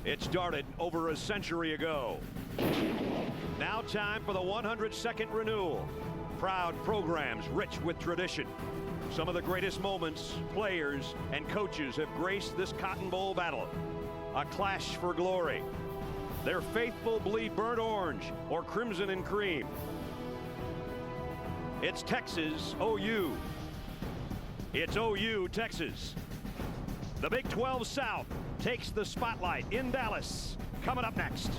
It started over a century ago. Now time for the 102nd renewal. Proud programs rich with tradition. Some of the greatest moments, players, and coaches have graced this Cotton Bowl battle. A clash for glory. Their faithful bleed burnt orange or crimson and cream. It's Texas OU. It's OU Texas. The Big 12 South takes the spotlight in Dallas. Coming up next.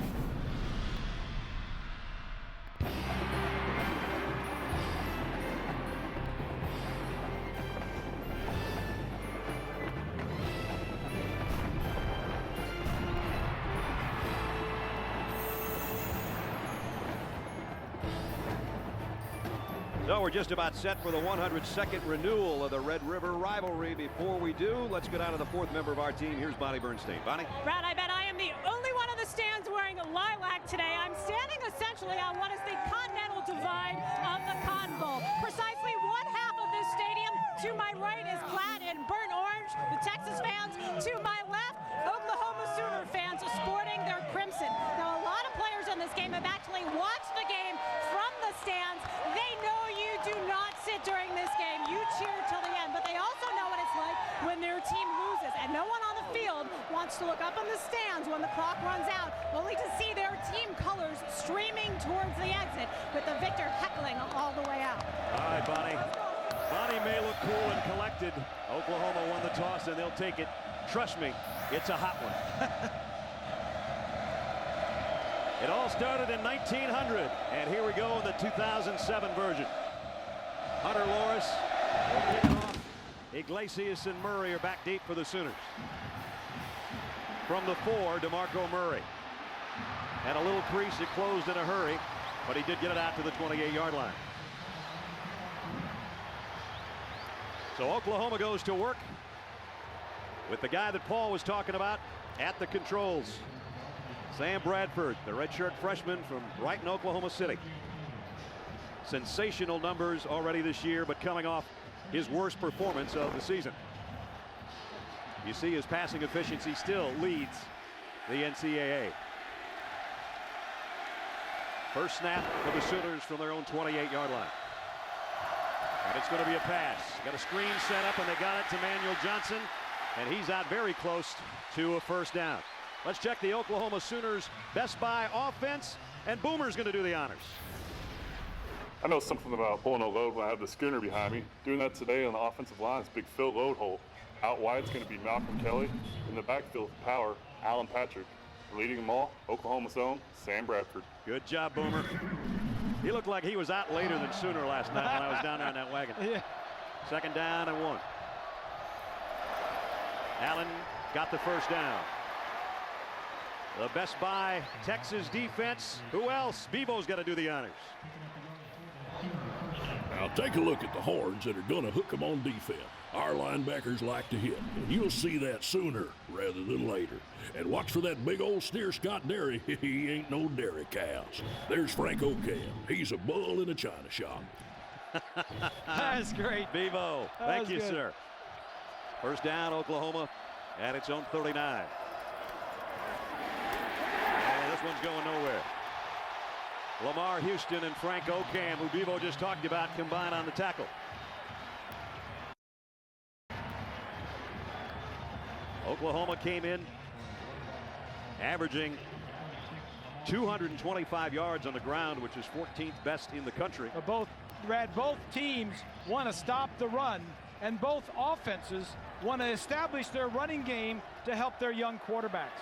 So we're just about set for the 102nd renewal of the Red River rivalry. Before we do, let's get out of the fourth member of our team. Here's Bonnie Bernstein. Bonnie? Brad, I bet I am the only one in the stands wearing a lilac today. I'm standing essentially on what is the continental divide of the Cotton Bowl. Precisely one half of this stadium to my right is clad in burnt orange, the Texas fans. To my left, Oklahoma Sooner fans sporting their crimson. Now, a lot of players in this game have actually watched the game from the stands. They know you do not sit during this game. You cheer till the end, but they also know what it's like when their team loses, and no one on the field wants to look up in the stands when the clock runs out, only to see their team colors streaming towards the exit with the victor heckling all the way out. All right, Bonnie. Bonnie may look cool and collected. Oklahoma won the toss, and they'll take it. Trust me, it's a hot one. It all started in 1900, and here we go in the 2007 version. Hunter Loris will kick it off. Iglesias and Murray are back deep for the Sooners. From the 4, DeMarco Murray. And a little crease, it closed in a hurry, but he did get it out to the 28-yard line. So Oklahoma goes to work with the guy that Paul was talking about at the controls. Sam Bradford, the redshirt freshman from Brighton, Oklahoma City. Sensational numbers already this year, but coming off his worst performance of the season. You see his passing efficiency still leads the NCAA. First snap for the Sooners from their own 28-yard line. And it's going to be a pass. Got a screen set up, and they got it to Manuel Johnson, and he's out very close to a first down. Let's check the Oklahoma Sooners Best Buy offense, and Boomer's going to do the honors. I know something about pulling a load when I have the Schooner behind me. Doing that today on the offensive line is big Phil load hole. Out wide is going to be Malcolm Kelly. In the backfield power, Alan Patrick. Leading them all, Oklahoma's own Sam Bradford. Good job, Boomer. He looked like he was out later than Sooner last night when I was down there in that wagon. Yeah. Second down and 1. Allen got the first down. The Best Buy Texas defense. Who else? Bevo's got to do the honors. Now take a look at the horns that are going to hook them on defense. Our linebackers like to hit, and you'll see that sooner rather than later. And watch for that big old steer Scott Derry. He ain't no dairy cows. There's Frank O'Cam. He's a bull in a china shop. That's great. Bevo, thank you, sir. First down, Oklahoma at its own 39. And this one's going nowhere. Lamar Houston and Frank O'Cam, who Bevo just talked about, combine on the tackle. Oklahoma came in averaging 225 yards on the ground, which is 14th best in the country. Both teams want to stop the run, and both offenses want to establish their running game to help their young quarterbacks.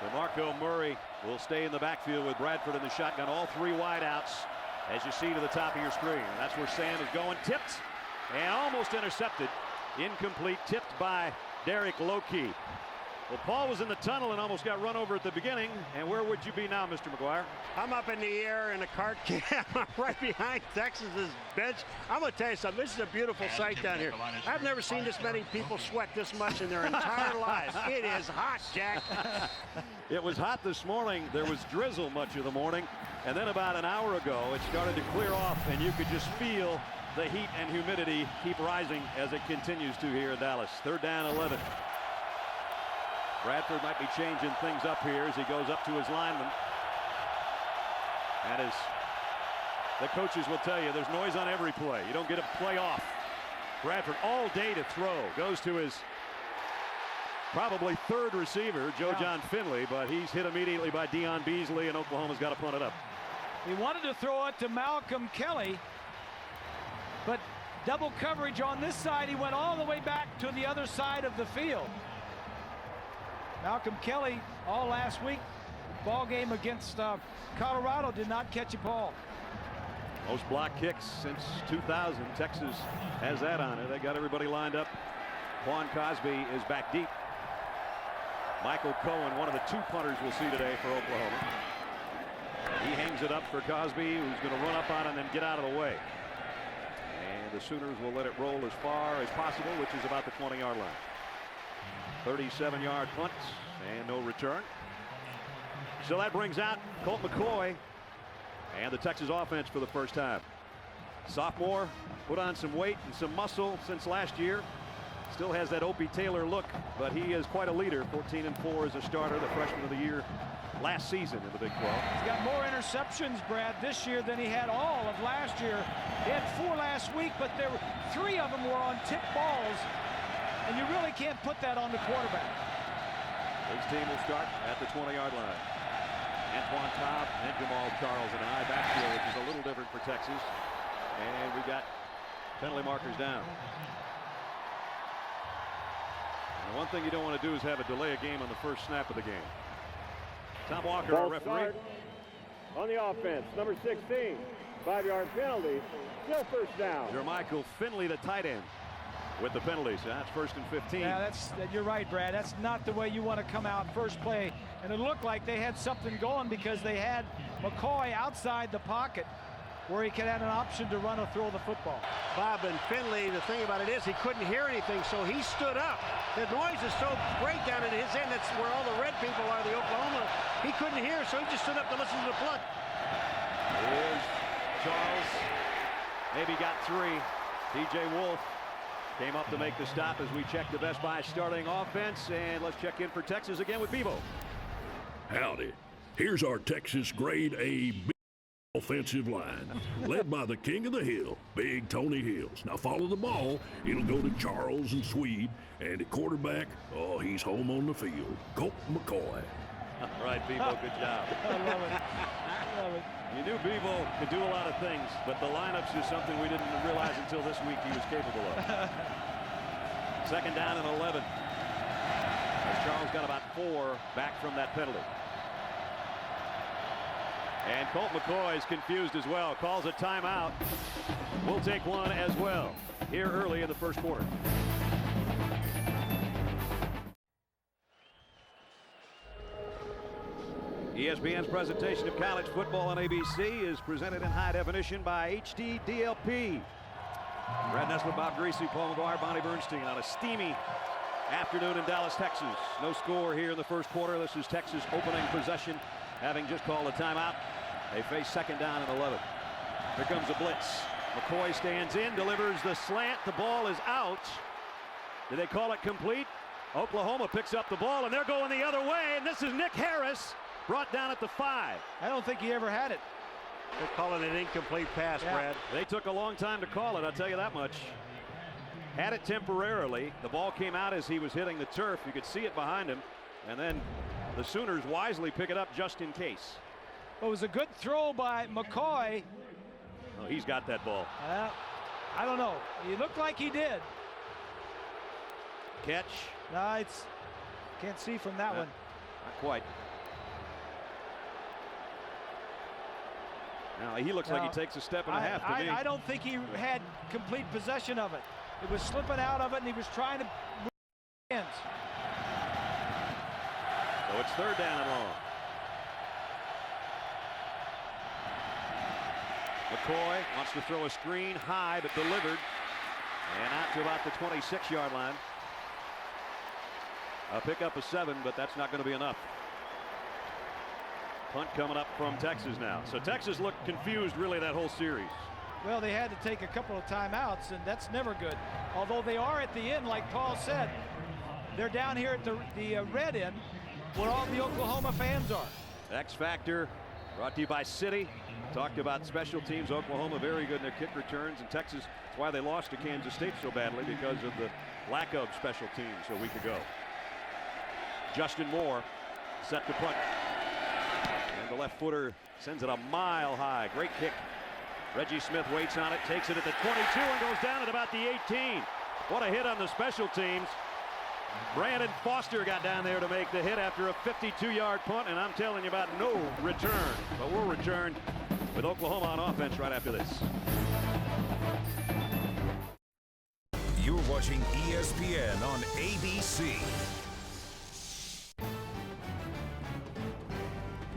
DeMarco Murray will stay in the backfield with Bradford in the shotgun. All 3 wideouts, as you see to the top of your screen. And that's where Sam is going. Tipped and almost intercepted. Incomplete, tipped by Derek Lokey. Well, Paul was in the tunnel and almost got run over at the beginning. And where would you be now, Mr. McGuire? I'm up in the air in a cart cam. I'm right behind Texas's bench. I'm going to tell you something. This is a beautiful sight down here. I've never seen this many people sweat this much in their entire lives. It is hot, Jack. It was hot this morning. There was drizzle much of the morning. And then about an hour ago, it started to clear off, and you could just feel the heat and humidity keep rising as it continues to here in Dallas. Third down, 11. Bradford might be changing things up here as he goes up to his lineman. And as the coaches will tell you, there's noise on every play. You don't get a play off. Bradford all day to throw. Goes to his probably third receiver, Joe John Finley, but he's hit immediately by Deion Beasley, and Oklahoma's got to punt it up. He wanted to throw it to Malcolm Kelly, but double coverage on this side. He went all the way back to the other side of the field. Malcolm Kelly, all last week, ball game against Colorado, did not catch a ball. Most block kicks since 2000. Texas has that on it. They got everybody lined up. Quan Cosby is back deep. Michael Cohen, one of the two punters we'll see today for Oklahoma. He hangs it up for Cosby, who's going to run up on it and then get out of the way. And the Sooners will let it roll as far as possible, which is about the 20-yard line. 37-yard punt and no return. So that brings out Colt McCoy and the Texas offense for the first time. Sophomore put on some weight and some muscle since last year. Still has that Opie Taylor look, but he is quite a leader. 14-4 as a starter, the freshman of the year last season in the Big 12. He's got more interceptions, Brad, this year than he had all of last year. He had 4 last week, but there were 3 of them were on tip balls, and you really can't put that on the quarterback. His team will start at the 20-yard line. Antoine Cobb and Jamal Charles in an I backfield, which is a little different for Texas. And we got penalty markers down. And the one thing you don't want to do is have a delay a game on the first snap of the game. Tom Walker, our referee. On the offense, number 16, 5-yard penalty, still first down. Jermichael Finley, the tight end, with the penalty. So that's 1st and 15. Yeah, you're right, Brad. That's not the way you want to come out first play. And it looked like they had something going because they had McCoy outside the pocket where he could have an option to run or throw the football. Bob and Finley, the thing about it is he couldn't hear anything, so he stood up. The noise is so great down at his end. That's where all the red people are, the Oklahoma. He couldn't hear, so he just stood up to listen to the plug. Here's Charles. Maybe got 3. DJ Wolf came up to make the stop as we check the Best Buy starting offense. And let's check in for Texas again with Bevo. Howdy. Here's our Texas grade A offensive line, led by the king of the hill, Big Tony Hills. Now follow the ball. It'll go to Charles and Swede. And at quarterback, oh, he's home on the field, Colt McCoy. All right, Bevo, good job. I love it. I love it. You knew Bevo could do a lot of things, but the lineups is something we didn't realize until this week he was capable of. 2nd down and 11. As Charles got about 4 back from that penalty. And Colt McCoy is confused as well. Calls a timeout. We'll take one as well here early in the first quarter. ESPN's presentation of college football on ABC is presented in high definition by HD DLP. Brad Nessler, Bob Greasy, Paul McGuire, Bonnie Bernstein on a steamy afternoon in Dallas, Texas. No score here in the first quarter. This is Texas opening possession, having just called a timeout. They face 2nd down and 11. Here comes a blitz. McCoy stands in, delivers the slant. The ball is out. Did they call it complete? Oklahoma picks up the ball, and they're going the other way. And this is Nick Harris, brought down at the 5. I don't think he ever had it. They're calling it an incomplete pass, Brad. They took a long time to call it, I'll tell you that much. Had it temporarily. The ball came out as he was hitting the turf. You could see it behind him. And then the Sooners wisely pick it up just in case. It was a good throw by McCoy. Oh, he's got that ball. I don't know. He looked like he did. Catch. No, can't see from that one. Not quite. Now he looks like he takes a step and a half to me. I don't think he had complete possession of it. It was slipping out of it, and he was trying to move his hands. So it's 3rd down and long. McCoy wants to throw a screen high, but delivered. And out to about the 26-yard line. A pickup of 7, but that's not going to be enough. Punt coming up from Texas now. So Texas looked confused really that whole series. Well, they had to take a couple of timeouts, and that's never good. Although they are at the end, like Paul said, They're down here at the red end where all the Oklahoma fans are. X Factor brought to you by City. Talked about special teams. Oklahoma very good in their kick returns, and Texas, that's why they lost to Kansas State so badly, because of the lack of special teams a week ago. Justin Moore set to punt, and the left footer sends it a mile high. Great kick. Reggie Smith waits on it, takes it at the 22 and goes down at about the 18. What a hit on the special teams. Brandon Foster got down there to make the hit after a 52-yard punt, and I'm telling you about no return. But we'll return with Oklahoma on offense right after this. You're watching ESPN on ABC.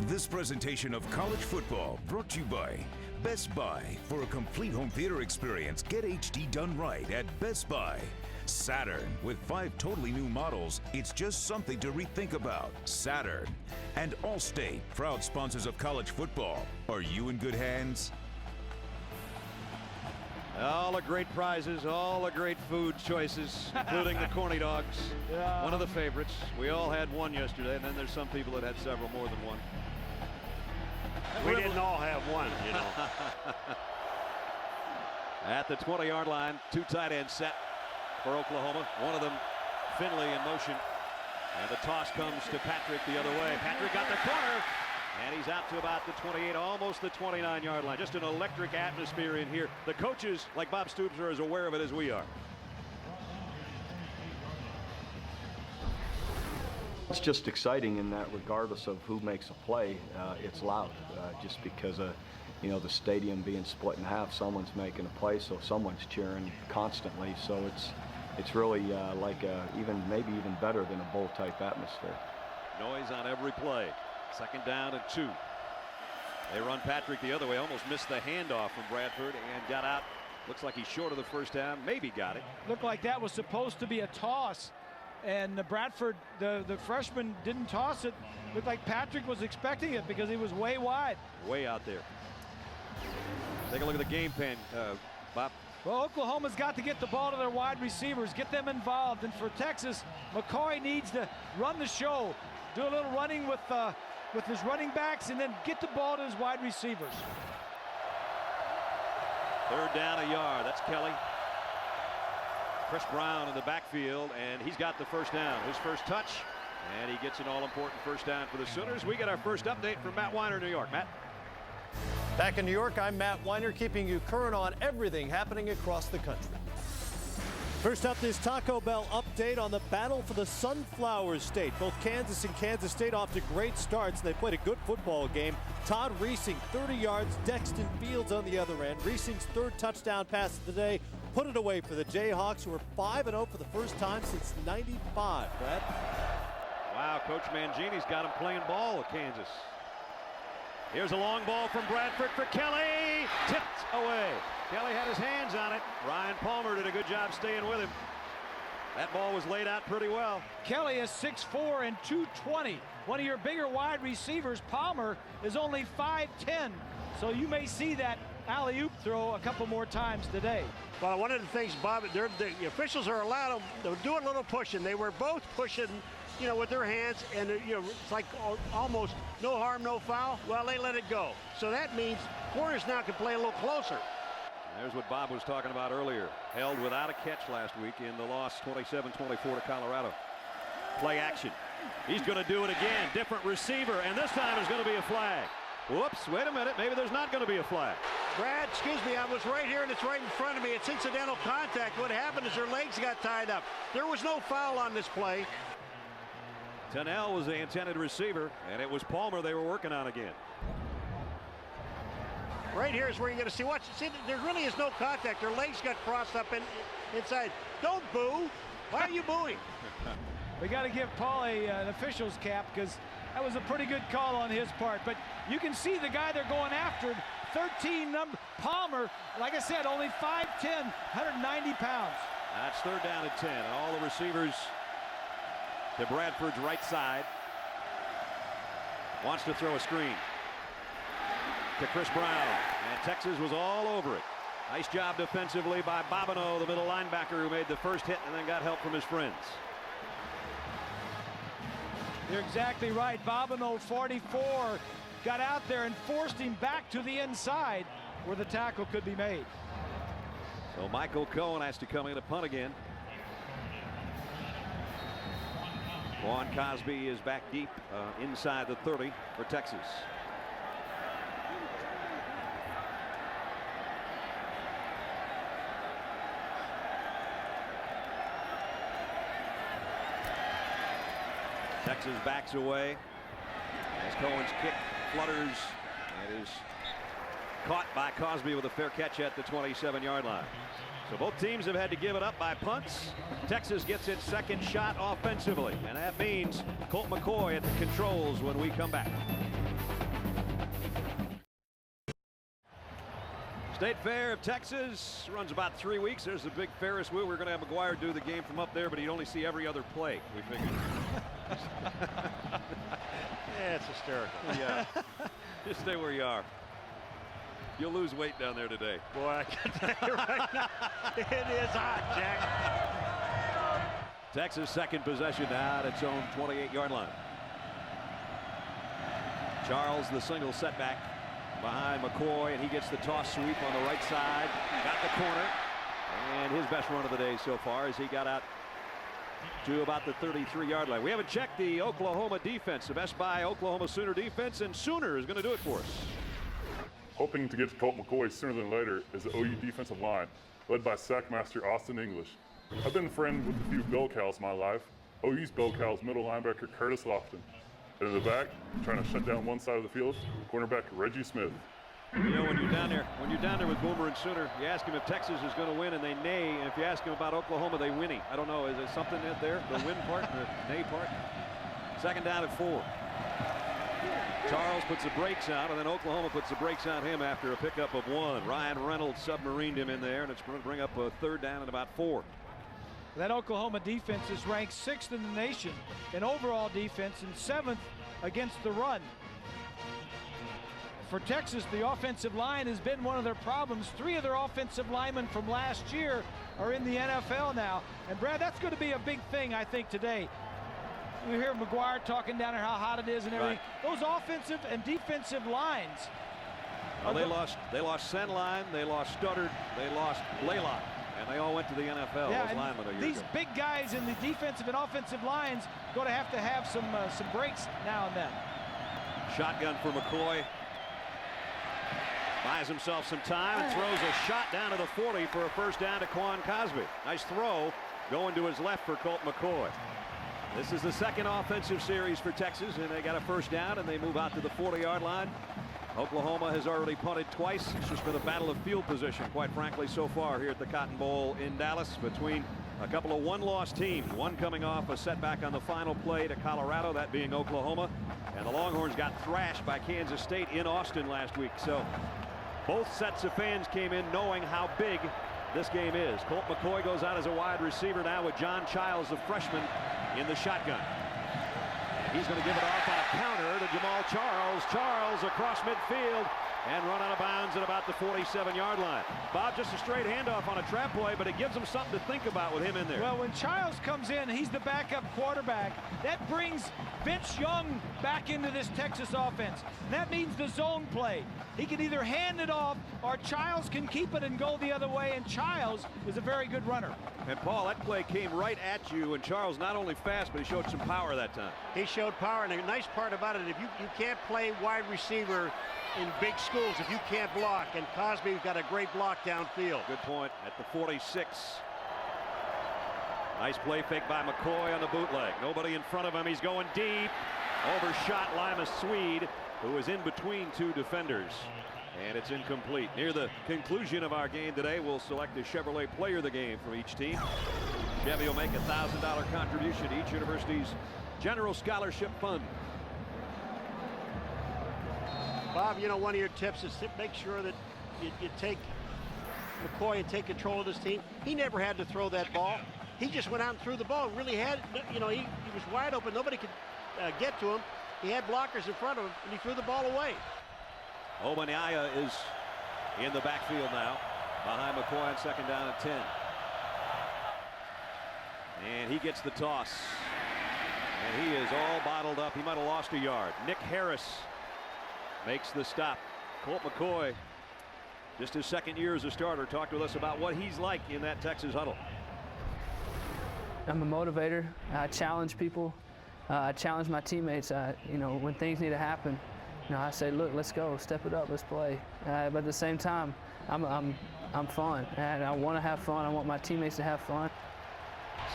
This presentation of college football brought to you by Best Buy. For a complete home theater experience, get HD done right at Best Buy. Saturn, with 5 totally new models, it's just something to rethink about. Saturn. And Allstate, proud sponsors of college football. Are you in good hands? All the great prizes, all the great food choices, including the corny dogs. Yeah. One of the favorites. We all had one yesterday, and then there's some people that had several more than one. We didn't all have one, you know. At the 20-yard line, 2 tight ends set for Oklahoma. One of them, Finley, in motion. And the toss comes to Patrick the other way. Patrick got the corner, and he's out to about the 28, almost the 29-yard line. Just an electric atmosphere in here. The coaches, like Bob Stoops, are as aware of it as we are. It's just exciting in that regardless of who makes a play, it's loud. Just because of, you know, the stadium being split in half, someone's making a play, so someone's cheering constantly. So it's really like maybe even better than a bowl type atmosphere. Noise on every play. 2nd down and 2. They run Patrick the other way, almost missed the handoff from Bradford and got out. Looks like he's short of the first down, maybe got it. Looked like that was supposed to be a toss, and Bradford, the freshman, didn't toss it. Looked like Patrick was expecting it because he was way wide. Way out there. Take a look at the game plan, Bob. Well, Oklahoma's got to get the ball to their wide receivers, get them involved, and for Texas, McCoy needs to run the show, do a little running with his running backs, and then get the ball to his wide receivers. 3rd down, a yard. That's Kelly. Chris Brown in the backfield, and he's got the first down. His first touch, and he gets an all-important first down for the Sooners. We get our first update from Matt Weiner, New York. Matt? Back in New York, I'm Matt Weiner, keeping you current on everything happening across the country. First up, this Taco Bell update on the battle for the Sunflower State. Both Kansas and Kansas State off to great starts, and they played a good football game. Todd Reesing, 30 yards. Dexton Fields on the other end. Reesing's 3rd touchdown pass of the day put it away for the Jayhawks, who are 5-0 for the first time since '95. Brad? Wow, Coach Mangini's got him playing ball at Kansas. Here's a long ball from Bradford for Kelly. Tipped away. Kelly had his hands on it. Ryan Palmer did a good job staying with him. That ball was laid out pretty well. Kelly is 6'4" and 220. One of your bigger wide receivers, Palmer, is only 5'10". So you may see that alley-oop throw a couple more times today. Well, one of the things, Bob, the officials are allowed to do a little pushing. They were both pushing, you know, with their hands, and you know, it's like almost no harm, no foul. Well, they let it go. So that means corners now can play a little closer. There's what Bob was talking about earlier. Held without a catch last week in the loss 27-24 to Colorado. Play action. He's going to do it again. Different receiver, and this time it's going to be a flag. Whoops, wait a minute. Maybe there's not going to be a flag. Brad, excuse me, I was right here and it's right in front of me. It's incidental contact. What happened is their legs got tied up. There was no foul on this play. Tennell was the intended receiver, and it was Palmer they were working on again. Right here is where you're going to see. Watch. See, there really is no contact. Their legs got crossed up inside. Don't boo. Why are you booing? We got to give Paul an official's cap because that was a pretty good call on his part. But you can see the guy they're going after, 13 number Palmer. Like I said, only 5'10", 190 pounds. That's 3rd down and 10. And all the receivers to Bradford's right side. Wants to throw a screen to Chris Brown, and Texas was all over it. Nice job defensively by Bobineau, the middle linebacker, who made the first hit and then got help from his friends. You're exactly right. Bobineau, 44, got out there and forced him back to the inside where the tackle could be made. So Michael Cohen has to come in to punt again. Quan Cosby is back deep inside the 30 for Texas. Texas backs away as Cohen's kick flutters and is caught by Cosby with a fair catch at the 27-yard line. So both teams have had to give it up by punts. Texas gets its second shot offensively, and that means Colt McCoy at the controls when we come back. State Fair of Texas runs about 3 weeks. There's the big Ferris wheel. We're going to have McGuire do the game from up there, but he'd only see every other play, we figured. Yeah, it's hysterical. Yeah. Just stay where you are. You'll lose weight down there today. Boy, I can tell you right now, it is hot, Jack. Texas second possession now at its own 28-yard line. Charles, the single setback behind McCoy, and he gets the toss sweep on the right side. Got the corner, and his best run of the day so far as he got out to about the 33-yard line. We haven't checked the Oklahoma defense, the Best Buy Oklahoma Sooner defense, and Sooner is going to do it for us. Hoping to get to Colt McCoy sooner than later is the OU defensive line, led by sackmaster Austin English. I've been a friend with a few Bell Cows in my life. OU's Bell Cows middle linebacker Curtis Lofton. And in the back, trying to shut down one side of the field, cornerback Reggie Smith. You know, when you're down there with Boomer and Sooner, you ask them if Texas is going to win, and they neigh. And if you ask them about Oklahoma, they whinny. I don't know. Is there something in there? The win part, the neigh part. Second down at 4. Charles puts the brakes out, and then Oklahoma puts the brakes on him after a pickup of 1. Ryan Reynolds submarined him in there, and it's going to bring up a third down at about 4. That Oklahoma defense is ranked 6th in the nation in overall defense and 7th against the run. For Texas, the offensive line has been one of their problems. 3 of their offensive linemen from last year are in the NFL now. And Brad, that's going to be a big thing, I think, today. We hear McGuire talking down there how hot it is and everything. Right. Those offensive and defensive lines. Well, they lost Senline, they lost Studdard, they lost Blaylock, and they all went to the NFL. Yeah, those linemen a year these ago. big guys in the defensive and offensive lines going to have some breaks now and then. Shotgun for McCoy. Buys himself some time and throws a shot down to the 40 for a first down to Quan Cosby. Nice throw going to his left for Colt McCoy. This is the second offensive series for Texas, and they got a first down, and they move out to the 40-yard line. Oklahoma has already punted twice. It's just been a battle of field position, quite frankly, so far here at the Cotton Bowl in Dallas between a couple of one-loss teams. One coming off a setback on the final play to Colorado, that being Oklahoma. And the Longhorns got thrashed by Kansas State in Austin last week. So both sets of fans came in knowing how big this game is. Colt McCoy goes out as a wide receiver now with John Childs, the freshman, in the shotgun. And he's going to give it off on a counter to Jamal Charles. Charles across midfield and run out of bounds at about the 47-yard line. Bob, just a straight handoff on a trap play, but it gives them something to think about with him in there. Well, when Childs comes in, he's the backup quarterback. That brings Vince Young back into this Texas offense. And that means the zone play. He can either hand it off or Childs can keep it and go the other way, and Childs is a very good runner. And Paul, that play came right at you, and Charles not only fast, but he showed some power that time. He showed power, and a nice part about it, if you can't play wide receiver in big schools if you can't block, and Cosby's got a great block downfield. Good point at the 46. Nice play fake by McCoy on the bootleg. Nobody in front of him. He's going deep. Overshot Lima Swede, who was in between 2 defenders. And it's incomplete. Near the conclusion of our game today, we'll select a Chevrolet player of the game from each team. Chevy will make a $1,000 contribution to each university's general scholarship fund. Bob, you know, one of your tips is to make sure that you take McCoy and take control of this team. He never had to throw that ball. He just went out and threw the ball. Really had, you know, he was wide open. Nobody could get to him. He had blockers in front of him, and he threw the ball away. Obaniaya is in the backfield now, behind McCoy on second down at 10. And he gets the toss. And he is all bottled up. He might have lost a yard. Nick Harris makes the stop. Colt McCoy, just his second year as a starter, talked with us about what he's like in that Texas huddle. I'm a motivator. I challenge people. I challenge my teammates. You know, when things need to happen, you know, I say, look, let's go, step it up, let's play. But at the same time, I'm fun, and I want to have fun. I want my teammates to have fun.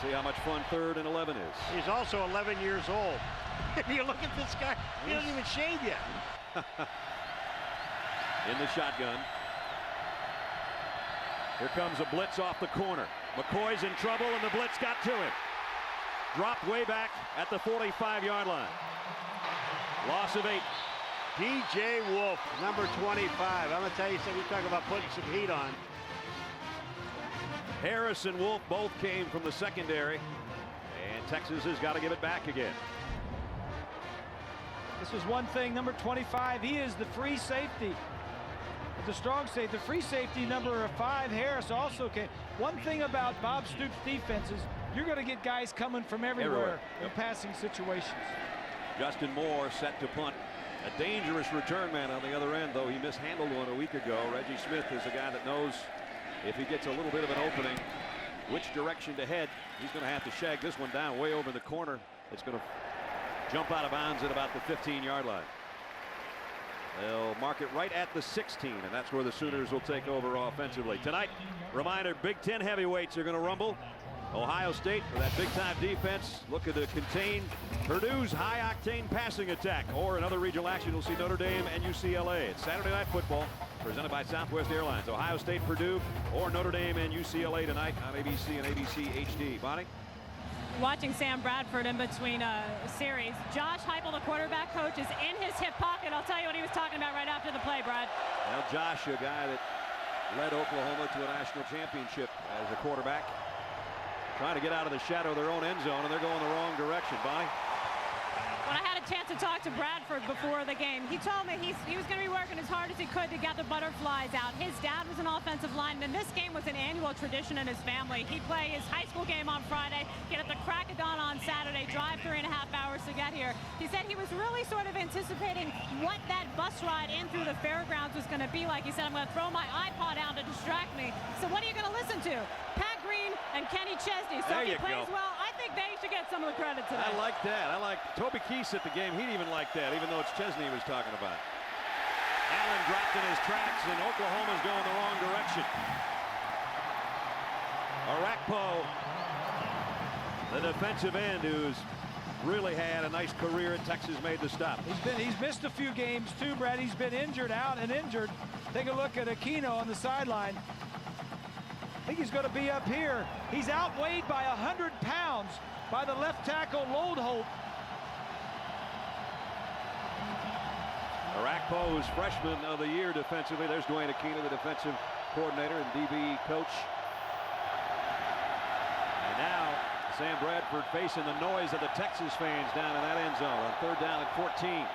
See how much fun 3rd and 11 is. He's also 11 years old. You look at this guy, he doesn't even shave yet. In the shotgun. Here comes a blitz off the corner. McCoy's in trouble, and the blitz got to him. Dropped way back at the 45-yard line. Loss of 8. DJ Wolf, number 25. I'm going to tell you something. You talk about putting some heat on. Harris and Wolf both came from the secondary, and Texas has got to give it back again. This is one thing, number 25, he is the free safety. The strong safety, the free safety, number 5, Harris, also came. One thing about Bob Stoops' defenses, you're going to get guys coming from everywhere in passing situations. Justin Moore set to punt. A dangerous return man on the other end, though he mishandled one a week ago. Reggie Smith is a guy that knows if he gets a little bit of an opening, which direction to head. He's going to have to shag this one down way over in the corner. It's going to jump out of bounds at about the 15-yard line. They'll mark it right at the 16, and that's where the Sooners will take over offensively. Tonight, reminder, Big Ten heavyweights are going to rumble. Ohio State, for that big-time defense, looking to contain Purdue's high-octane passing attack. Or in other regional action, we'll see Notre Dame and UCLA. It's Saturday Night Football, presented by Southwest Airlines. Ohio State, Purdue, or Notre Dame and UCLA tonight on ABC and ABC HD. Bonnie? Watching Sam Bradford in between series. Josh Heupel, the quarterback coach, is in his hip pocket. I'll tell you what he was talking about right after the play, Brad. Well, Josh, a guy that led Oklahoma to a national championship as a quarterback, trying to get out of the shadow of their own end zone, and they're going the wrong direction. Bonnie? When I had a chance to talk to Bradford before the game, he told me he was going to be working as hard as he could to get the butterflies out. His dad was an offensive lineman. This game was an annual tradition in his family. He'd play his high school game on Friday, get at the crack of dawn on Saturday, drive 3.5 hours to get here. He said he was really sort of anticipating what that bus ride in through the fairgrounds was going to be like. He said, I'm going to throw my iPod out to distract me. So what are you going to listen to? Pat Green and Kenny Chesney. So if he plays well, I think they should get some of the credit today. I like that. I like Toby Keese at the game. He'd even like that, even though it's Chesney he was talking about. Allen dropped in his tracks, and Oklahoma's going the wrong direction. Arakpo, the defensive end, who's really had a nice career at Texas, made the stop. He's missed a few games too, Brad. He's been injured, out and injured. Take a look at Aquino on the sideline. I think he's going to be up here. He's outweighed by 100 pounds by the left tackle, Lodeholt. Arakpo is freshman of the year defensively. There's Dwayne Aquino, the defensive coordinator and DB coach. And now Sam Bradford facing the noise of the Texas fans down in that end zone on 3rd down and 14.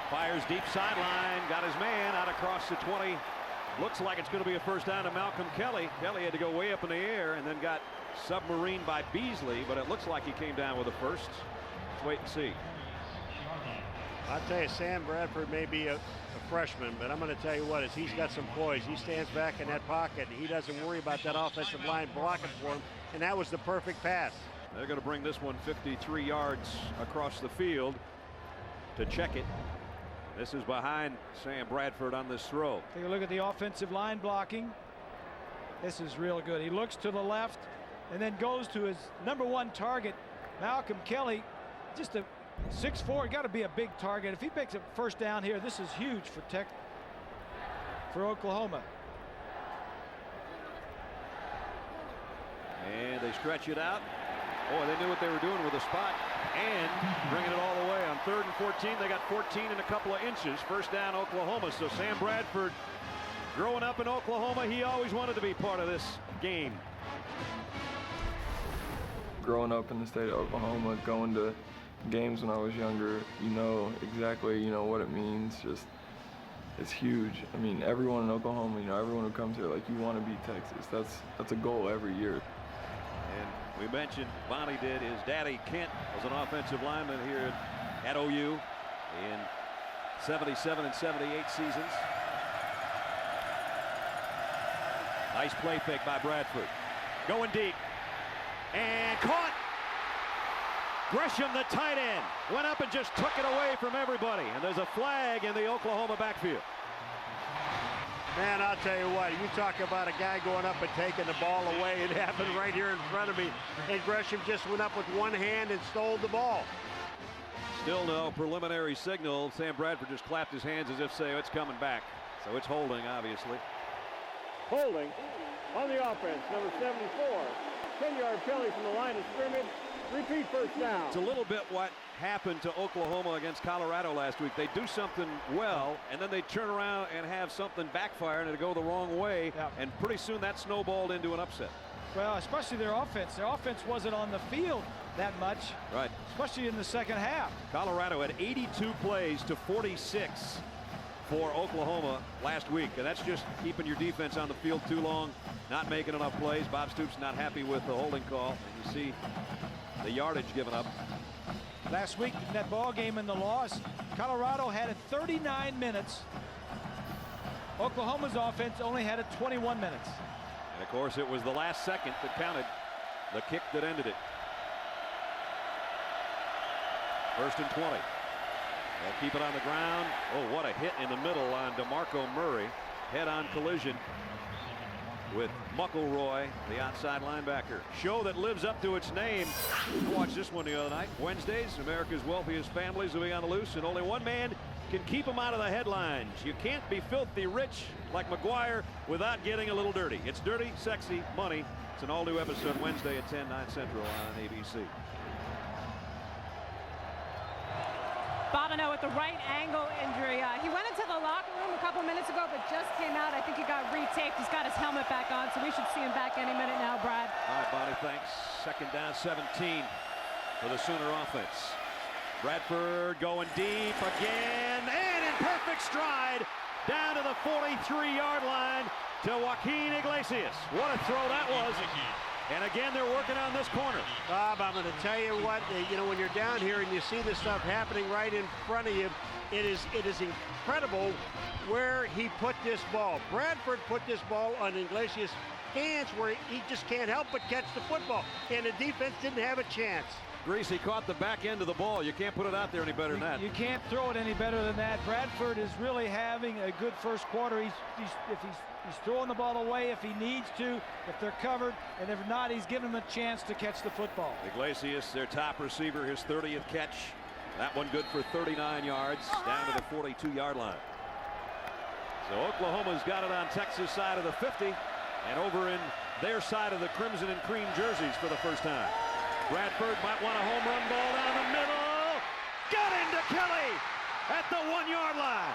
Fires deep sideline, got his man out across the 20. Looks like it's going to be a first down to Malcolm Kelly. Kelly had to go way up in the air and then got submarined by Beasley, but it looks like he came down with a first. Let's wait and see. I'll tell you, Sam Bradford may be a freshman, but I'm going to tell you what, is he's got some poise. He stands back in that pocket, and he doesn't worry about that offensive line blocking for him, and that was the perfect pass. They're going to bring this one 53 yards across the field to check it. This is behind Sam Bradford on this throw. Take a look at the offensive line blocking. This is real good. He looks to the left and then goes to his #1 target, Malcolm Kelly. Just a 6'4", got to be a big target. If he picks up first down here, this is huge for Oklahoma. And they stretch it out. Boy, they knew what they were doing with the spot and bringing it all the way. On 3rd and 14, they got 14 and a couple of inches. First down, Oklahoma. So Sam Bradford, growing up in Oklahoma, he always wanted to be part of this game. Growing up in the state of Oklahoma, going to games when I was younger, you know exactly, what it means. Just, it's huge. I mean, everyone in Oklahoma, everyone who comes here, like, you want to beat Texas. That's a goal every year. And We mentioned Bonnie did. His daddy Kent was an offensive lineman here at OU in 77 and 78 seasons. Nice play fake by Bradford. Going deep. And caught. Gresham, the tight end, went up and just took it away from everybody. And there's a flag in the Oklahoma backfield. Man, I'll tell you what, you talk about a guy going up and taking the ball away. It happened right here in front of me. And Gresham just went up with one hand and stole the ball. Still no preliminary signal. Sam Bradford just clapped his hands as if saying it's coming back. So it's holding, obviously. Holding on the offense, number 74. 10-yard penalty from the line of scrimmage. Repeat first down. It's a little bit what happened to Oklahoma against Colorado last week. They do something well, and then they turn around and have something backfire and it'll go the wrong way. Yep. And pretty soon that snowballed into an upset. Well, especially their offense. Their offense wasn't on the field that much. Right. Especially in the second half. Colorado had 82 plays to 46 for Oklahoma last week. And that's just keeping your defense on the field too long, not making enough plays. Bob Stoops not happy with the holding call. And you see the yardage given up. Last week in that ball game in the loss, Colorado had it 39 minutes. Oklahoma's offense only had it 21 minutes. And of course it was the last second that counted, the kick that ended it. 1st and 20. They'll keep it on the ground. Oh, what a hit in the middle on DeMarco Murray. Head-on collision with McElroy, the outside linebacker. Show that lives up to its name. I watched this one the other night. Wednesdays, America's wealthiest families will be on the loose, and only one man can keep them out of the headlines. You can't be filthy rich like McGuire without getting a little dirty. It's Dirty, Sexy, Money. It's an all-new episode Wednesday at 10, 9 Central on ABC. Bobineau with the right ankle injury. He went into the locker room a couple minutes ago, but just came out. I think he got retaped. He's got his helmet back on, so we should see him back any minute now, Brad. All right, Bonnie, thanks. 2nd down, 17 for the Sooner offense. Bradford going deep again, and in perfect stride down to the 43-yard line to Joaquin Iglesias. What a throw that was. And again, they're working on this corner. Bob, I'm going to tell you what, you know, when you're down here and you see this stuff happening right in front of you, it is incredible where he put this ball. Bradford put this ball on Iglesias' hands where he just can't help but catch the football. And the defense didn't have a chance. Greasy caught the back end of the ball. You can't put it out there any better than that. You can't throw it any better than that. Bradford is really having a good first quarter. He's throwing the ball away if he needs to, if they're covered, and if not, he's giving them a chance to catch the football. Iglesias, their top receiver, his 30th catch. That one good for 39 yards, down to the 42-yard line. So Oklahoma's got it on Texas' side of the 50, and over in their side of the crimson and cream jerseys for the first time. Bradford might want a home run ball down the middle. Got into Kelly at the 1-yard line.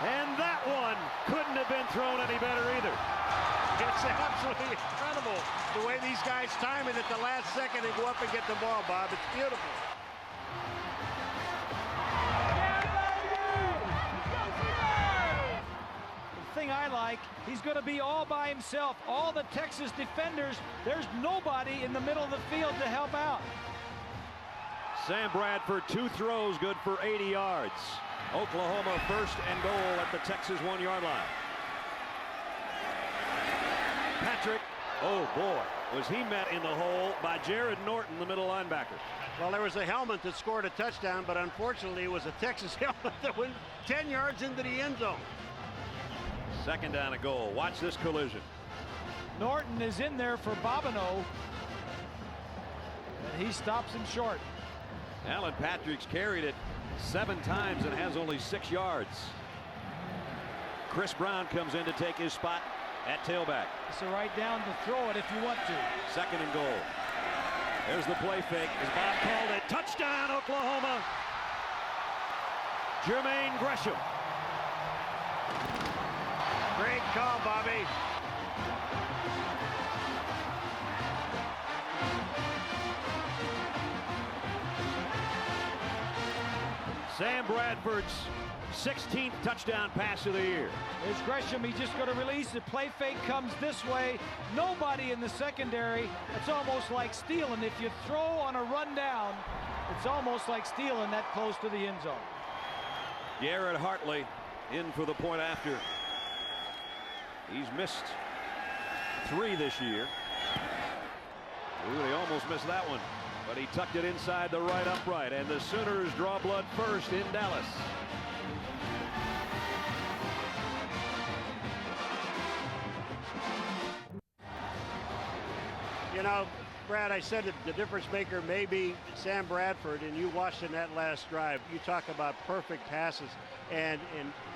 And that one couldn't have been thrown any better either. It's absolutely incredible the way these guys time it at the last second and go up and get the ball, Bob. It's beautiful. The thing I like, he's going to be all by himself. All the Texas defenders, there's nobody in the middle of the field to help out. Sam Bradford, 2 throws, good for 80 yards. Oklahoma 1st and goal at the Texas 1-yard line. Patrick, oh boy, was he met in the hole by Jared Norton, the middle linebacker. Well, there was a helmet that scored a touchdown, but unfortunately it was a Texas helmet that went 10 yards into the end zone. 2nd down and goal. Watch this collision. Norton is in there for Bobineau, and he stops him short. Alan Patrick's carried it 7 times and has only 6 yards. Chris Brown comes in to take his spot at tailback. So right down to throw it if you want to. 2nd and goal. There's the play fake as Bob called it. Touchdown, Oklahoma. Jermaine Gresham. Great call, Bobby. Sam Bradford's 16th touchdown pass of the year. There's Gresham. He's just going to release it. Play fake comes this way. Nobody in the secondary. It's almost like stealing. If you throw on a rundown, it's almost like stealing that close to the end zone. Garrett Hartley in for the point after. He's missed 3 this year. Ooh, he almost missed that one, but he tucked it inside the right upright, and the Sooners draw blood first in Dallas. You know, Brad, I said that the difference maker may be Sam Bradford, and you watched in that last drive. You talk about perfect passes, and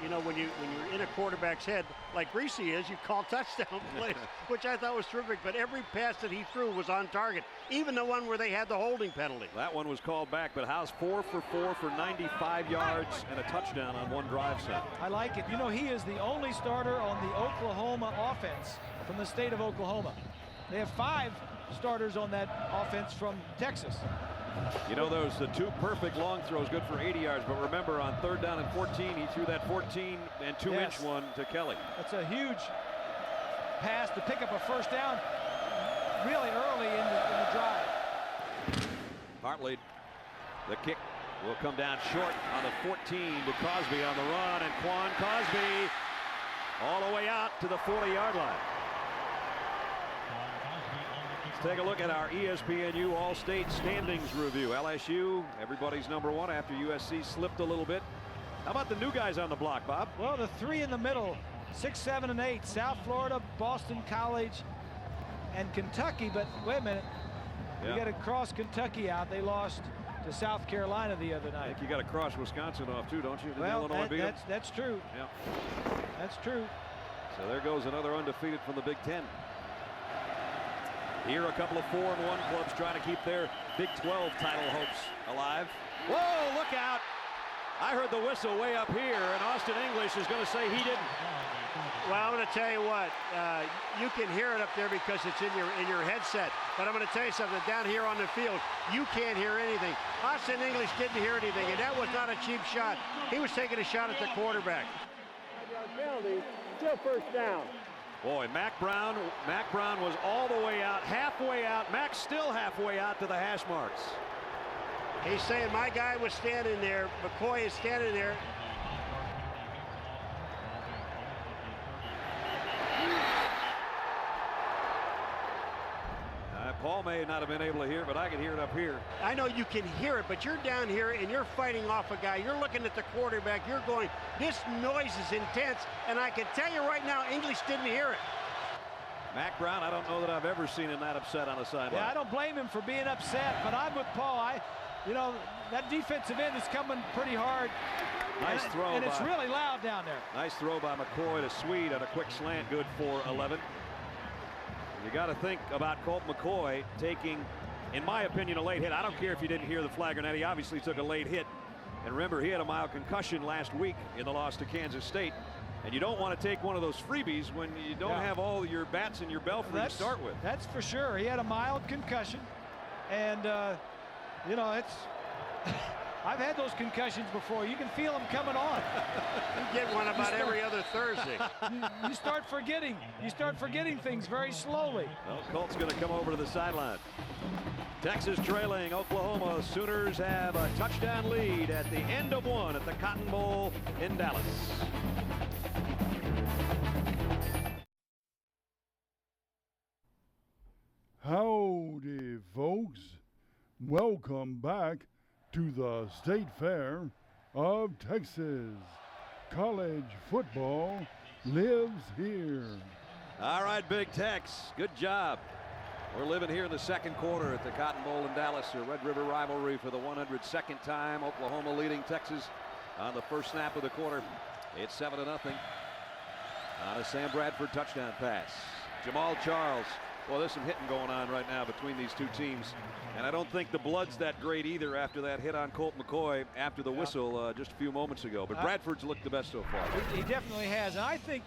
you know, when you're in a quarterback's head like Greasy is, you call touchdown plays, which I thought was terrific. But every pass that he threw was on target, even the one where they had the holding penalty. That one was called back, but House 4 for 4 for 95 yards and a touchdown on one drive set. I like it. You know, he is the only starter on the Oklahoma offense from the state of Oklahoma. They have 5 starters on that offense from Texas. You know, those the 2 perfect long throws, good for 80 yards. But remember, on 3rd down and 14, he threw that 14 and 2-inch one to Kelly. That's a huge pass to pick up a first down really early in the drive. Hartley, the kick will come down short on the 14 to Cosby on the run, and Quan Cosby all the way out to the 40-yard line. Let's take a look at our ESPNU All-State Standings review. LSU, everybody's #1 after USC slipped a little bit. How about the new guys on the block, Bob? Well, the 3 in the middle, 6, 7, and 8. South Florida, Boston College, and Kentucky. But wait a minute, you got to cross Kentucky out. They lost to South Carolina the other night. I think you got to cross Wisconsin off too, don't you? Well, that's true. Yeah, that's true. So there goes another undefeated from the Big Ten. Here, a couple of 4-1 clubs trying to keep their Big 12 title hopes alive. Whoa, look out. I heard the whistle way up here, and Austin English is going to say he didn't. Well, I'm going to tell you what, you can hear it up there because it's in your headset. But I'm going to tell you something, down here on the field, you can't hear anything. Austin English didn't hear anything, and that was not a cheap shot. He was taking a shot at the quarterback. Penalty, still first down. Boy, Mac Brown was all the way out, halfway out. Mac's still halfway out to the hash marks. He's saying my guy was standing there. McCoy is standing there. Paul may not have been able to hear, but I can hear it up here. I know you can hear it, but you're down here and you're fighting off a guy. You're looking at the quarterback. You're going, this noise is intense. And I can tell you right now, English didn't hear it. Mac Brown, I don't know that I've ever seen him that upset on a sideline. Yeah, I don't blame him for being upset, but I'm with Paul. You know, that defensive end is coming pretty hard. Nice throw. And it's really loud down there. Nice throw by McCoy to Swede on a quick slant, good for 11. You got to think about Colt McCoy taking, in my opinion, a late hit. I don't care if you didn't hear the flag or not. He obviously took a late hit. And remember, he had a mild concussion last week in the loss to Kansas State. And you don't want to take one of those freebies when you don't have all your bats in your belfry to start with. That's for sure. He had a mild concussion. And, you know, it's... I've had those concussions before. You can feel them coming on. You get one about every other Thursday. You start forgetting. You start forgetting things very slowly. Well, Colt's going to come over to the sideline. Texas trailing Oklahoma. Sooners have a touchdown lead at the end of one at the Cotton Bowl in Dallas. Howdy, folks. Welcome back to the State Fair of Texas. College football lives here. All right, Big Tex, good job. We're living here in the second quarter at the Cotton Bowl in Dallas, a Red River rivalry for the 102nd time. Oklahoma leading Texas on the first snap of the quarter. It's 7-0 on a Sam Bradford touchdown pass. Jamal Charles. Well, there's some hitting going on right now between these two teams. And I don't think the blood's that great either after that hit on Colt McCoy after the whistle just a few moments ago. But Bradford's looked the best so far. He definitely has. And I think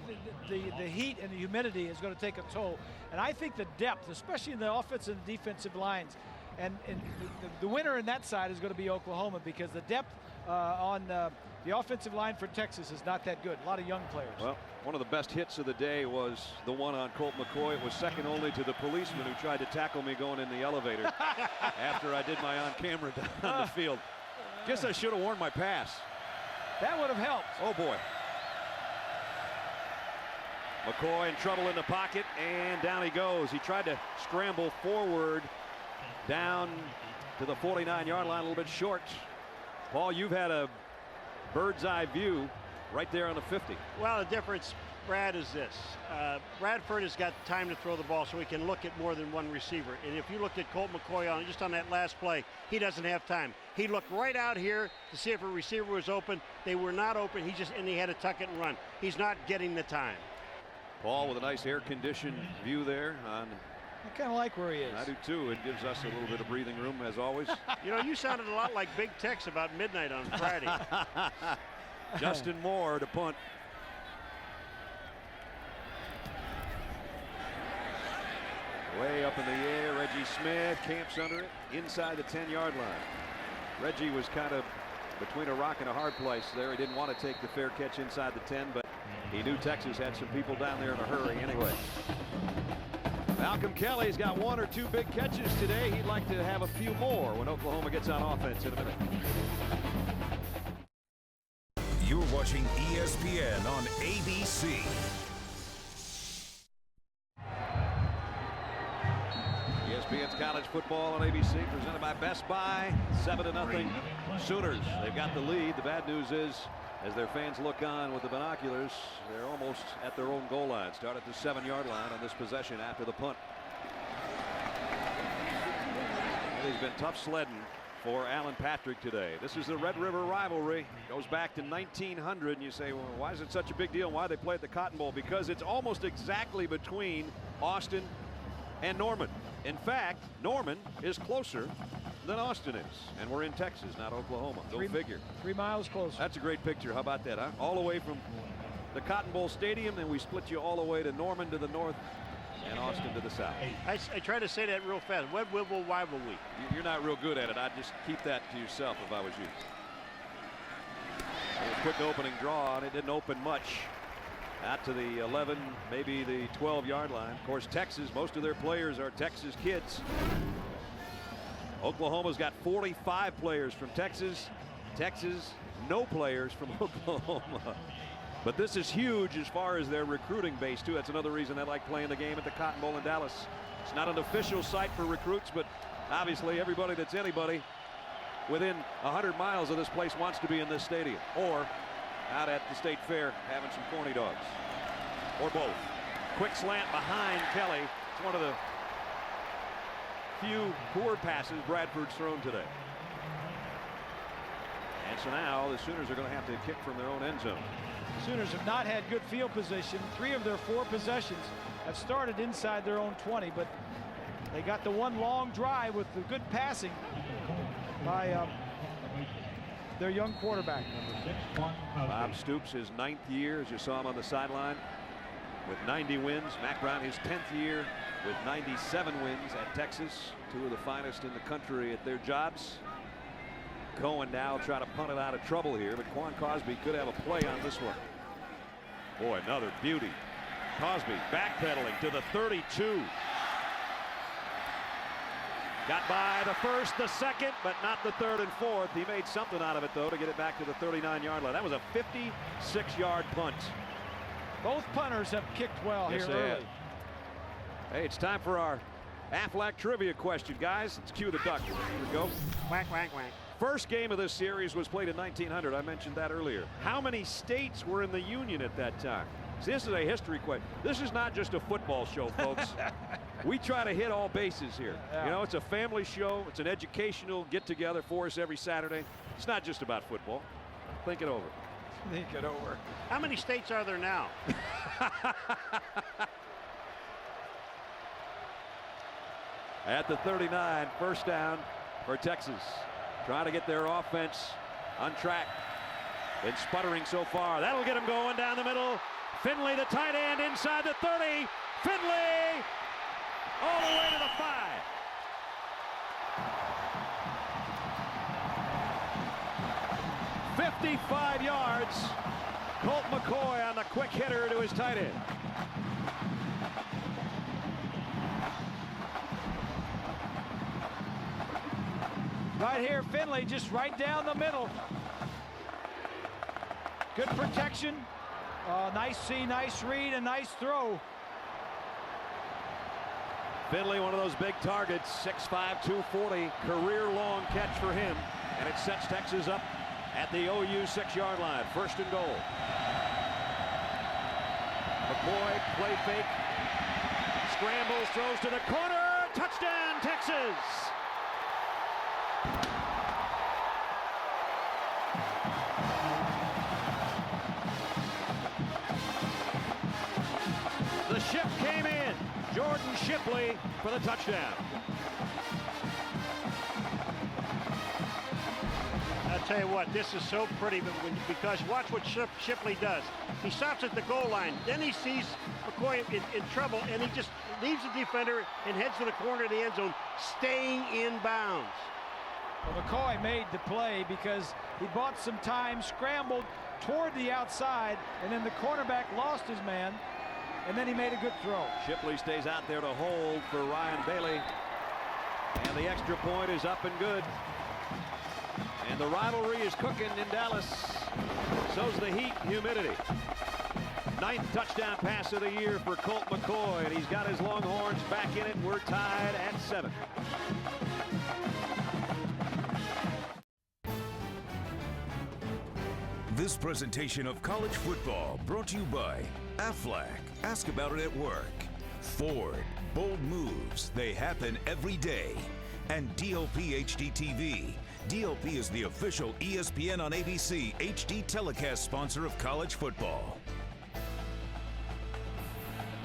the heat and the humidity is going to take a toll. And I think the depth, especially in the offensive and defensive lines, and the winner in that side is going to be Oklahoma, because the depth on the offensive line for Texas is not that good. A lot of young players. Well, one of the best hits of the day was the one on Colt McCoy. It was second only to the policeman who tried to tackle me going in the elevator after I did my on-camera down the field. Guess I should have worn my pass. That would have helped. Oh, boy. McCoy in trouble in the pocket, and down he goes. He tried to scramble forward down to the 49-yard line, a little bit short. Paul, you've had a bird's eye view right there on the 50. Well, the difference, Brad, is this. Bradford has got time to throw the ball so he can look at more than one receiver. And if you looked at Colt McCoy just on that last play, he doesn't have time. He looked right out here to see if a receiver was open. They were not open. And he had to tuck it and run. He's not getting the time. Paul with a nice air-conditioned view there on. I kind of like where he is. I do too. It gives us a little bit of breathing room as always. You know, you sounded a lot like Big Tex about midnight on Friday. Justin Moore to punt. Way up in the air, Reggie Smith camps under it inside the 10-yard line. Reggie was kind of between a rock and a hard place there. He didn't want to take the fair catch inside the 10, but he knew Texas had some people down there in a hurry anyway. Malcolm Kelly's got one or two big catches today. He'd like to have a few more when Oklahoma gets on offense in a minute. You're watching ESPN on ABC. ESPN's college football on ABC, presented by Best Buy. 7-0 Sooners. They've got the lead. The bad news is, as their fans look on with the binoculars, they're almost at their own goal line. Start at the 7-yard line on this possession after the punt. It's been tough sledding for Alan Patrick today. This is the Red River rivalry. Goes back to 1900, and you say, well, why is it such a big deal? Why they played the Cotton Bowl? Because it's almost exactly between Austin and Norman. In fact, Norman is closer than Austin is, and we're in Texas, not Oklahoma. Go figure. 3 miles closer. That's a great picture. How about that, huh? All the way from the Cotton Bowl Stadium, and we split you all the way to Norman to the north and Austin to the south. I try to say that real fast. Why will we? You're not real good at it. I'd just keep that to yourself if I was you. A quick opening draw, and it didn't open much. Out to the 11, maybe the 12-yard line. Of course, Texas, most of their players are Texas kids. Oklahoma's got 45 players from Texas. Texas, no players from Oklahoma. But this is huge as far as their recruiting base, too. That's another reason they like playing the game at the Cotton Bowl in Dallas. It's not an official site for recruits, but obviously everybody that's anybody within 100 miles of this place wants to be in this stadium, or out at the State Fair having some corny dogs, or both. Quick slant behind Kelly. It's one of the few poor passes Bradford's thrown today. And so now the Sooners are going to have to kick from their own end zone. Sooners have not had good field position. 3 of their 4 possessions have started inside their own 20, but they got the one long drive with the good passing by their young quarterback. Bob Stoops, his 9th year, as you saw him on the sideline, with 90 wins. Mack Brown, his 10th year with 97 wins at Texas. 2 of the finest in the country at their jobs. Cohen now trying to punt it out of trouble here, but Quan Cosby could have a play on this one. Boy, another beauty. Cosby backpedaling to the 32. Got by the first, the second, but not the third and fourth. He made something out of it, though, to get it back to the 39-yard line. That was a 56-yard punt. Both punters have kicked well here early. Hey, it's time for our Aflac trivia question, guys. Let's cue the duck. Here we go. Whack, whack, whack. First game of this series was played in 1900. I mentioned that earlier. How many states were in the Union at that time? See, this is a history question. This is not just a football show, folks. We try to hit all bases here. Yeah. You know, it's a family show. It's an educational get-together for us every Saturday. It's not just about football. Think it over. Think it over. How many states are there now? At the 39, first down for Texas. Trying to get their offense on track. Been sputtering so far. That'll get them going down the middle. Finley, the tight end, inside the 30. Finley all the way to the 5. 55 yards. Colt McCoy on the quick hitter to his tight end. Right here, Finley just right down the middle. Good protection. Nice see, nice read, and nice throw. Finley, one of those big targets, 6'5", 240, career-long catch for him, and it sets Texas up at the OU 6-yard line. 1st and goal. McCoy, play fake, scrambles, throws to the corner, touchdown, Texas! The ship came in. Jordan Shipley for the touchdown. I'll tell you what, this is so pretty because watch what Shipley does. He stops at the goal line. Then he sees McCoy in trouble, and he just leaves the defender and heads to the corner of the end zone, staying in bounds. Well, McCoy made the play because he bought some time, scrambled toward the outside, and then the cornerback lost his man, and then he made a good throw. Shipley stays out there to hold for Ryan Bailey, and the extra point is up and good. And the rivalry is cooking in Dallas. So's the heat, humidity. 9th touchdown pass of the year for Colt McCoy, and he's got his Longhorns back in it. We're tied at 7. This presentation of college football brought to you by Aflac. Ask about it at work. Ford. Bold moves. They happen every day. And DLP HD TV. DLP is the official ESPN on ABC HD telecast sponsor of college football.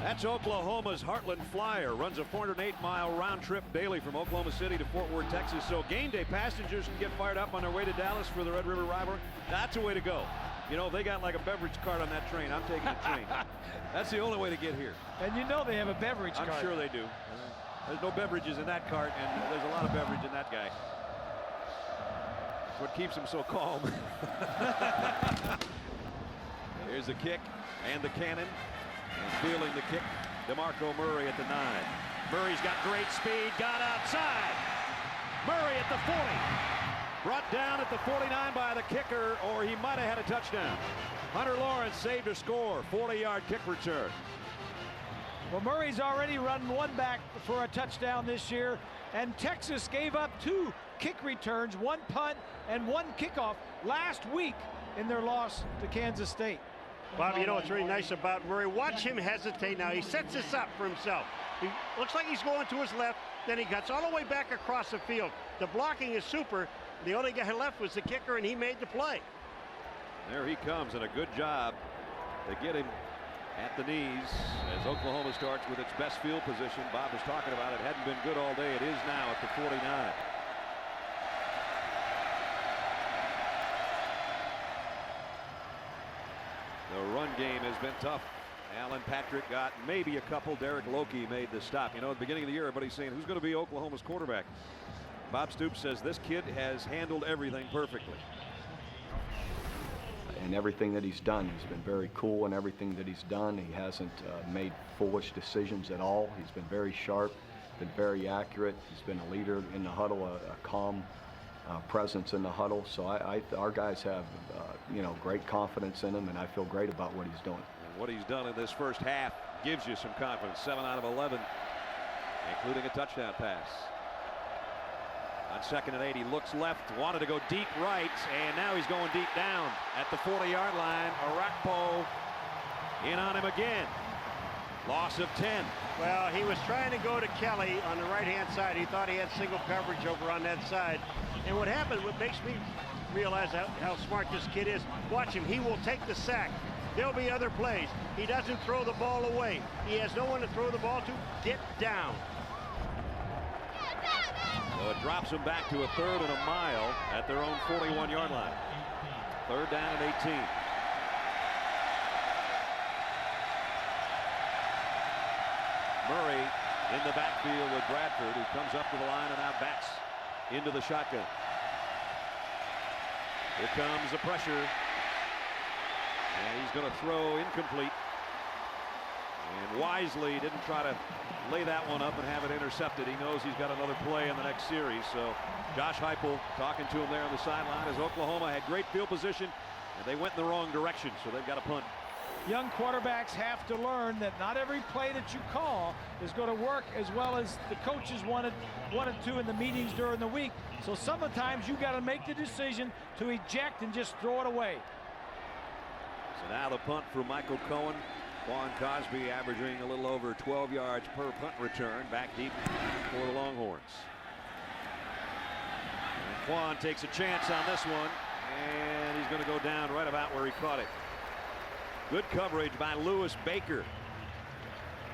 That's Oklahoma's Heartland Flyer. Runs a 408-mile round trip daily from Oklahoma City to Fort Worth, Texas. So game day passengers can get fired up on their way to Dallas for the Red River rivalry. That's a way to go. You know, they got like a beverage cart on that train. I'm taking the train. That's the only way to get here. And you know they have a beverage cart. I'm sure they do. There's no beverages in that cart, and there's a lot of beverage in that guy. That's what keeps him so calm. Here's the kick and the cannon. And fielding the kick, DeMarco Murray at the 9. Murray's got great speed, got outside. Murray at the 40. Brought down at the 49 by the kicker, or he might have had a touchdown. Hunter Lawrence saved a score, 40-yard kick return. Well, Murray's already run one back for a touchdown this year, and Texas gave up 2 kick returns, 1 punt and 1 kickoff last week in their loss to Kansas State. Bob, you know what's really nice about Murray? Watch him hesitate now. He sets this up for himself. He looks like he's going to his left, then he cuts all the way back across the field. The blocking is super. The only guy left was the kicker, and he made the play. There he comes, and a good job to get him at the knees as Oklahoma starts with its best field position. Bob was talking about it. Hadn't been good all day. It is now at the 49. The run game has been tough. Alan Patrick got maybe a couple. Derek Lokey made the stop. You know, at the beginning of the year, everybody's saying, who's going to be Oklahoma's quarterback? Bob Stoops says this kid has handled everything perfectly. And everything that he's done, he's been very cool in everything that he's done. He hasn't made foolish decisions at all. He's been very sharp, been very accurate. He's been a leader in the huddle, a calm presence in the huddle. So our guys have, you know, great confidence in him, and I feel great about what he's doing. And what he's done in this first half gives you some confidence. 7 out of 11, including a touchdown pass. On 2nd and 8, he looks left, wanted to go deep right, and now he's going deep down at the 40-yard line. Arakpo in on him again. Loss of 10. Well, he was trying to go to Kelly on the right-hand side. He thought he had single coverage over on that side. And what happened, what makes me realize how smart this kid is, watch him. He will take the sack. There'll be other plays. He doesn't throw the ball away. He has no one to throw the ball to. Get down. So it drops them back to a 3rd and a mile at their own 41-yard line. 3rd down and 18. Murray in the backfield with Bradford, who comes up to the line and now backs into the shotgun. Here comes the pressure. And he's going to throw incomplete. And wisely didn't try to lay that one up and have it intercepted. He knows he's got another play in the next series. So Josh Heupel talking to him there on the sideline as Oklahoma had great field position and they went in the wrong direction, so they've got a punt. Young quarterbacks have to learn that not every play that you call is going to work as well as the coaches wanted to in the meetings during the week. So sometimes you got to make the decision to eject and just throw it away. So now the punt for Michael Cohen. Quan Cosby averaging a little over 12 yards per punt return, back deep for the Longhorns. And Quan takes a chance on this one, and he's going to go down right about where he caught it. Good coverage by Lewis Baker.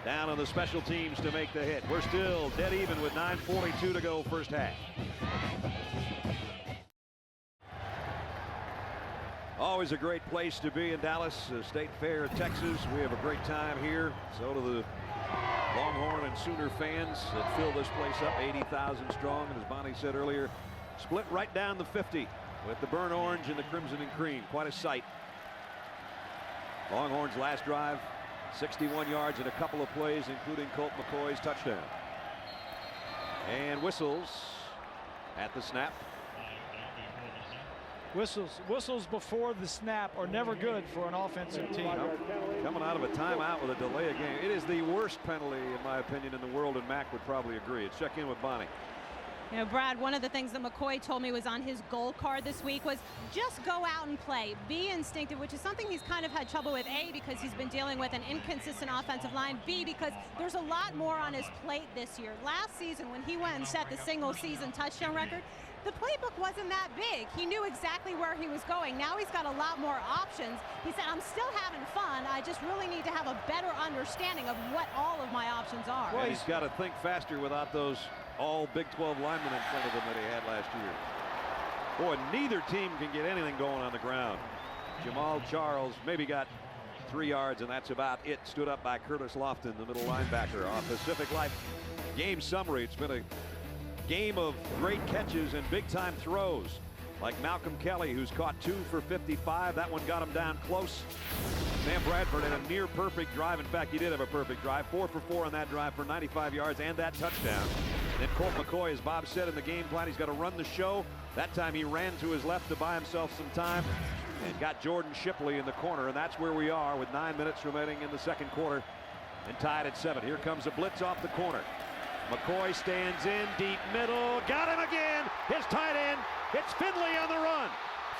Down on the special teams to make the hit. We're still dead even with 9:42 to go first half. Always a great place to be in Dallas, State Fair, Texas. We have a great time here. So do the Longhorn and Sooner fans that fill this place up, 80,000 strong. And as Bonnie said earlier, split right down the 50 with the burnt orange and the crimson and cream. Quite a sight. Longhorns last drive, 61 yards in a couple of plays, including Colt McCoy's touchdown. And whistles at the snap. Whistles before the snap are never good for an offensive team. Coming out of a timeout with a delay of game. It is the worst penalty, in my opinion, in the world, and Mac would probably agree. Let's check in with Bonnie. You know, Brad, one of the things that McCoy told me was on his goal card this week was just go out and play. Be instinctive, which is something he's kind of had trouble with, A, because he's been dealing with an inconsistent offensive line, B, because there's a lot more on his plate this year. Last season, when he went and set the single-season touchdown record, the playbook wasn't that big. He knew exactly where he was going. Now he's got a lot more options. He said, I'm still having fun. I just really need to have a better understanding of what all of my options are. Well, he's got to think faster without those all Big 12 linemen in front of him that he had last year. Boy, neither team can get anything going on the ground. Jamal Charles maybe got 3 yards, and that's about it. Stood up by Curtis Lofton, the middle linebacker, off Pacific Life. Game summary, it's been a game of great catches and big-time throws, like Malcolm Kelly, who's caught 2 for 55. That one got him down close. Sam Bradford had a near perfect drive. In fact, he did have a perfect drive. 4 for 4 on that drive for 95 yards and that touchdown. Then Colt McCoy, as Bob said in the game plan, he's got to run the show. That time he ran to his left to buy himself some time and got Jordan Shipley in the corner, and that's where we are with 9 minutes remaining in the second quarter and tied at 7. Here comes a blitz off the corner. McCoy stands in deep middle, got him again. His tight end, it's Finley on the run.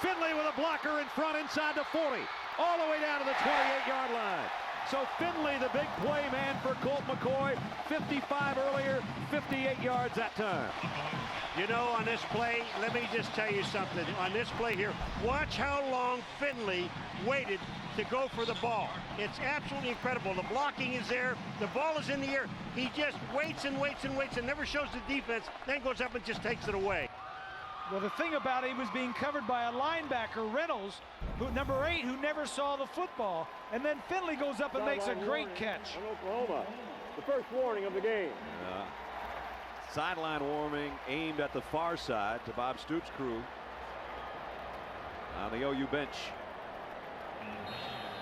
Finley with a blocker in front inside the 40, all the way down to the 28-yard line. So Finley, the big play man for Colt McCoy, 55 earlier, 58 yards that time. You know, on this play, let me just tell you something. On this play here, watch how long Finley waited to go for the ball. It's absolutely incredible. The blocking is there. The ball is in the air. He just waits and waits and waits and never shows the defense, then goes up and just takes it away. Well, the thing about it, he was being covered by a linebacker, Reynolds, number 8, who never saw the football. And then Finley goes up and makes a great catch. On Oklahoma, the first warning of the game. Sideline warning aimed at the far side to Bob Stoops' crew on the OU bench.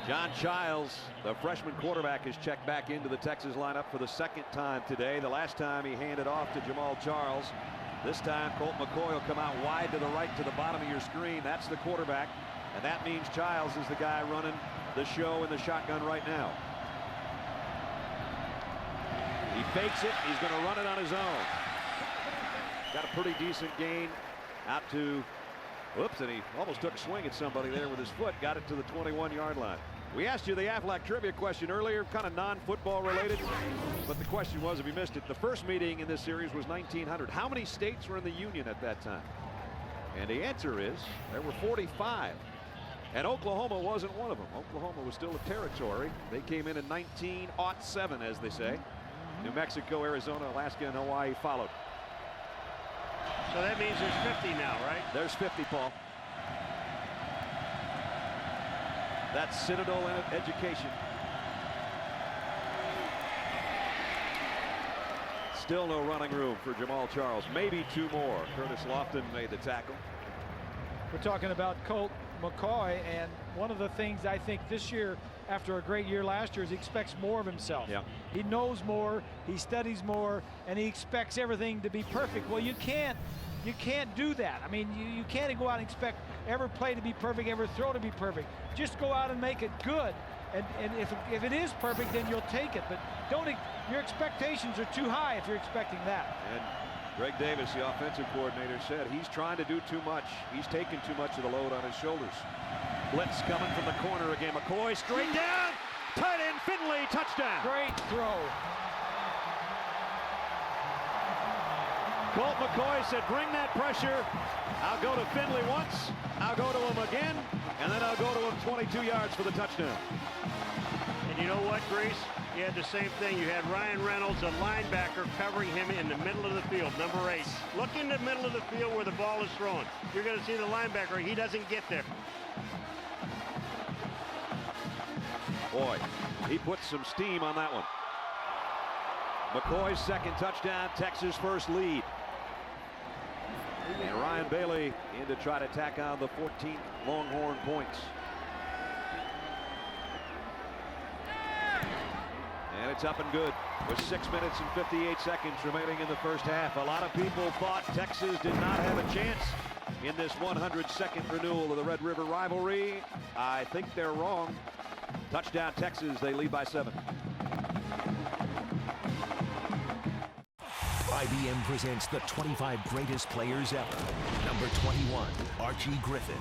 John Childs, the freshman quarterback, is checked back into the Texas lineup for the second time today. The last time he handed off to Jamal Charles. This time Colt McCoy will come out wide to the right to the bottom of your screen. That's the quarterback, and that means Childs is the guy running the show in the shotgun right now. He fakes it. He's going to run it on his own. Got a pretty decent gain out to, whoops, and he almost took a swing at somebody there with his foot. Got it to the 21-yard line. We asked you the Aflac trivia question earlier, kind of non-football related, but the question was, if you missed it, the first meeting in this series was 1900. How many states were in the Union at that time? And the answer is there were 45. And Oklahoma wasn't one of them. Oklahoma was still a territory. They came in 1907, as they say. New Mexico, Arizona, Alaska, and Hawaii followed. So that means there's 50 now, right? There's 50, Paul. That's Citadel Education. Still no running room for Jamal Charles. Maybe 2 more. Curtis Lofton made the tackle. We're talking about Colt McCoy, and one of the things I think this year, after a great year last year, is he expects more of himself. Yeah. He knows more, he studies more, and he expects everything to be perfect. Well, you can't do that. I mean, you can't go out and expect every play to be perfect, every throw to be perfect. Just go out and make it good. And if it is perfect, then you'll take it. But your expectations are too high if you're expecting that. And Greg Davis, the offensive coordinator, said he's trying to do too much. He's taking too much of the load on his shoulders. Blitz coming from the corner again. McCoy straight down. Tight end Finley, touchdown. Great throw. Colt McCoy said, bring that pressure. I'll go to Finley once. I'll go to him again. And then I'll go to him 22 yards for the touchdown. And you know what, Grease? You had the same thing. You had Ryan Reynolds, a linebacker, covering him in the middle of the field, number 8. Look in the middle of the field where the ball is thrown. You're going to see the linebacker. He doesn't get there. Boy, he put some steam on that one. McCoy's second touchdown, Texas' first lead. And Ryan Bailey in to try to tack on the 14th Longhorn points. And it's up and good with 6 minutes and 58 seconds remaining in the first half. A lot of people thought Texas did not have a chance in this 102nd renewal of the Red River rivalry. I think they're wrong. Touchdown Texas, they lead by 7. IBM presents the 25 greatest players ever. Number 21, Archie Griffin.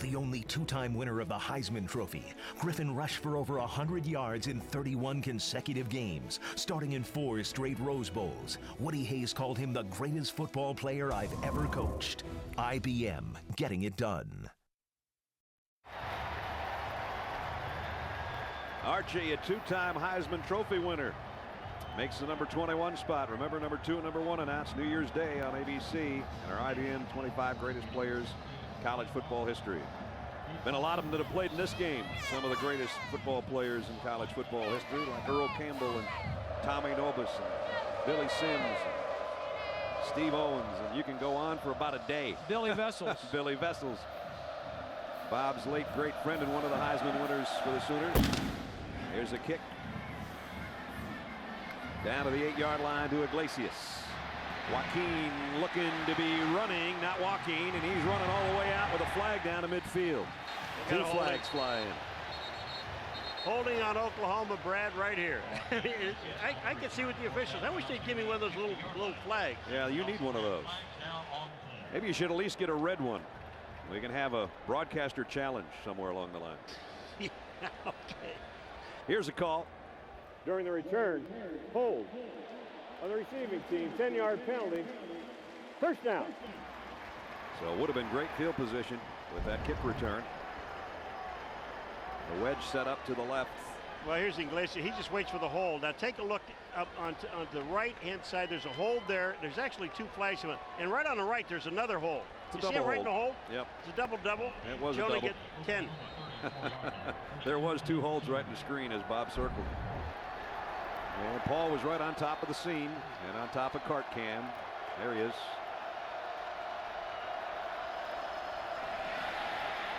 The only two-time winner of the Heisman Trophy, Griffin rushed for over 100 yards in 31 consecutive games, starting in 4 straight Rose Bowls. Woody Hayes called him the greatest football player I've ever coached. IBM, getting it done. Archie, a two-time Heisman Trophy winner, makes the number 21 spot. Remember, number 2 and number 1 announced New Year's Day on ABC in our IBM 25 greatest players college football history. Been a lot of them that have played in this game. Some of the greatest football players in college football history, like Earl Campbell and Tommy Nobis and Billy Sims and Steve Owens, and you can go on for about a day. Billy Vessels. Billy Vessels. Bob's late great friend and one of the Heisman winners for the Sooners. Here's a kick. Down to the 8-yard line to Iglesias. Joaquin looking to be running, not walking, and he's running all the way out with a flag down to midfield. 2 flags fly in. Holding on Oklahoma, Brad, right here. I can see with the officials. I wish they'd give me one of those little flags. Yeah, you need one of those. Maybe you should at least get a red one. We can have a broadcaster challenge somewhere along the line. Yeah, okay. Here's a call. During the return, hold on the receiving team, 10-yard penalty, first down. So it would have been great field position with that kick return. The wedge set up to the left. Well, here's Iglesias. He just waits for the hold. Now take a look up on the right-hand side. There's a hold there. There's actually 2 flags. And right on the right, there's another hold. It's you see it right in the hole? Yep. It's a double-double. It was you a only double. get 10. There was 2 holds right in the screen as Bob circled. And Paul was right on top of the scene and on top of Cart Cam. There he is.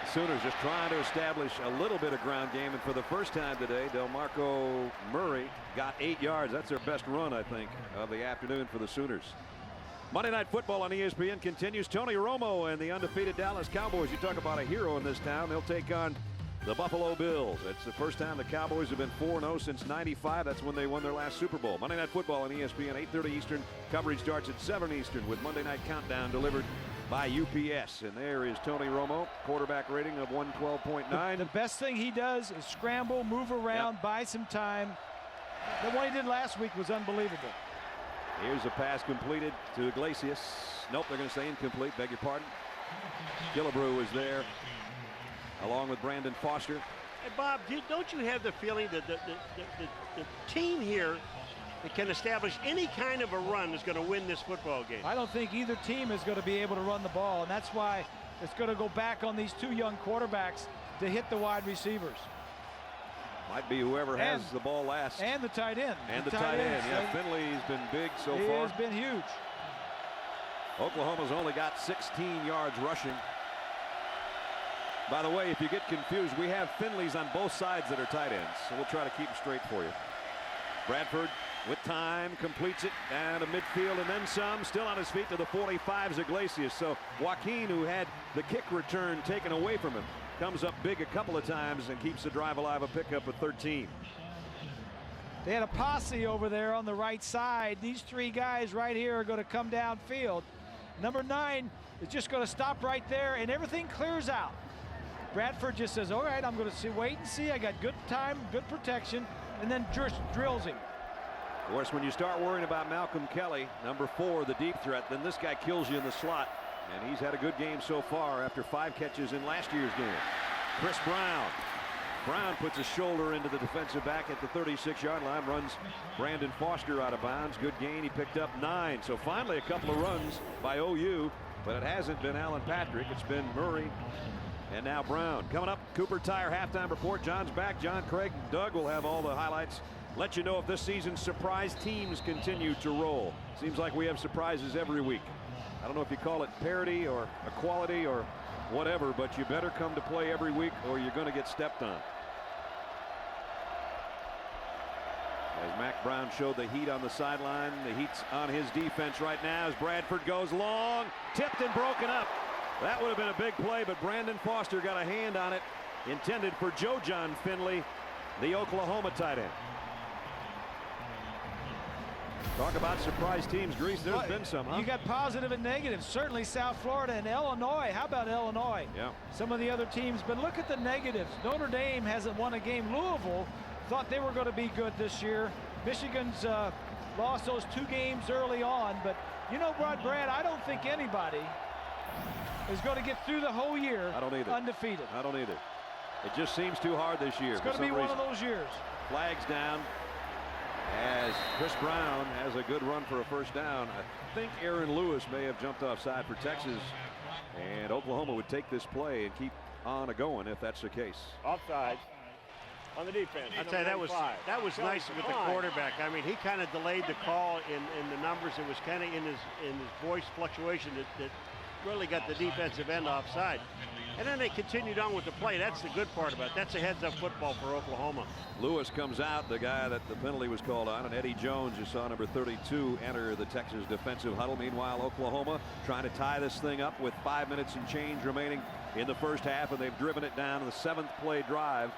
The Sooners just trying to establish a little bit of ground game, and for the first time today, DelMarco Murray got 8 yards. That's their best run, I think, of the afternoon for the Sooners. Monday Night Football on ESPN continues. Tony Romo and the undefeated Dallas Cowboys. You talk about a hero in this town. They'll take on the Buffalo Bills. It's the first time the Cowboys have been 4-0 since '95. That's when they won their last Super Bowl. Monday Night Football on ESPN, 8:30 Eastern. Coverage starts at 7 Eastern with Monday Night Countdown delivered by UPS. And there is Tony Romo, quarterback rating of 112.9. The best thing he does is scramble, move around, buy some time. The one he did last week was unbelievable. Here's a pass completed to Iglesias. Nope, they're going to say incomplete. Beg your pardon. Killebrew is there, along with Brandon Foster. Hey, Bob, don't you have the feeling that the team here that can establish any kind of a run is going to win this football game? I don't think either team is going to be able to run the ball, and that's why it's going to go back on these 2 young quarterbacks to hit the wide receivers. Might be whoever has the ball last. And the tight end. And the tight end. Yeah, Finley's been big so far. He has been huge. Oklahoma's only got 16 yards rushing. By the way, if you get confused, we have Finleys on both sides that are tight ends, so we'll try to keep them straight for you. Bradford with time completes it down to midfield and then some. Still on his feet to the 45's Iglesias. So Joaquin, who had the kick return taken away from him, comes up big a couple of times and keeps the drive alive. A pickup at 13. They had a posse over there on the right side. These three guys right here are going to come downfield. Number 9 is just going to stop right there, and everything clears out. Bradford just says, all right, I'm going to wait and see. I got good time, good protection, and then just drills him. Of course, when you start worrying about Malcolm Kelly, number 4, the deep threat, then this guy kills you in the slot. And he's had a good game so far after 5 catches in last year's game. Chris Brown. Brown puts a shoulder into the defensive back at the 36-yard line, runs Brandon Foster out of bounds. Good gain. He picked up 9. So finally a couple of runs by OU, but it hasn't been Alan Patrick. It's been Murray and now Brown. Coming up, Cooper Tire halftime report. John's back. John, Craig, and Doug will have all the highlights. Let you know if this season's surprise teams continue to roll. Seems like we have surprises every week. I don't know if you call it parity or equality or whatever, but you better come to play every week or you're going to get stepped on. As Mac Brown showed the heat on the sideline, the heat's on his defense right now as Bradford goes long, tipped and broken up. That would have been a big play, but Brandon Foster got a hand on it, intended for Joe John Finley, the Oklahoma tight end. Talk about surprise teams, Grease. There's been some, huh? You got positive and negative. Certainly South Florida and Illinois. How about Illinois? Yeah. Some of the other teams, but look at the negatives. Notre Dame hasn't won a game. Louisville thought they were going to be good this year. Michigan's lost those 2 games early on, but you know, Brad, I don't think anybody is going to get through the whole year undefeated. I don't either. It just seems too hard this year. It's going to be one of those years. Flags down as Chris Brown has a good run for a first down. I think Aaron Lewis may have jumped offside for Texas, and Oklahoma would take this play and keep on going if that's the case. Offside on the defense. I'll tell you, that was nice with the quarterback. I mean, he kind of delayed the call in the numbers. It was kind of in his voice fluctuation that really got the defensive end offside. And then they continued on with the play. That's the good part about it. That's a heads-up football for Oklahoma. Lewis comes out, the guy that the penalty was called on, and Eddie Jones, you saw number 32, enter the Texas defensive huddle. Meanwhile, Oklahoma trying to tie this thing up with 5 minutes and change remaining in the first half, and they've driven it down to the 7th play drive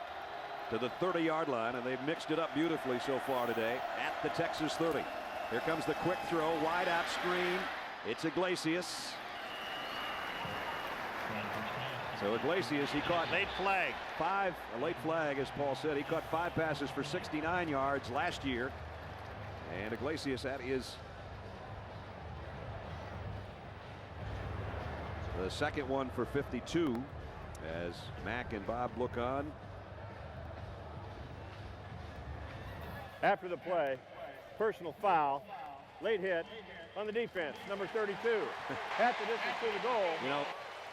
to the 30-yard line, and they've mixed it up beautifully so far today at the Texas 30. Here comes the quick throw, wide out screen. It's Iglesias. So Iglesias, he caught late flag. A late flag, as Paul said. He caught 5 passes for 69 yards last year. And Iglesias, that is the second one for 52 as Mac and Bob look on. After the play, personal foul, late hit on the defense, number 32. At the distance to the goal. You know,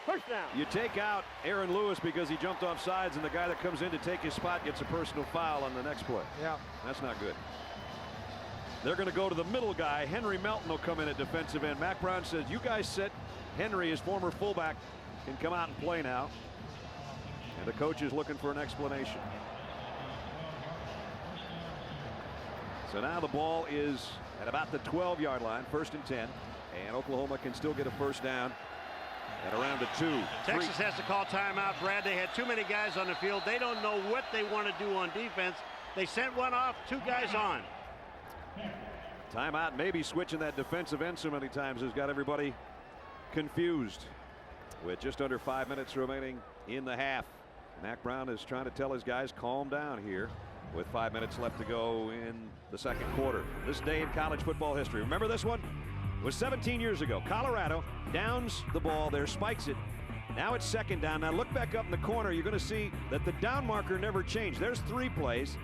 first down. You take out Aaron Lewis because he jumped off sides, and the guy that comes in to take his spot gets a personal foul on the next play. Yeah. That's not good. They're going to go to the middle guy. Henry Melton will come in at defensive end. Mac Brown says, you guys sit. Henry, his former fullback, can come out and play now. And the coach is looking for an explanation. So now the ball is at about the 12-yard line, 1st and 10. And Oklahoma can still get a first down at around the 2. Texas has to call timeout, Brad. They had too many guys on the field. They don't know what they want to do on defense. They sent one off, 2 guys on. Timeout, maybe switching that defensive end so many times has got everybody confused. With just under 5 minutes remaining in the half, Mac Brown is trying to tell his guys, calm down here with 5 minutes left to go in the second quarter. This day in college football history. Remember this one? It was 17 years ago. Colorado downs the ball there, spikes it. Now it's 2nd down. Now look back up in the corner. You're going to see that the down marker never changed. There's 3 plays.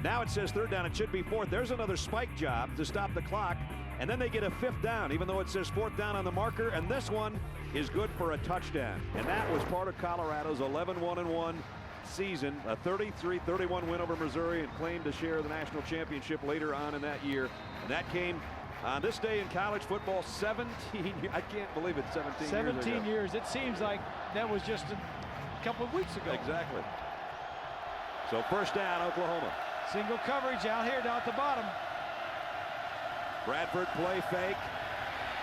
Now it says 3rd down. It should be 4th. There's another spike job to stop the clock. And then they get a 5th down, even though it says 4th down on the marker. And this one is good for a touchdown. And that was part of Colorado's 11-1-1 season, a 33-31 win over Missouri, and claimed to share the national championship later on in that year. And that came on this day in college football, 17 years. I can't believe it, 17 years ago. It seems like that was just a couple of weeks ago. Exactly. So first down, Oklahoma. Single coverage out here down at the bottom. Bradford play fake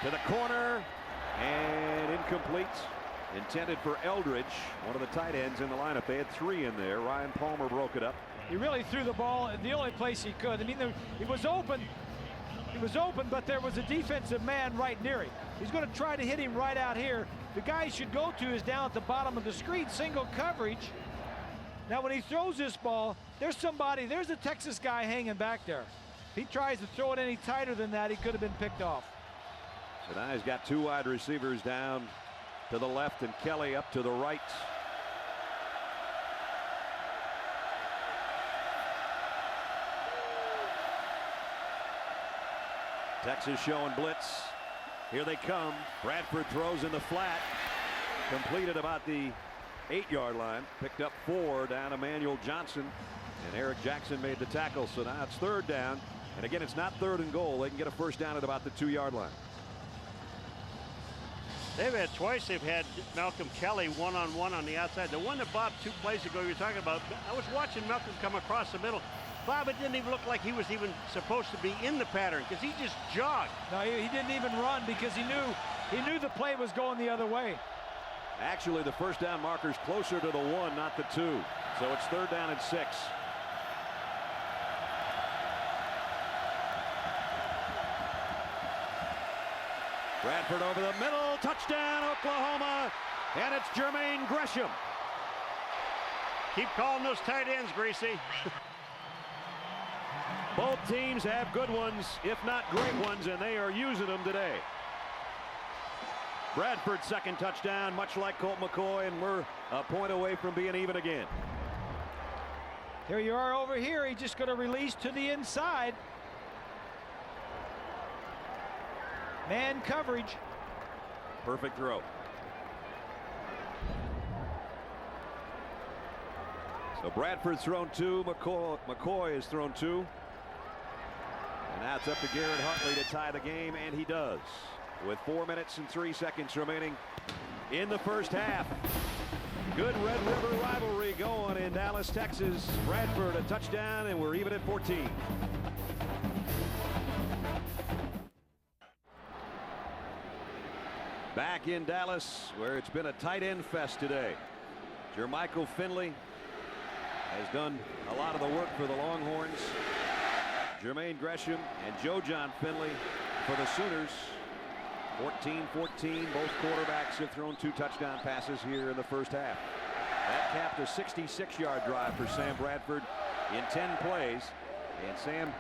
to the corner and incomplete. Intended for Eldridge, one of the tight ends in the lineup. They had 3 in there. Ryan Palmer broke it up. He really threw the ball in the only place he could. I mean, he was open. He was open, but there was a defensive man right near him. He's going to try to hit him right out here. The guy he should go to is down at the bottom of the screen, single coverage. Now, when he throws this ball, there's a Texas guy hanging back there. If he tries to throw it any tighter than that, he could have been picked off. So now he's got 2 wide receivers down to the left and Kelly up to the right. Texas showing blitz. Here they come. Bradford throws in the flat. Completed about the 8-yard line. Picked up 4 down Emmanuel Johnson. And Eric Jackson made the tackle. So now it's 3rd down. And again, it's not 3rd and goal. They can get a first down at about the 2-yard line. They've had twice. They've had Malcolm Kelly one-on-one on the outside. The one that Bob 2 plays ago you were talking about, I was watching Malcolm come across the middle. Bob, it didn't even look like he was even supposed to be in the pattern because he just jogged. No, he didn't even run because he knew the play was going the other way. Actually, the first down marker's closer to the 1, not the 2. So it's 3rd down and 6. Bradford over the middle, touchdown Oklahoma, and it's Jermaine Gresham. Keep calling those tight ends, Greasy. Both teams have good ones, if not great ones, and they are using them today. Bradford's 2nd touchdown, much like Colt McCoy, and we're a point away from being even again. Here you are over here. He's just going to release to the inside. Man coverage. Perfect throw. So Bradford's thrown 2. McCoy has thrown 2. And now it's up to Garrett Huntley to tie the game, and he does. With 4 minutes and 3 seconds remaining in the first half. Good Red River rivalry going in Dallas, Texas. Bradford a touchdown, and we're even at 14. Back in Dallas, where it's been a tight end fest today. Jermichael Finley has done a lot of the work for the Longhorns. Jermaine Gresham and Joe John Finley for the Sooners. 14-14. Both quarterbacks have thrown 2 touchdown passes here in the first half. That capped a 66-yard drive for Sam Bradford in 10 plays. And Sam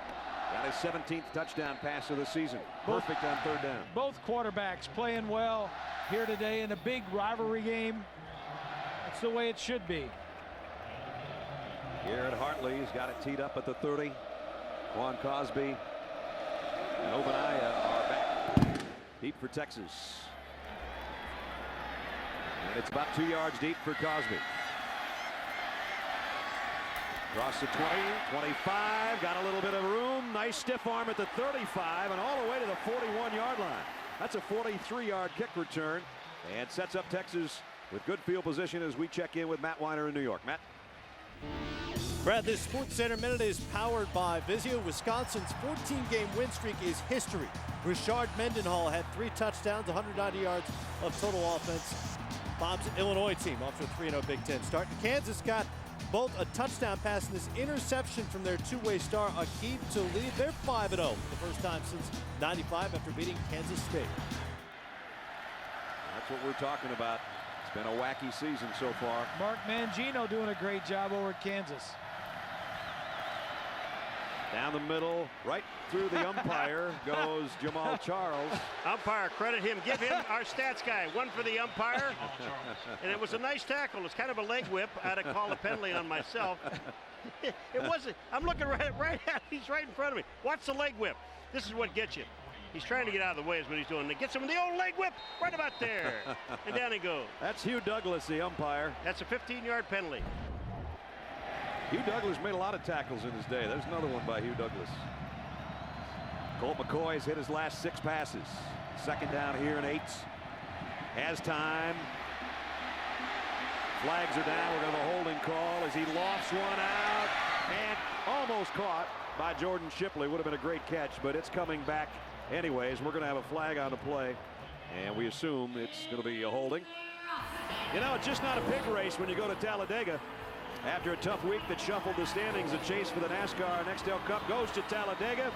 got his 17th touchdown pass of the season. Perfect on 3rd down. Both quarterbacks playing well here today in a big rivalry game. That's the way it should be. Garrett Hartley's got it teed up at the 30. Quan Cosby and Obadiah are back deep for Texas. And it's about 2 yards deep for Cosby. Across the 20, 25, got a little bit of room. Nice stiff arm at the 35 and all the way to the 41-yard line. That's a 43-yard kick return and sets up Texas with good field position as we check in with Matt Weiner in New York. Matt. Brad, this Sports Center Minute is powered by Vizio. Wisconsin's 14-game win streak is history. Richard Mendenhall had 3 touchdowns, 190 yards of total offense. Bob's Illinois team off to a 3-0 Big Ten start. And Kansas got both a touchdown pass and this interception from their two-way star, Aqib Talib. They're 5-0, the first time since '95 after beating Kansas State. That's what we're talking about. It's been a wacky season so far. Mark Mangino doing a great job over at Kansas. Down the middle, right through the umpire goes Jamal Charles. Umpire, credit him. Give him our stats guy. 1 for the umpire. And it was a nice tackle. It's kind of a leg whip. I had to call a penalty on myself. It wasn't. I'm looking right at him. He's right in front of me. Watch the leg whip. This is what gets you. He's trying to get out of the way is what he's doing. It gets him with the old leg whip right about there. And down he goes. That's Hugh Douglas, the umpire. That's a 15-yard penalty. Hugh Douglas made a lot of tackles in his day. There's another one by Hugh Douglas. Colt McCoy has hit his last 6 passes. 2nd down here and 8. Has time. Flags are down. We're going to have a holding call as he lofts one out and almost caught by Jordan Shipley. Would have been a great catch, but it's coming back anyways. We're going to have a flag on the play, and we assume it's going to be a holding. You know, it's just not a pig race when you go to Talladega. After a tough week that shuffled the standings, the chase for the NASCAR Nextel Cup goes to Talladega.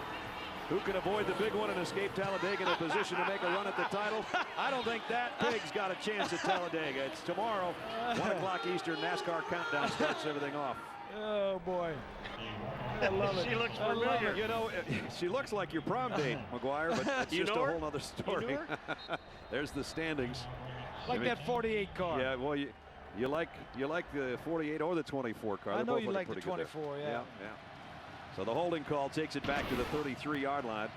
Who can avoid the big one and escape Talladega in a position to make a run at the title? I don't think that pig's got a chance at Talladega. It's tomorrow, 1 o'clock Eastern. NASCAR countdown starts everything off. Oh, boy. I love it. She looks familiar. You know, she looks like your prom date, McGuire, but it's just a whole other story. You know There's the standings. Like that 48 car. Yeah, well, you like the 48 or the 24 car. I know you like pretty the 24, yeah. So the holding call takes it back to the 33-yard line.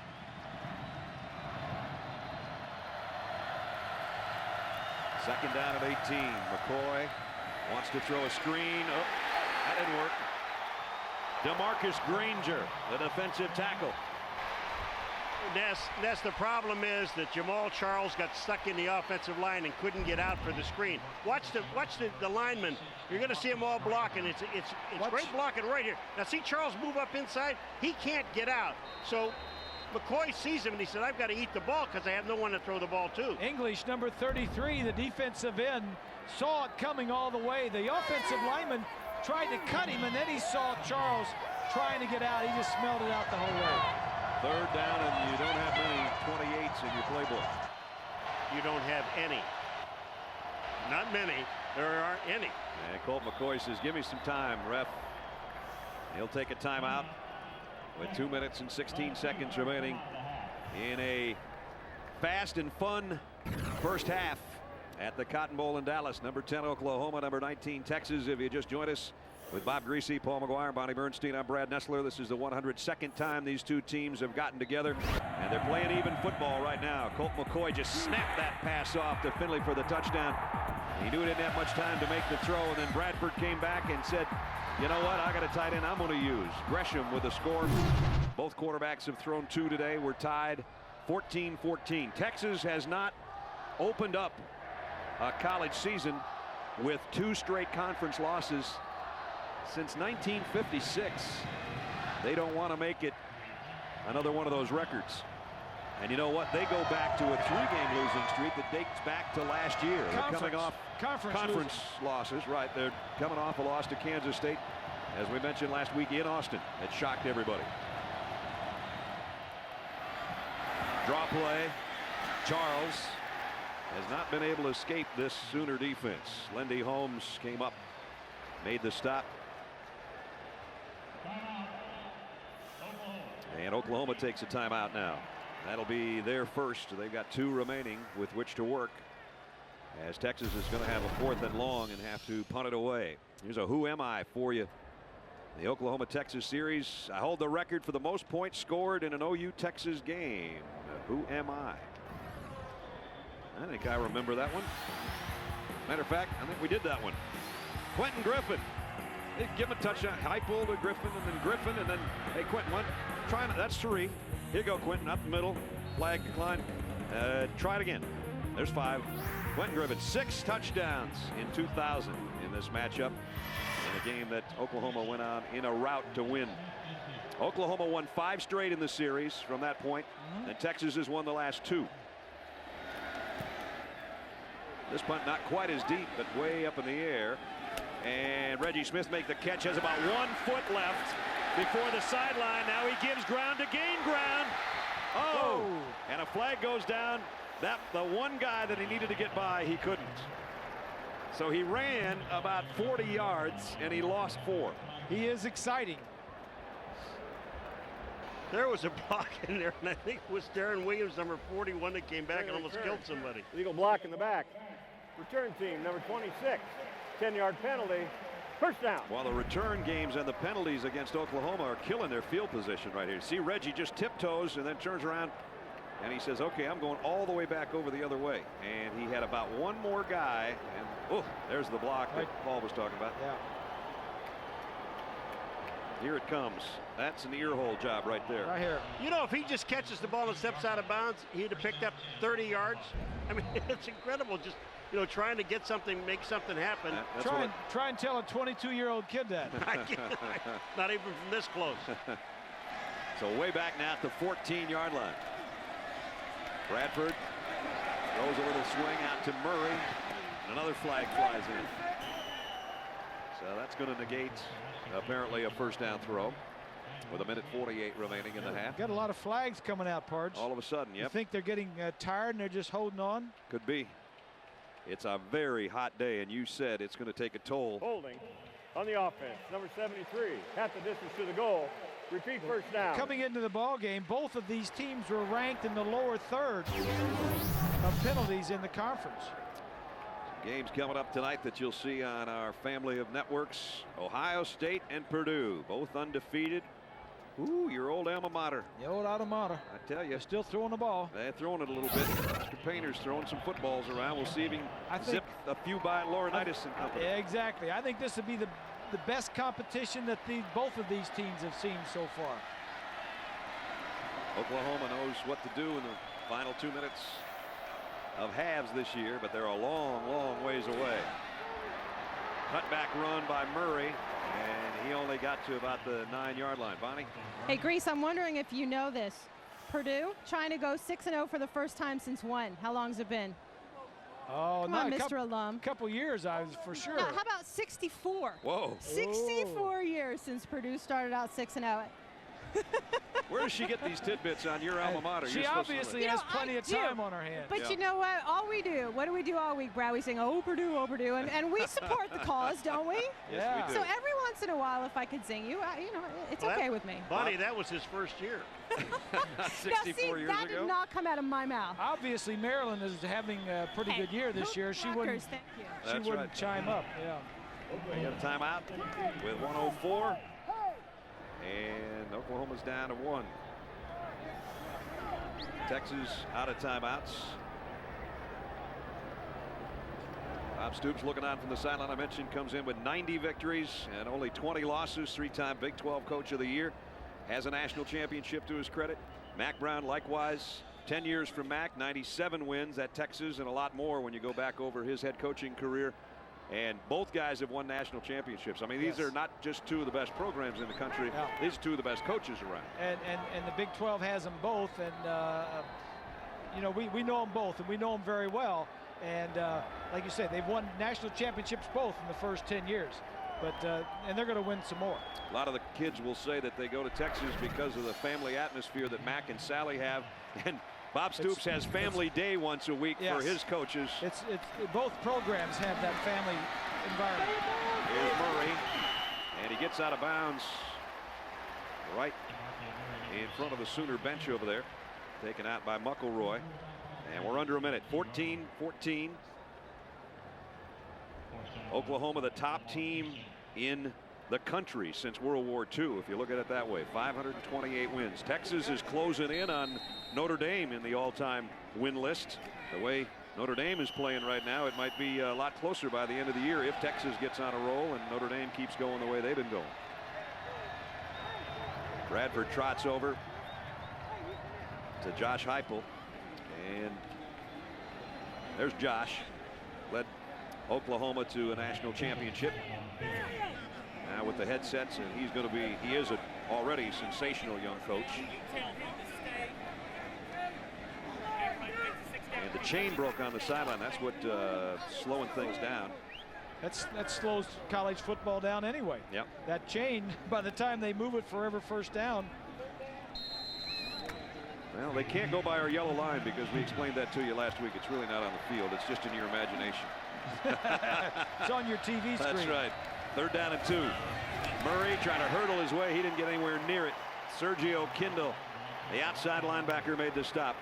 Second down at 18. McCoy wants to throw a screen. Oh, that didn't work. DeMarcus Granger, the defensive tackle. Ness, the problem is that Jamal Charles got stuck in the offensive line and couldn't get out for the screen. Watch the linemen. You're going to see them all blocking. It's great blocking right here. Now see Charles move up inside. He can't get out. So McCoy sees him and he said, I've got to eat the ball because I have no one to throw the ball to. English, number 33, the defensive end, saw it coming all the way. The offensive lineman tried to cut him, and then he saw Charles trying to get out. He just smelled it out the whole way. Third down, and you don't have many 28s in your playbook. You don't have any. Not many. There aren't any. And Colt McCoy says, give me some time, ref. He'll take a timeout with 2 minutes and 16 seconds remaining in a fast and fun first half at the Cotton Bowl in Dallas. Number 10 Oklahoma, number 19 Texas. If you just joined us, with Bob Greasy, Paul McGuire, Bonnie Bernstein, I'm Brad Nessler. This is the 102nd time these two teams have gotten together, and they're playing even football right now. Colt McCoy just snapped that pass off to Finley for the touchdown. He knew he didn't have much time to make the throw, and then Bradford came back and said, you know what, I got a tight end I'm going to use. Gresham with a score. Both quarterbacks have thrown 2 today. We're tied 14-14. Texas has not opened up a college season with 2 straight conference losses since 1956. They don't want to make it another one of those records. And you know what? They go back to a 3-game losing streak that dates back to last year. They're coming off conference losses. Right. They're coming off a loss to Kansas State, as we mentioned last week in Austin. It shocked everybody. Draw play. Charles has not been able to escape this Sooner defense. Lindy Holmes came up, made the stop. And Oklahoma takes a timeout now. That'll be their first. They've got 2 remaining with which to work, as Texas is going to have a 4th and long and have to punt it away. Here's a who am I for you. The Oklahoma-Texas series. I hold the record for the most points scored in an OU-Texas game. Who am I? I think I remember that one. Matter of fact, I think we did that one. Quentin Griffin. They give him a touchdown. High pull to Griffin, and then Griffin, and then, hey, Quentin, one. Trying. That's 3. Here you go, Quentin, up the middle. Flag decline. Try it again. There's 5. Quentin Griffin, 6 touchdowns in 2000 in this matchup, in a game that Oklahoma went on in a rout to win. Oklahoma won 5 straight in the series from that point, and Texas has won the last 2. This punt not quite as deep, but way up in the air. And Reggie Smith make the catch, has about 1 foot left before the sideline. Now he gives ground to gain ground. Oh, and a flag goes down. That the one guy that he needed to get by, he couldn't. So he ran about 40 yards and he lost 4. He is exciting. There was a block in there, and I think it was Darren Williams, number 41, that came back and almost killed somebody. Legal block in the back. Return team, number 26. 10-yard penalty. First down. While the return games and the penalties against Oklahoma are killing their field position right here. See Reggie just tiptoes and then turns around and he says, okay, I'm going all the way back over the other way. And he had about 1 more guy, and there's the block that Paul was talking about. Yeah. Here it comes. That's an ear hole job right there. Right here. You know, if he just catches the ball and steps out of bounds, he'd have picked up 30 yards. I mean, it's incredible. Just, you know, trying to get something, make something happen. Try and tell a 22-year-old kid that. Not even from this close. So way back now at the 14-yard line. Bradford throws a little swing out to Murray. Another flag flies in. So that's going to negate apparently a first down throw with 1:48 remaining in the half. Got a lot of flags coming out, Parge. All of a sudden, yep. You think they're getting tired and they're just holding on? Could be. It's a very hot day, and you said it's going to take a toll. Holding on the offense, number 73, half the distance to the goal. Repeat first down. Coming into the ball game, both of these teams were ranked in the lower third of penalties in the conference. Games coming up tonight that you'll see on our family of networks. Ohio State and Purdue, both undefeated. Ooh, your old alma mater. The old alma mater. I tell you. They're still throwing the ball. They're throwing it a little bit. Mr. Painter's throwing some footballs around. We'll see if he can zip a few by Laurinaitis and company. Exactly. I think this would be the best competition that both of these teams have seen so far. Oklahoma knows what to do in the final 2 minutes of halves this year, but they're a long, long ways away. Cutback run by Murray, and he only got to about the 9-yard line. Bonnie? Hey, Grease, I'm wondering if you know this. Purdue trying to go 6-0 for the first time since when? How long's it been? Oh, come on, Mr. Alum. Couple years, I was for sure. Now, how about 64? Whoa. 64 years since Purdue started out 6-0. Where does she get these tidbits on your alma mater? She obviously has plenty of time on her hands. But you know what? All we do, what do we do all week, Brad? We sing, oh, Purdue, and we support the cause, don't we? Yes, we do. So every once in a while, if I could sing you, you know, it's okay with me. Bonnie, that was his first year. 64 years that ago? did not come out of my mouth. Obviously, Maryland is having a pretty good year this year. She wouldn't, thank you. She wouldn't chime up. Yeah. They got a timeout with 1:04. And Oklahoma's down to 1. Texas out of timeouts. Bob Stoops looking on from the sideline. I mentioned comes in with 90 victories and only 20 losses. 3-time Big 12 Coach of the Year. Has a national championship to his credit. Mack Brown likewise. 10 years from Mack, 97 wins at Texas and a lot more when you go back over his head coaching career. And both guys have won national championships. I mean, these are not just two of the best programs in the country. No. These are two of the best coaches around. And the Big 12 has them both. And, you know, we know them both, and we know them very well. And like you said, they've won national championships both in the first 10 years. But and they're going to win some more. A lot of the kids will say that they go to Texas because of the family atmosphere that Mac and Sally have. And Bob Stoops has family day once a week for his coaches. It's both programs have that family environment. Here's Murray, and he gets out of bounds right in front of the Sooner bench over there. Taken out by Muckleroy. And we're under a minute. 14-14. Oklahoma, the top team in the country since World War II, if you look at it that way. 528 wins. Texas is closing in on Notre Dame in the all-time win list. The way Notre Dame is playing right now, it might be a lot closer by the end of the year if Texas gets on a roll and Notre Dame keeps going the way they've been going. Bradford trots over to Josh Heupel, and there's Josh. Led Oklahoma to a national championship. Now with the headsets, and he is already a sensational young coach. And the chain broke on the sideline. That's what slowing things down. That slows college football down anyway. Yep. That chain, by the time they move it for every first down. Well, they can't go by our yellow line because we explained that to you last week. It's really not on the field. It's just in your imagination. It's on your TV screen. That's right. 3rd down and 2. Murray trying to hurdle his way. He didn't get anywhere near it. Sergio Kindle, the outside linebacker, made the stop.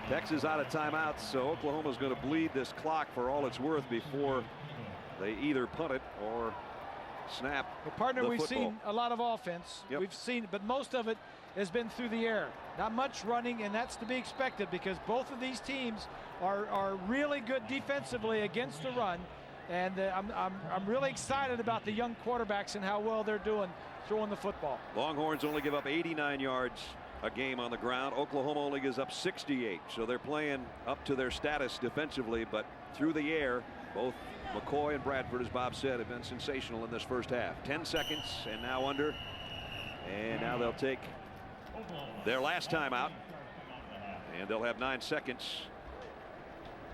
Texas out of timeouts, so Oklahoma's going to bleed this clock for all it's worth before they either punt it or snap. Well, partner, the we've football. seen a lot of offense. Yep. We've seen, but most of it has been through the air. Not much running, and that's to be expected because both of these teams are really good defensively against the run. And I'm really excited about the young quarterbacks and how well they're doing throwing the football. Longhorns only give up 89 yards a game on the ground. Oklahoma only gives up 68. So they're playing up to their status defensively, but through the air, both McCoy and Bradford, as Bob said, have been sensational in this first half. 10 seconds and now under. And now they'll take their last time out. And they'll have 9 seconds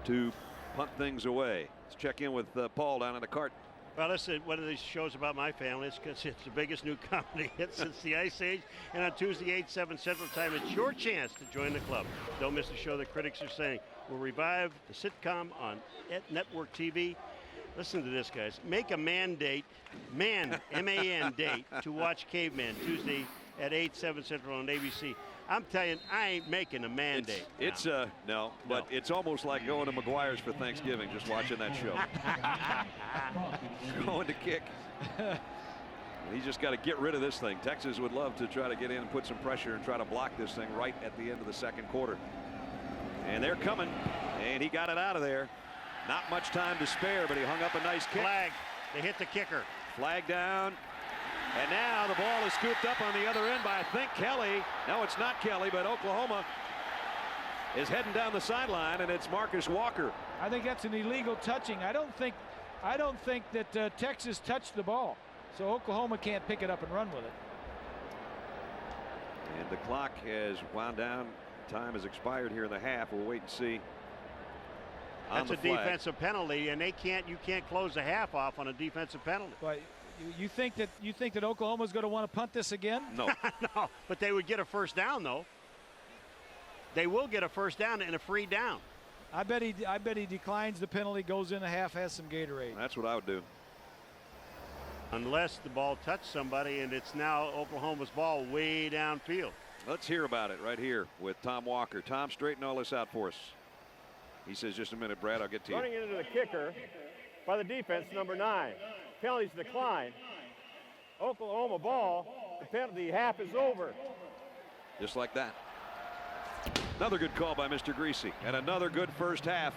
to punt things away. Let's check in with Paul down in the cart. Well, listen, one of these shows about my family is because it's the biggest new comedy hit since the Ice Age. And on Tuesday, 8, 7 Central Time, it's your chance to join the club. Don't miss the show the critics are saying will revive the sitcom on network TV. Listen to this, guys. Make a mandate, M-A-N date, to watch Caveman Tuesday at 8, 7 Central on ABC. I'm telling you, I ain't making a mandate. No, but it's almost like going to McGuire's for Thanksgiving, just watching that show. Going to kick. He's just got to get rid of this thing. Texas would love to try to get in and put some pressure and try to block this thing right at the end of the second quarter. And they're coming, and he got it out of there. Not much time to spare, but he hung up a nice kick. Flag. They hit the kicker. Flag down. And now the ball is scooped up on the other end by, I think, Kelly. No, it's not Kelly, but Oklahoma is heading down the sideline, and it's Marcus Walker. I think that's an illegal touching. I don't think that Texas touched the ball, so Oklahoma can't pick it up and run with it. And the clock has wound down. Time has expired here in the half. We'll wait and see. That's a defensive penalty, and you can't close the half off on a defensive penalty. But you think that Oklahoma's going to want to punt this again? No. No, but they would get a first down, though. They will get a first down and a free down. I bet he declines the penalty, goes in a half, has some Gatorade. That's what I would do. Unless the ball touched somebody, and it's now Oklahoma's ball way downfield. Let's hear about it right here with Tom Walker. Tom, straighten all this out for us. He says, just a minute, Brad, I'll get to you. Running into the kicker by the defense, number 9. Penalties decline. Oklahoma ball. The penalty half is over. Just like that. Another good call by Mr. Greasy, and another good first half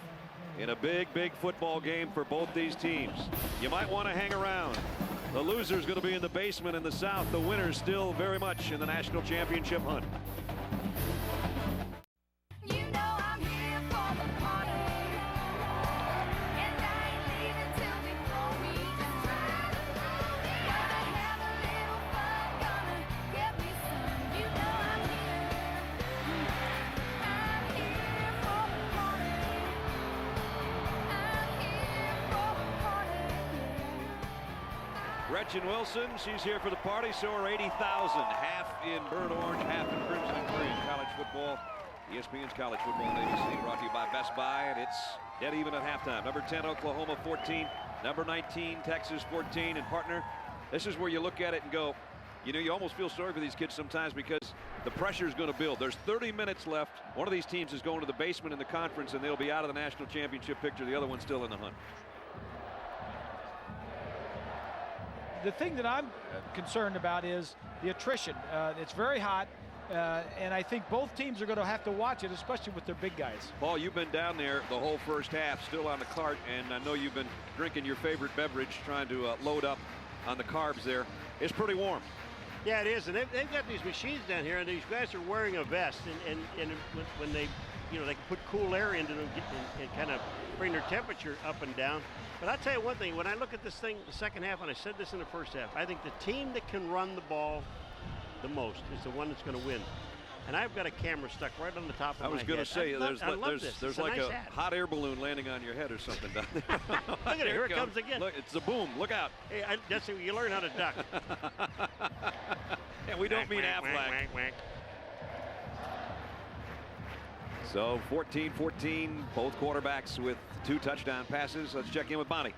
in a big football game for both these teams. You might want to hang around. The loser's going to be in the basement in the South. The winner's still very much in the national championship hunt. Gretchen Wilson, she's here for the party. So are 80,000. Half in burnt orange, half in crimson and green. College football, ESPN's college football on ABC, brought to you by Best Buy, and it's dead even at halftime. Number 10, Oklahoma 14. Number 19, Texas 14. And partner, this is where you look at it and go, you know, you almost feel sorry for these kids sometimes because the pressure is going to build. There's 30 minutes left. One of these teams is going to the basement in the conference, and they'll be out of the national championship picture. The other one's still in the hunt. The thing that I'm concerned about is the attrition. It's very hot, and I think both teams are going to have to watch it, especially with their big guys. Paul, you've been down there the whole first half, still on the cart, and I know you've been drinking your favorite beverage, trying to load up on the carbs there. It's pretty warm. Yeah, it is, and they've got these machines down here, and these guys are wearing a vest, and when they, you know, they can put cool air into them and kind of bring their temperature up and down. But I'll tell you one thing, when I look at this thing the second half, and I said this in the first half, I think the team that can run the ball the most is the one that's going to win. And I've got a camera stuck right on the top of my head. I was going to say, there's like nice a hot air balloon landing on your head or something down there. Look at it, here it comes again. Look, it's a boom, look out. Hey, that's it, you learn how to duck. And we don't mean Aflac. So 14-14, both quarterbacks with 2 touchdown passes. Let's check in with Bonnie.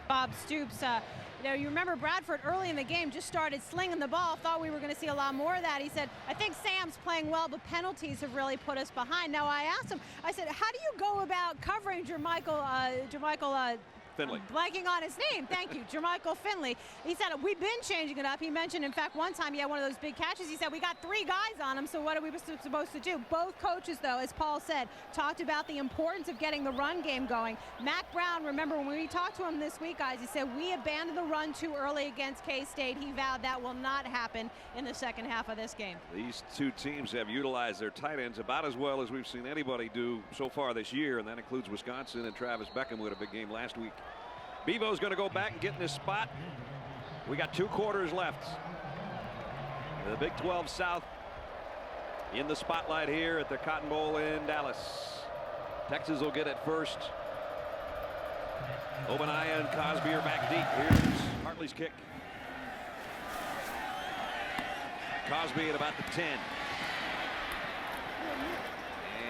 Bob Stoops, you know, you remember Bradford early in the game just started slinging the ball, thought we were going to see a lot more of that. He said, I think Sam's playing well, but penalties have really put us behind. Now, I asked him, I said, how do you go about covering Jermichael Finley. Blanking on his name. Thank you, Jermichael Finley. He said we've been changing it up. He mentioned, in fact, one time he had one of those big catches. He said we got 3 guys on him, so what are we supposed to do? Both coaches, though, as Paul said, talked about the importance of getting the run game going. Mack Brown, remember when we talked to him this week, guys, he said we abandoned the run too early against K-State. He vowed that will not happen in the second half of this game. These two teams have utilized their tight ends about as well as we've seen anybody do so far this year, and that includes Wisconsin and Travis Beckham, who had a big game last week. Bevo's going to go back and get in his spot. We got 2 quarters left. The Big 12 South in the spotlight here at the Cotton Bowl in Dallas. Texas will get it first. Obaniah and Cosby are back deep. Here's Hartley's kick. Cosby at about the 10.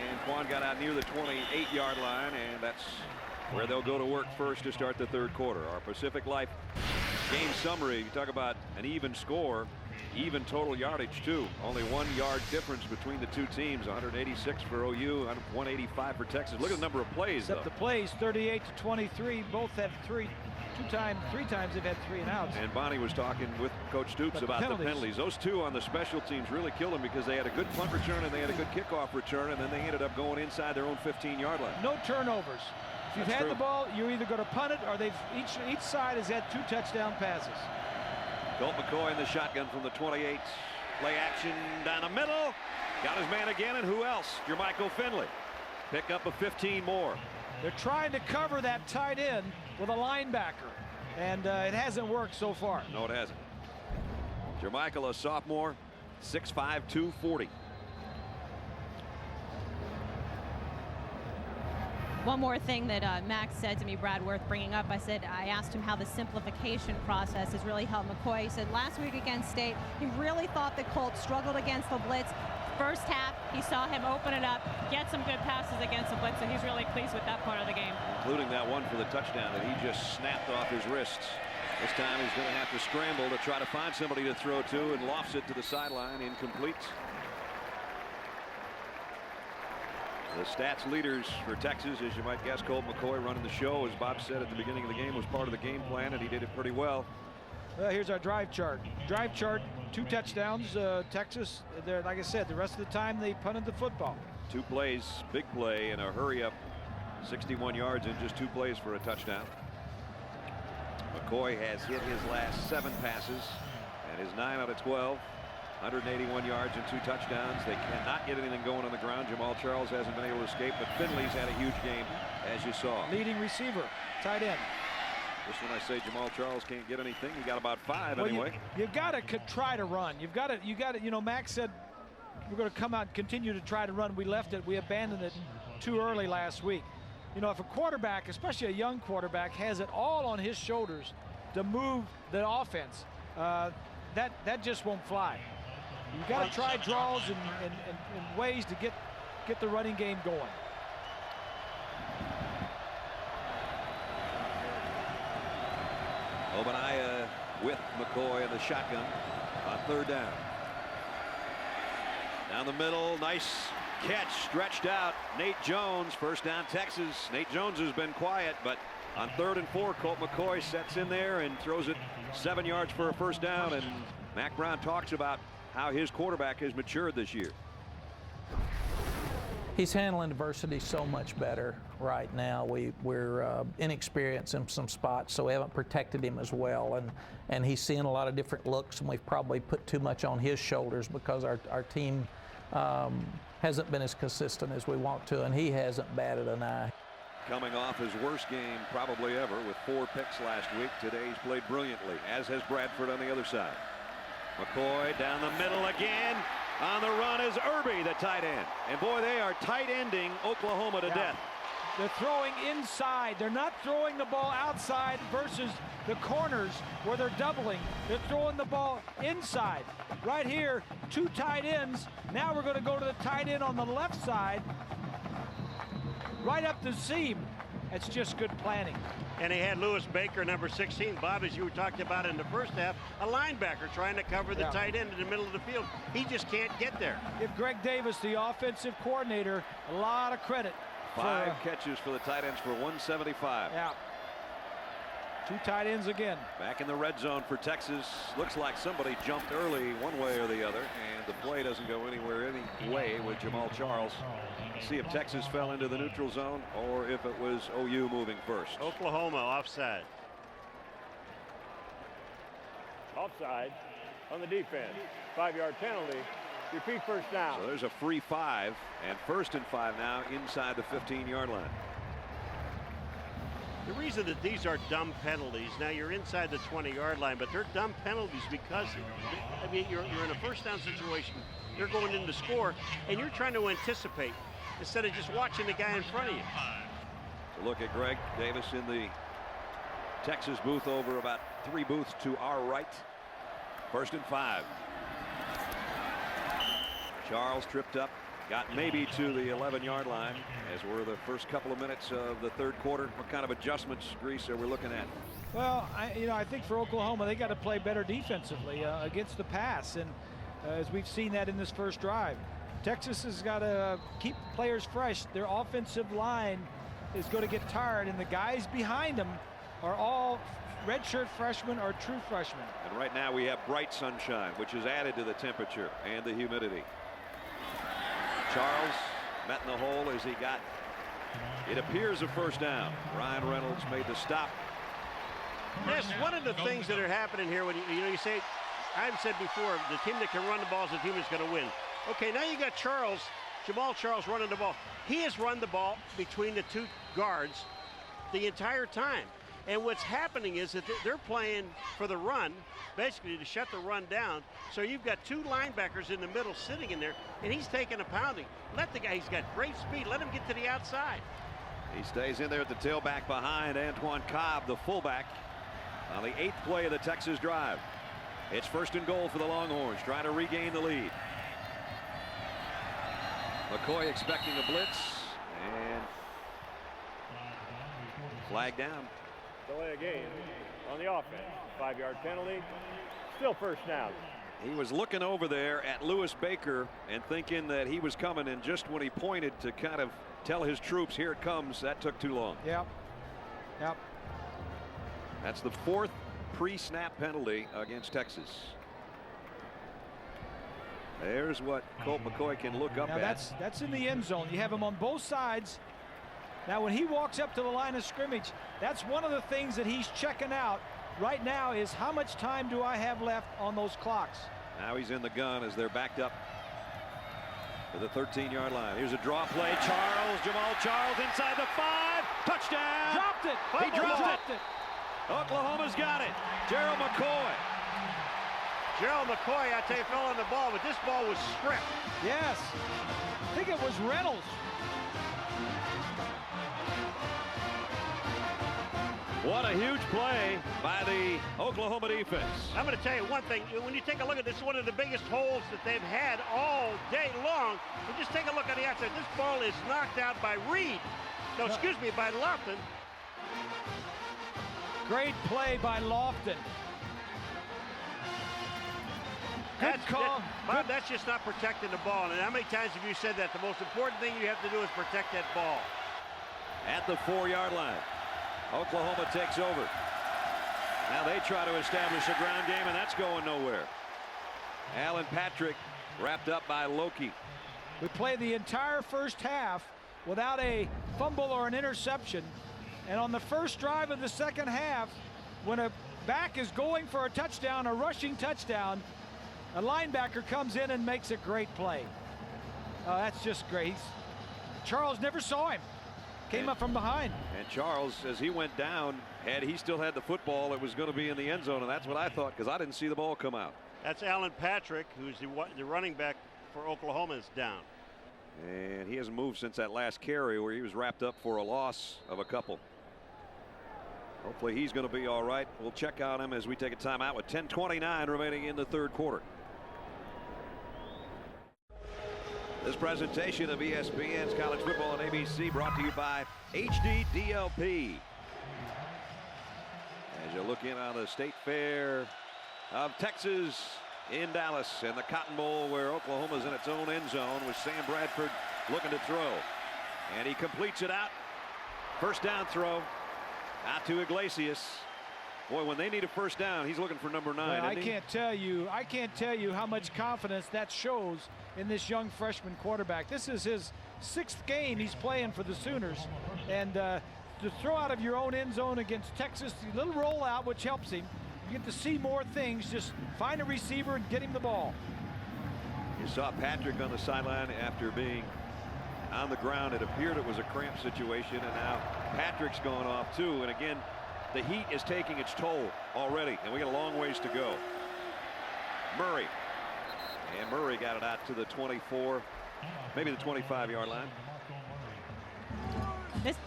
And Quan got out near the 28-yard line, and that's where they'll go to work first to start the third quarter. Our Pacific Life game summary, you talk about an even score, even total yardage too. Only 1 yard difference between the two teams. 186 for OU, 185 for Texas. Look at the number of plays. Except though. the plays, 38 to 23. Both have three times they've had 3 and outs. And Bonnie was talking with Coach Stoops about the penalties. Those 2 on the special teams really killed them because they had a good punt return and they had a good kickoff return, and then they ended up going inside their own 15-yard line. No turnovers. If you've That's had true. the ball, you're either going to punt it or each side has had 2 touchdown passes. Colt McCoy in the shotgun from the 28. Play action down the middle. Got his man again, and who else? Jermichael Finley. Pick up a 15 more. They're trying to cover that tight end with a linebacker, and it hasn't worked so far. No, it hasn't. Jermichael, a sophomore, 6'5", 240. One more thing that Max said to me, Brad, worth bringing up. I asked him how the simplification process has really helped McCoy. He said last week against State, he really thought the Colts struggled against the blitz. First half, he saw him open it up, get some good passes against the blitz, and he's really pleased with that part of the game. Including that one for the touchdown that he just snapped off his wrists. This time he's going to have to scramble to try to find somebody to throw to, and lofts it to the sideline, incomplete. The stats leaders for Texas, as you might guess, Colt McCoy running the show, as Bob said at the beginning of the game, was part of the game plan, and he did it pretty well. Well, here's our drive chart. 2 touchdowns. Texas, like I said, the rest of the time they punted the football. 2 plays, big play, and a hurry-up, 61 yards in just 2 plays for a touchdown. McCoy has hit his last 7 passes, and his 9 out of 12. 181 yards and 2 touchdowns. They cannot get anything going on the ground. Jamal Charles hasn't been able to escape, but Finley's had a huge game, as you saw. Leading receiver, tight end. Just when I say Jamal Charles can't get anything, he got about 5 anyway. You got to try to run. You got to. You know, Max said we're going to come out and continue to try to run. We abandoned it too early last week. You know, if a quarterback, especially a young quarterback, has it all on his shoulders to move the offense, that just won't fly. You got to try draws and ways to get the running game going. Obaniah with McCoy in the shotgun on 3rd down. Down the middle, nice catch, stretched out. Nate Jones, first down Texas. Nate Jones has been quiet, but on 3rd and 4, Colt McCoy sets in there and throws it 7 yards for a first down. And Mack Brown talks about how his quarterback has matured this year. He's handling adversity so much better right now. We're inexperienced in some spots, so we haven't protected him as well. And he's seeing a lot of different looks, and we've probably put too much on his shoulders because our team hasn't been as consistent as we want to, and he hasn't batted an eye. Coming off his worst game probably ever with 4 picks last week. Today he's played brilliantly, as has Bradford on the other side. McCoy down the middle again. On the run is Irby, the tight end. And boy, they are tight ending Oklahoma to death. They're throwing inside. They're not throwing the ball outside versus the corners where they're doubling. They're throwing the ball inside. Right here, 2 tight ends. Now we're going to go to the tight end on the left side. Right up the seam. It's just good planning. And he had Lewis Baker, number 16. Bob, as you talked about in the first half, a linebacker trying to cover the tight end in the middle of the field. He just can't get there. Give Greg Davis, the offensive coordinator, a lot of credit. 5 catches for the tight ends for 175. Yeah. Two tight ends again. Back in the red zone for Texas. Looks like somebody jumped early one way or the other, and the play doesn't go anywhere anyway with Jamal Charles. See if Texas fell into the neutral zone or if it was OU moving first. Oklahoma offside. Offside on the defense. 5-yard penalty. Repeat first down. So there's a free 5 and 1st and 5 now inside the 15-yard line. The reason that these are dumb penalties, now you're inside the 20-yard line, but they're dumb penalties because, I mean, you're in a first down situation. They're going in to score, and you're trying to anticipate instead of just watching the guy in front of you. So look at Greg Davis in the Texas booth over about 3 booths to our right. 1st and 5. Charles tripped up, got maybe to the 11-yard line as we're the first couple of minutes of the 3rd quarter. What kind of adjustments, Grease, are we looking at? Well, I think for Oklahoma, they got to play better defensively against the pass, and as we've seen that in this first drive. Texas has got to keep players fresh. Their offensive line is going to get tired, and the guys behind them are all redshirt freshmen or true freshmen. And right now we have bright sunshine, which has added to the temperature and the humidity. Charles met in the hole as he got, it appears, a first down. Ryan Reynolds made the stop. That's one of the things that are happening here when you say, I've said before, the team that can run the ball is the team that's going to win. Okay, now you got Jamal Charles running the ball. He has run the ball between the 2 guards the entire time. And what's happening is that they're playing for the run, basically to shut the run down. So you've got 2 linebackers in the middle sitting in there, and he's taking a pounding. Let the guy, he's got great speed. Let him get to the outside. He stays in there at the tailback behind Antoine Cobb, the fullback, on the 8th play of the Texas drive. It's 1st and goal for the Longhorns, trying to regain the lead. McCoy expecting a blitz, and flag down. Delay a game on the offense. 5-yard penalty. Still first down. He was looking over there at Lewis Baker and thinking that he was coming, and just when he pointed to kind of tell his troops, here it comes, that took too long. Yep. That's the 4th pre-snap penalty against Texas. There's what Colt McCoy can look up now at. That's in the end zone. You have him on both sides. Now when he walks up to the line of scrimmage, that's one of the things that he's checking out right now is how much time do I have left on those clocks. Now he's in the gun as they're backed up to the 13-yard line. Here's a draw play. Jamal Charles inside the 5. Touchdown. Dropped it. He dropped it. Oklahoma's got it. Gerald McCoy. Gerald McCoy, I tell you, fell on the ball, but this ball was stripped. Yes. I think it was Reynolds. What a huge play by the Oklahoma defense. I'm going to tell you one thing. When you take a look at this, one of the biggest holes that they've had all day long. And just take a look at the outside. This ball is knocked out by Reed. No, excuse me, by Lofton. Great play by Lofton. Good call. Bob, that's just not protecting the ball. And how many times have you said that? The most important thing you have to do is protect that ball. At the 4-yard line. Oklahoma takes over. Now they try to establish a ground game, and that's going nowhere. Alan Patrick wrapped up by Loki. We played the entire first half without a fumble or an interception. And on the first drive of the second half, when a back is going for a touchdown, a rushing touchdown, a linebacker comes in and makes a great play. That's just great. Charles never saw him. Came up from behind. And Charles, as he went down, had he still had the football, it was going to be in the end zone, and that's what I thought, because I didn't see the ball come out. That's Alan Patrick, who's the running back for Oklahoma, is down. And he hasn't moved since that last carry where he was wrapped up for a loss of a couple. Hopefully he's going to be all right. We'll check on him as we take a timeout with 10:29 remaining in the 3rd quarter. This presentation of ESPN's College Football on ABC brought to you by HD DLP. As you look in on the State Fair of Texas in Dallas and the Cotton Bowl, where Oklahoma's in its own end zone with Sam Bradford looking to throw. And he completes it out. First down throw out to Iglesias. Boy, when they need a first down, he's looking for number 9. Well, I can't tell you how much confidence that shows in this young freshman quarterback. This is his 6th game he's playing for the Sooners, and to throw out of your own end zone against Texas, a little rollout, which helps him. You get to see more things. Just find a receiver and get him the ball. You saw Patrick on the sideline after being on the ground. It appeared it was a cramp situation, and now Patrick's gone off too. And again, the heat is taking its toll already, and we got a long ways to go. Murray. And Murray got it out to the 24, maybe the 25-yard line.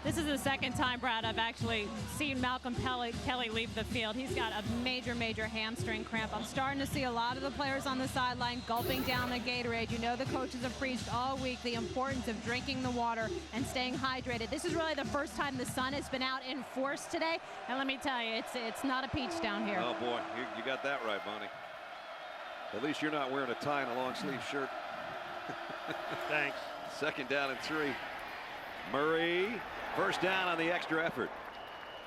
This is the second time, Brad, I've actually seen Malcolm Kelly leave the field. He's got a major hamstring cramp. I'm starting to see a lot of the players on the sideline gulping down the Gatorade. You know, the coaches have preached all week the importance of drinking the water and staying hydrated. This is really the first time the sun has been out in force today, and let me tell you, it's not a peach down here. Oh boy, you got that right, Bonnie. At least you're not wearing a tie and a long sleeve shirt. Thanks. 2nd down and 3. Murray, first down on the extra effort.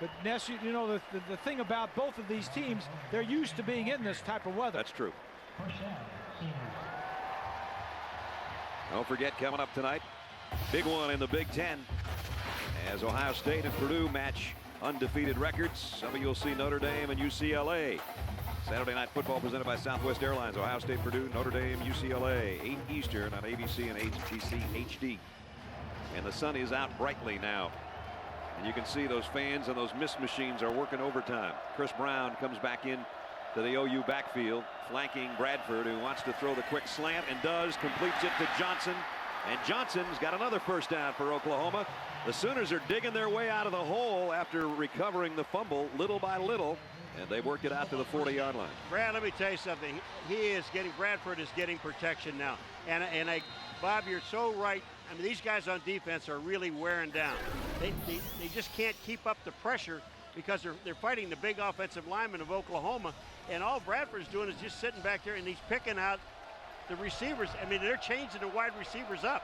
But Ness, you know, the thing about both of these teams, they're used to being in this type of weather. That's true. Don't forget, coming up tonight, big one in the Big Ten, as Ohio State and Purdue match undefeated records. Some of you will see Notre Dame and UCLA. Saturday Night Football presented by Southwest Airlines. Ohio State, Purdue, Notre Dame, UCLA, 8 Eastern on ABC and HTC HD. And the sun is out brightly now. And you can see those fans and those mist machines are working overtime. Chris Brown comes back in to the OU backfield, flanking Bradford, who wants to throw the quick slant and does, completes it to Johnson. And Johnson's got another first down for Oklahoma. The Sooners are digging their way out of the hole after recovering the fumble little by little, and they worked it out to the 40-yard line. Brad, let me tell you something. Bradford is getting protection now. And Bob, you're so right. I mean, these guys on defense are really wearing down. They just can't keep up the pressure because they're fighting the big offensive linemen of Oklahoma. And all Bradford's doing is just sitting back there, and he's picking out the receivers. I mean, they're changing the wide receivers up.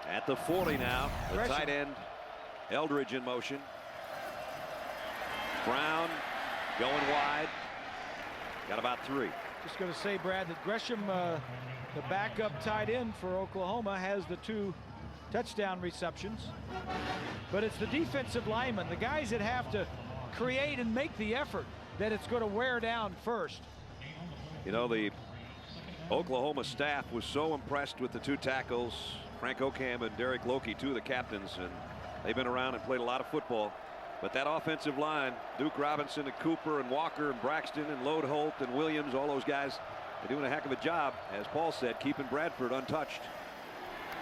At the 40 now, the tight end, Eldridge in motion. Brown going wide. Got about 3. Just going to say, Brad, that Gresham, the backup tight end for Oklahoma, has the 2 touchdown receptions. But it's the defensive linemen, the guys that have to create and make the effort, that it's going to wear down first. You know, the Oklahoma staff was so impressed with the 2 tackles, Frank Okam and Derek Lokey, 2 of the captains, and they've been around and played a lot of football. But that offensive line, Duke Robinson and Cooper and Walker and Braxton and Lode Holt and Williams, all those guys are doing a heck of a job, as Paul said, keeping Bradford untouched.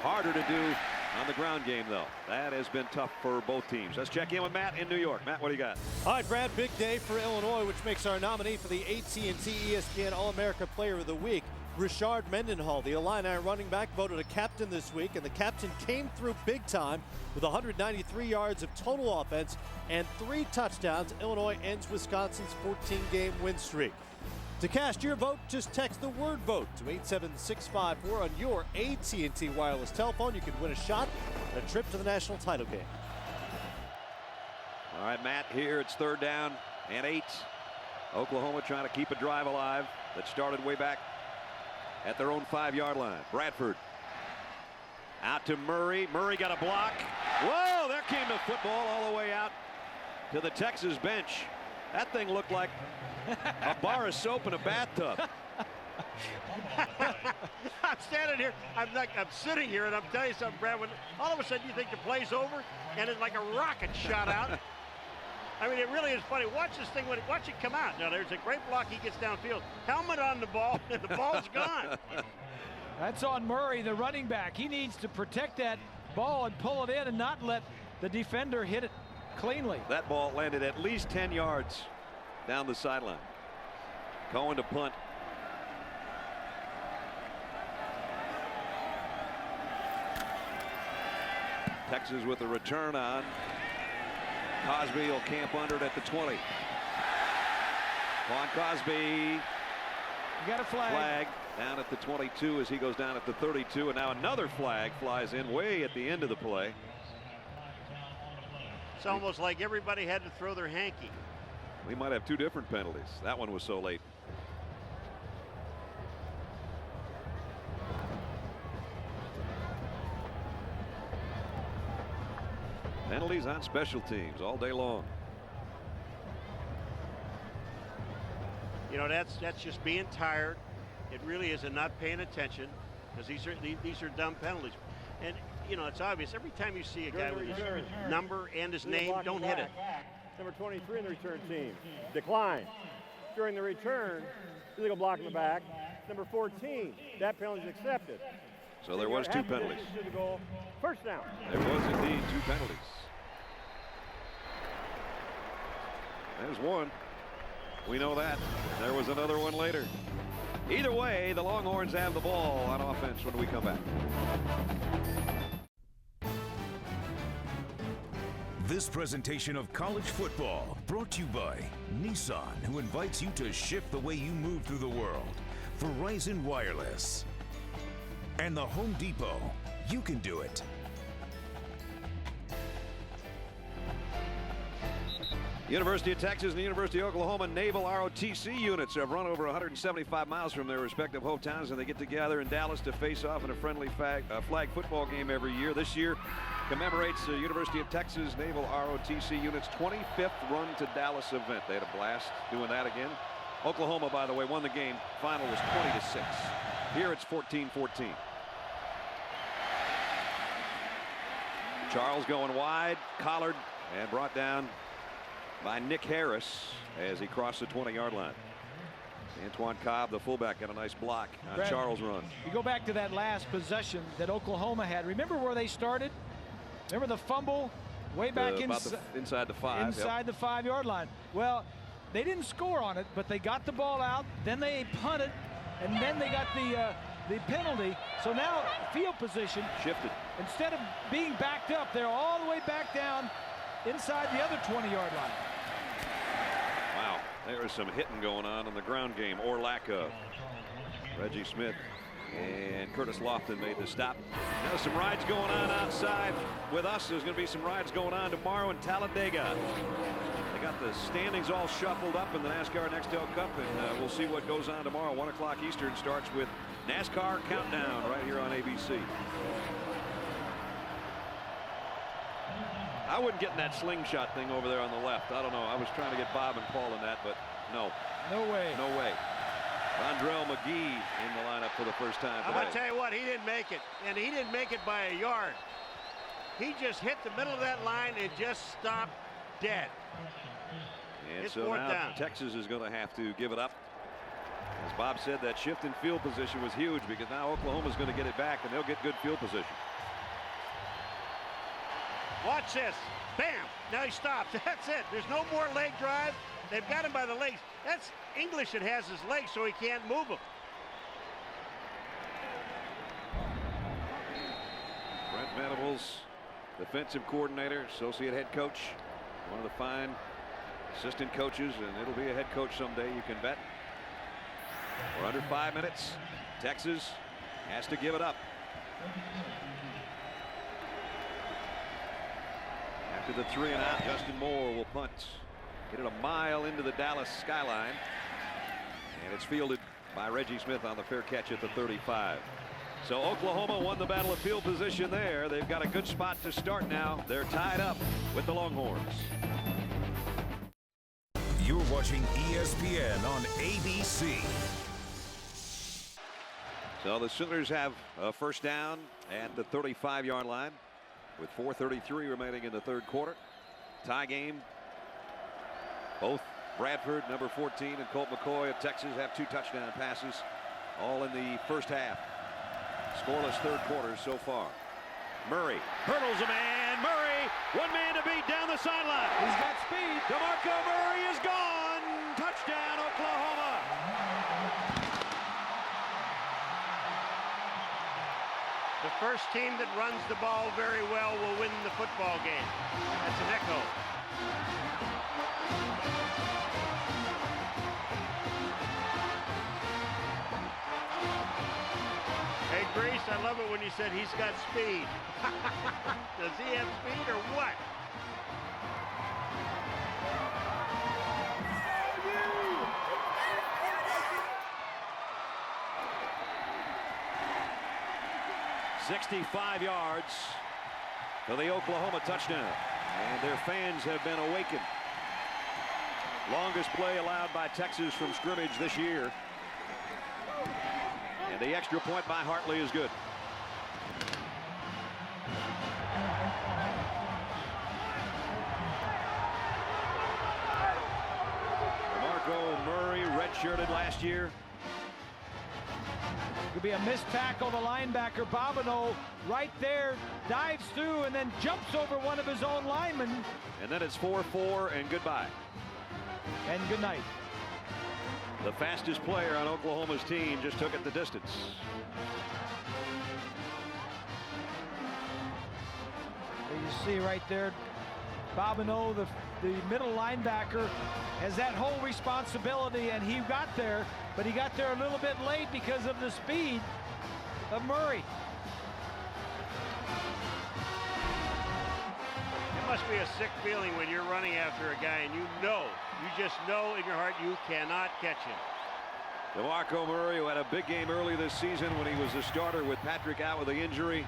Harder to do on the ground game, though. That has been tough for both teams. Let's check in with Matt in New York. Matt, what do you got? All right, Brad, big day for Illinois, which makes our nominee for the AT&T ESPN All-America Player of the Week, Richard Mendenhall, the Illini running back, voted a captain this week, and the captain came through big time with 193 yards of total offense and 3 touchdowns. Illinois ends Wisconsin's 14-game win streak. To cast your vote, just text the word VOTE to 87654 on your AT&T wireless telephone. You can win a shot at a trip to the national title game. All right, Matt, here it's 3rd down and 8. Oklahoma trying to keep a drive alive that started way back at their own 5-yard line. Bradford out to Murray. Murray got a block. Whoa, there came the football all the way out to the Texas bench. That thing looked like a bar of soap in a bathtub. I'm standing here, I'm sitting here, and I'm telling you something, Brad, when all of a sudden you think the play's over, and it's like a rocket shot out. I mean, it really is funny. Watch this thing, watch it come out. Now, there's a great block, he gets downfield. Helmet on the ball, and the ball's gone. That's on Murray, the running back. He needs to protect that ball and pull it in and not let the defender hit it cleanly. That ball landed at least 10 yards down the sideline. Going to punt. Texas with a return on. Cosby will camp under it at the 20. Quan Cosby. You got a flag. Down at the 22 as he goes down at the 32. And now another flag flies in way at the end of the play. It's almost like everybody had to throw their hanky. We might have two different penalties. That one was so late. Penalties on special teams all day long. You know, that's just being tired. It really is, and not paying attention, because these are dumb penalties. And you know, it's obvious every time you see a guy with his number and his name, don't hit it. Number 23 in the return team. Decline. During the return, illegal block in the back. Number 14. That penalty is accepted. So there was two penalties. To the goal. First down. There was indeed two penalties. There's one. We know that. There was another one later. Either way, the Longhorns have the ball on offense when we come back. This presentation of college football brought to you by Nissan, who invites you to shift the way you move through the world. Verizon Wireless. And the Home Depot. You can do it. University of Texas and the University of Oklahoma Naval ROTC units have run over 175 miles from their respective hometowns, and they get together in Dallas to face off in a friendly flag football game every year. This year commemorates the University of Texas Naval ROTC unit's 25th run to Dallas event. They had a blast doing that again. Oklahoma, by the way, won the game. Final was 20-6. Here it's 14-14. Charles going wide, collared, and brought down by Nick Harris as he crossed the 20-yard line. Antoine Cobb, the fullback, got a nice block on Brad, Charles' run. You go back to that last possession that Oklahoma had. Remember where they started? Remember the fumble way back inside the 5. Inside the 5-yard line. Well, they didn't score on it, but they got the ball out. Then they punted, and then they got the penalty. So now field position shifted. Instead of being backed up, they're all the way back down inside the other 20-yard line. Wow, there is some hitting going on in the ground game, or lack of. Reggie Smith and Curtis Lofton made the stop. Now some rides going on outside with us. There's going to be some rides going on tomorrow in Talladega. They got the standings all shuffled up in the NASCAR Nextel Cup, and we'll see what goes on tomorrow. 1 o'clock Eastern starts with NASCAR Countdown right here on ABC. I wouldn't get in that slingshot thing over there on the left. I don't know. I was trying to get Bob and Paul in that, but no. No way. No way. Andrell McGee in the lineup for the first time today. I'm going to tell you what, he didn't make it. And he didn't make it by a yard. He just hit the middle of that line and just stopped dead. And it's so fourth now down. Texas is going to have to give it up. As Bob said, that shift in field position was huge, because now Oklahoma's going to get it back and they'll get good field position. Watch this. Bam. Now he stops. That's it. There's no more leg drive. They've got him by the legs. That's English that has his legs, so he can't move them. Brent Venables, defensive coordinator, associate head coach, one of the fine assistant coaches, and it'll be a head coach someday, you can bet. We're under 5 minutes. Texas has to give it up. After the 3 and out, Justin Moore will punt. Hit it a mile into the Dallas skyline. And it's fielded by Reggie Smith on the fair catch at the 35. So Oklahoma won the battle of field position there. They've got a good spot to start now. They're tied up with the Longhorns. You're watching ESPN on ABC. So the Sooners have a first down at the 35-yard line with 4:33 remaining in the third quarter. Tie game. Both Bradford, number 14, and Colt McCoy of Texas have 2 touchdown passes, all in the first half. Scoreless third quarter so far. Murray hurdles a man. Murray, one man to beat down the sideline. He's got speed. DeMarco Murray is gone. Touchdown, Oklahoma. The first team that runs the ball very well will win the football game. That's an echo. Hey, Grace, I love it when you said he's got speed. Does he have speed or what? 65 yards for the Oklahoma touchdown. And their fans have been awakened. Longest play allowed by Texas from scrimmage this year. And the extra point by Hartley is good. DeMarco Murray redshirted last year. Could be a missed tackle. The linebacker Bobineau right there dives through and then jumps over one of his own linemen. And then it's 4-4 and goodbye. And good night. The fastest player on Oklahoma's team just took it the distance. You see right there, Bobineau, the middle linebacker, has that whole responsibility, and he got there, but he got there a little bit late because of the speed of Murray. It must be a sick feeling when you're running after a guy and you just know in your heart you cannot catch him. DeMarco Murray, who had a big game early this season when he was the starter with Patrick out with the injury,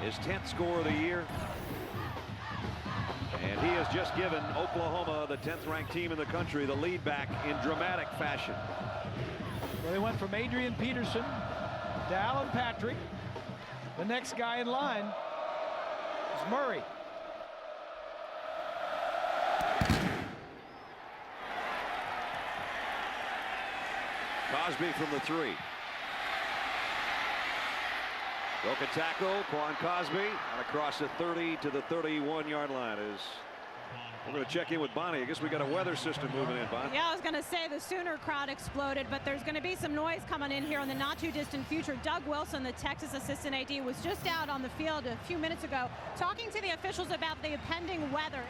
his 10th score of the year. And he has just given Oklahoma, the 10th ranked team in the country, the lead back in dramatic fashion. Well, they went from Adrian Peterson to Alan Patrick. The next guy in line is Murray. Cosby from the 3. Broken tackle, Quan Cosby, and across the 30 to the 31-yard line. We're going to check in with Bonnie. I guess we got a weather system moving in, Bonnie. Yeah, I was going to say the Sooner crowd exploded, but there's going to be some noise coming in here in the not too distant future. Doug Wilson, the Texas assistant AD, was just out on the field a few minutes ago talking to the officials about the impending weather.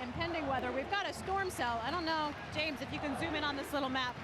We've got a storm cell. I don't know, James, if you can zoom in on this little map.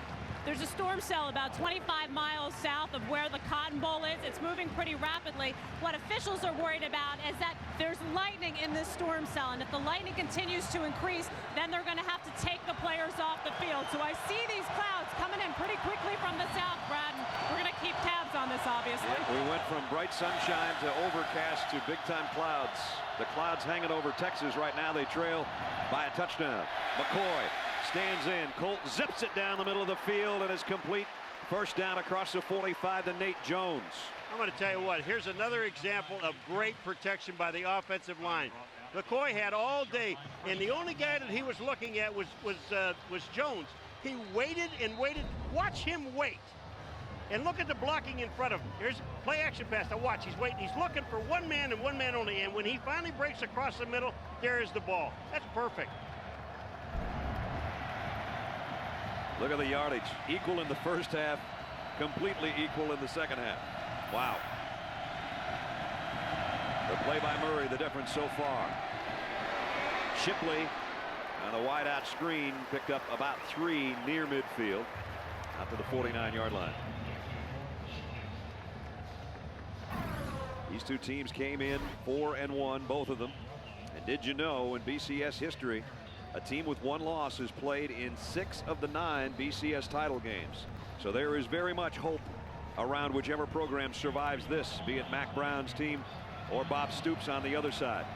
There's a storm cell about 25 miles south of where the Cotton Bowl is. It's moving pretty rapidly. What officials are worried about is that there's lightning in this storm cell, and if the lightning continues to increase, then they're going to have to take the players off the field. So I see these clouds coming in pretty quickly from the south, Brad, and we're going to keep tabs on this, obviously. Yeah, we went from bright sunshine to overcast to big-time clouds. The clouds hanging over Texas right now. They trail by a touchdown. McCoy stands in. Colt zips it down the middle of the field and is complete. First down across the 45 to Nate Jones. I'm going to tell you what, here's another example of great protection by the offensive line. McCoy had all day, and the only guy that he was looking at was Jones. He waited and waited. Watch him wait. And look at the blocking in front of him. Here's play action pass. Now watch, he's waiting. He's looking for one man and one man only. And when he finally breaks across the middle, there is the ball. That's perfect. Look at the yardage. Equal in the first half, completely equal in the second half. Wow. The play by Murray, the difference so far. Shipley on a wide out screen picked up about 3 near midfield out to the 49-yard line. These two teams came in 4-1, both of them. And did you know, in BCS history, a team with 1 loss has played in 6 of the 9 BCS title games. So there is very much hope around whichever program survives this, be it Mac Brown's team or Bob Stoops on the other side.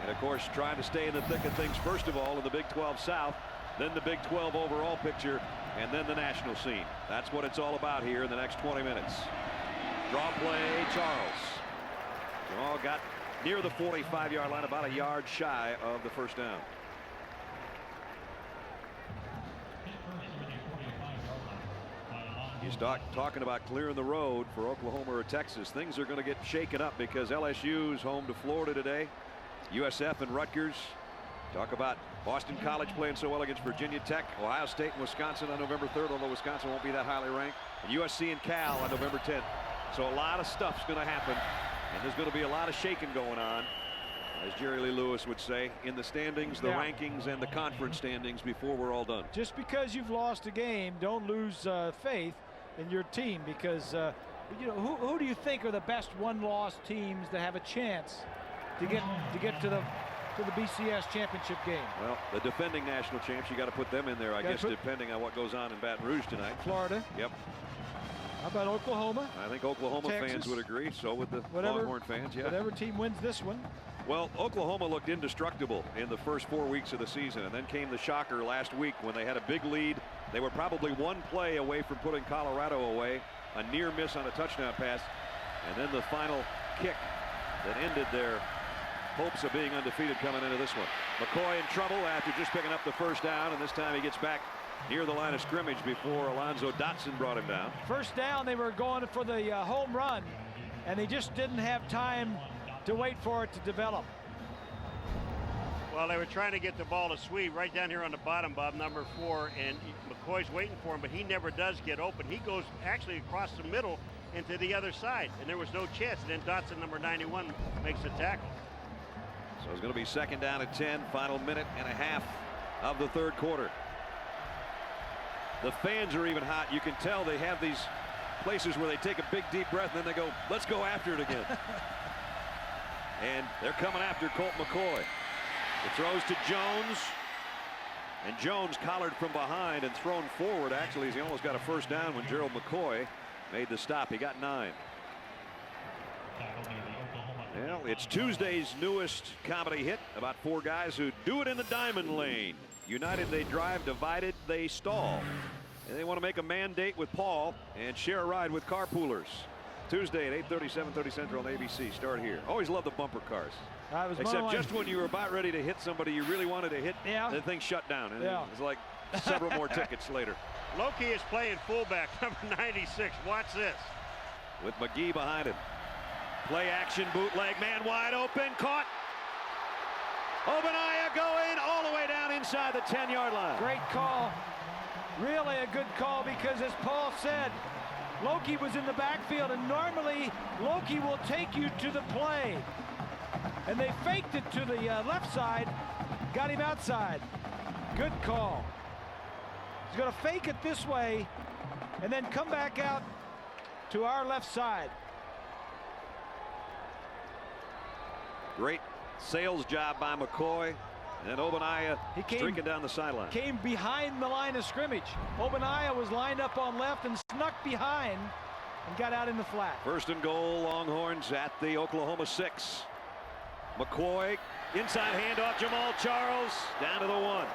And of course, trying to stay in the thick of things, first of all in the Big 12 South, then the Big 12 overall picture, and then the national scene. That's what it's all about here in the next 20 minutes. Draw play, Charles. All got near the 45-yard line, about a yard shy of the first down. You start talking about clearing the road for Oklahoma or Texas. Things are going to get shaken up because LSU's home to Florida today. USF and Rutgers. Talk about Boston College playing so well against Virginia Tech. Ohio State and Wisconsin on November 3rd, although Wisconsin won't be that highly ranked. And USC and Cal on November 10th. So a lot of stuff's going to happen. And there's going to be a lot of shaking going on, as Jerry Lee Lewis would say, in the standings, the rankings, and the conference standings before we're all done. Just because you've lost a game, don't lose faith in your team, because you know, who do you think are the best 1-loss teams that have a chance to get to the BCS championship game? Well, the defending national champs, you got to put them in there, I guess, depending on what goes on in Baton Rouge tonight. Florida. Yep. How about Oklahoma? I think Oklahoma Texas? fans would agree. So would the Longhorn fans. Yeah. Whatever team wins this one. Well, Oklahoma looked indestructible in the first 4 weeks of the season, and then came the shocker last week when they had a big lead. They were probably one play away from putting Colorado away, a near miss on a touchdown pass, and then the final kick that ended their hopes of being undefeated coming into this one. McCoy in trouble after just picking up the first down, and this time he gets back near the line of scrimmage before Alonzo Dotson brought him down. First down, they were going for the home run, and they just didn't have time to wait for it to develop. Well, they were trying to get the ball to Sweet right down here on the bottom, Bob, number 4, and McCoy's waiting for him, but he never does get open. He goes actually across the middle into the other side, and there was no chance. And then Dotson, number 91, makes the tackle. So it's going to be second down at 10, final minute and a half of the third quarter. The fans are even hot. You can tell they have these places where they take a big deep breath and then they go, let's go after it again. And they're coming after Colt McCoy. It throws to Jones, and Jones collared from behind and thrown forward actually as he almost got a first down when Gerald McCoy made the stop. He got 9. Well, it's Tuesday's newest comedy hit about 4 guys who do it in the diamond lane. United they drive, divided they stall. And they want to make a mandate with Paul and share a ride with carpoolers. Tuesday at 8:30, 7:30 Central on ABC. Start here. Always love the bumper cars. Except just when you were about ready to hit somebody you really wanted to hit, the thing shut down. And it's like several more tickets later. Loki is playing fullback, number 96. Watch this. With McGee behind him. Play action bootleg, man wide open, caught. Obaniah going all the way down inside the 10-yard line. Great call. Really a good call because, as Paul said, Loki was in the backfield, and normally Loki will take you to the play. And they faked it to the left side, got him outside. Good call. He's going to fake it this way and then come back out to our left side. Great sales job by McCoy. And Obaniah streaking down the sideline. Came behind the line of scrimmage. Obaniah was lined up on left and snuck behind and got out in the flat. First and goal, Longhorns at the Oklahoma 6. McCoy, inside handoff, Jamal Charles, down to the 1.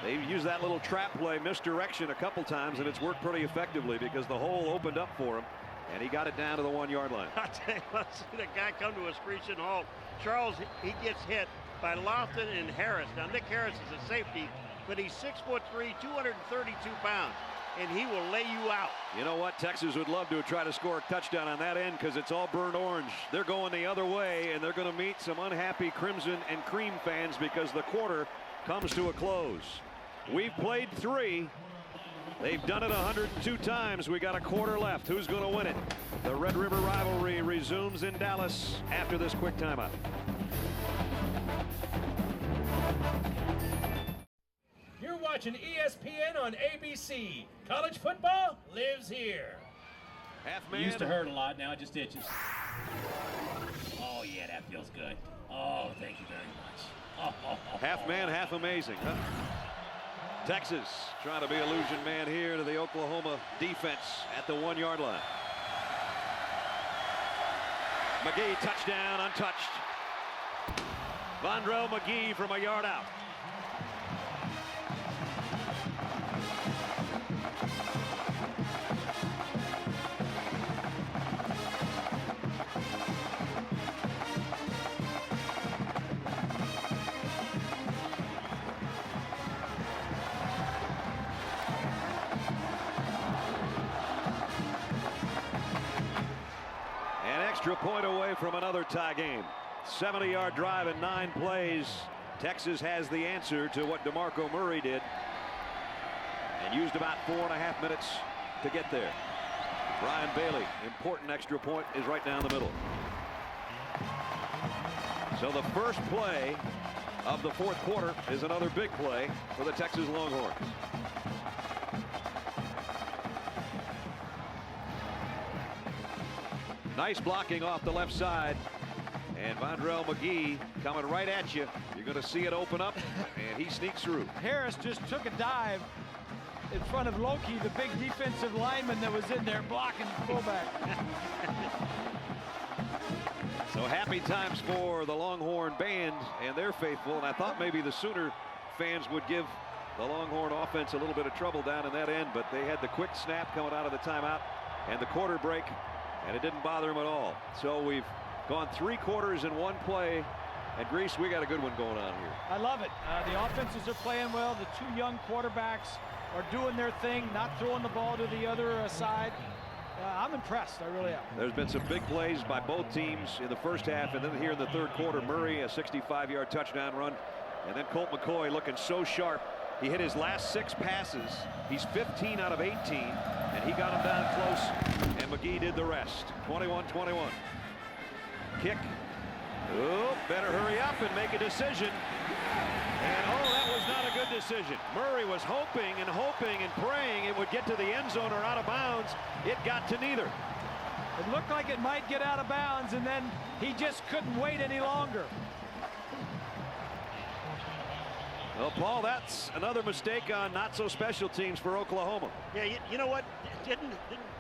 They've used that little trap play, misdirection a couple times, and it's worked pretty effectively because the hole opened up for him, and he got it down to the 1-yard line. I tell you, let's see the guy come to a screeching halt. Charles, he gets hit by Lofton and Harris. Now, Nick Harris is a safety, but he's 6'3", 232 pounds, and he will lay you out. You know what? Texas would love to try to score a touchdown on that end because it's all burnt orange. They're going the other way, and they're going to meet some unhappy Crimson and Cream fans because the quarter comes to a close. We've played 3. They've done it 102 times. We got a quarter left. Who's going to win it? The Red River rivalry resumes in Dallas after this quick timeout. You're watching ESPN on ABC. College football lives here. Half man. It used to hurt a lot. Now it just itches. Oh, yeah, that feels good. Oh, thank you very much. Half man, half amazing, huh? Texas trying to be illusion man here to the Oklahoma defense at the 1-yard line. McGee touchdown, untouched. Vondrell McGee from a yard out. Extra point away from another tie game. 70-yard drive in 9 plays. Texas has the answer to what DeMarco Murray did and used about 4.5 minutes to get there. Brian Bailey, important extra point, is right down the middle. So the first play of the fourth quarter is another big play for the Texas Longhorns. Nice blocking off the left side, and Vondrell McGee coming right at you. You're going to see it open up, and he sneaks through. Harris just took a dive in front of Loki, the big defensive lineman that was in there blocking the fullback. So happy times for the Longhorn band and their faithful. And I thought maybe the Sooner fans would give the Longhorn offense a little bit of trouble down in that end, but they had the quick snap coming out of the timeout and the quarter break, and it didn't bother them at all. So we've gone 3 quarters in one play. And Grease, we got a good one going on here. I love it. The offenses are playing well. The 2 young quarterbacks are doing their thing, not throwing the ball to the other side. I'm impressed. I really am. There's been some big plays by both teams in the first half, and then here in the third quarter, Murray, a 65-yard touchdown run, and then Colt McCoy looking so sharp. He hit his last 6 passes. He's 15 out of 18, and he got him down close, and McGee did the rest. 21-21. Kick. Oh, better hurry up and make a decision. And oh, that was not a good decision. Murray was hoping and praying it would get to the end zone or out of bounds. It got to neither. It looked like it might get out of bounds, and then he just couldn't wait any longer. Well, Paul, that's another mistake on not so special teams for Oklahoma. Yeah, you know what? Didn't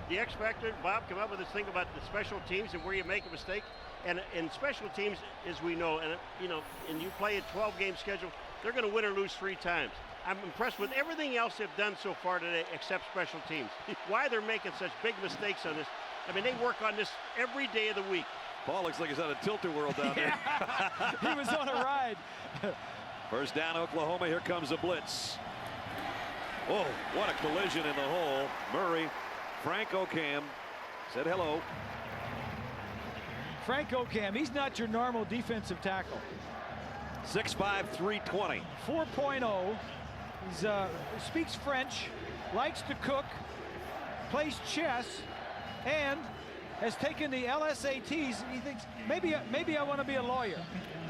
the X Factor, Bob, come up with this thing about the special teams and where you make a mistake? And in special teams, as we know, and you play a 12-game schedule, they're going to win or lose 3 times. I'm impressed with everything else they've done so far today except special teams. Why they're making such big mistakes on this? I mean, they work on this every day of the week. Paul looks like he's on a tilt-a-whirl down there. He was on a ride. First down, Oklahoma. Here comes a blitz. Oh, what a collision in the hole. Murray, Frank Ocam said hello. Frank Ocam, he's not your normal defensive tackle. 6'5", 320. 4.0. He speaks French, likes to cook, plays chess, and has taken the LSATs. He thinks maybe I want to be a lawyer.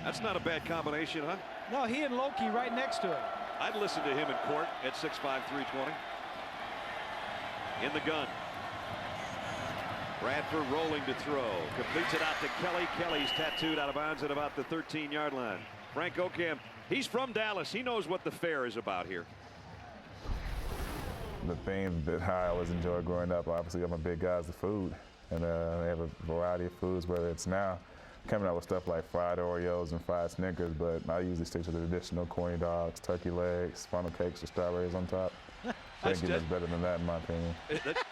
That's not a bad combination, huh? No, he and Loki right next to him. I'd listen to him in court at 6'5", 320. In the gun. Bradford rolling to throw. Completes it out to Kelly. Kelly's tattooed out of bounds at about the 13-yard line. Frank Ocam, he's from Dallas. He knows what the fair is about here. The thing that I always enjoyed growing up, obviously I'm a big guy, is the food. And they have a variety of foods, whether it's now coming out with stuff like fried Oreos and fried Snickers, but I usually stick to the traditional corny dogs, turkey legs, funnel cakes with strawberries on top. Can't get much better than that, in my opinion.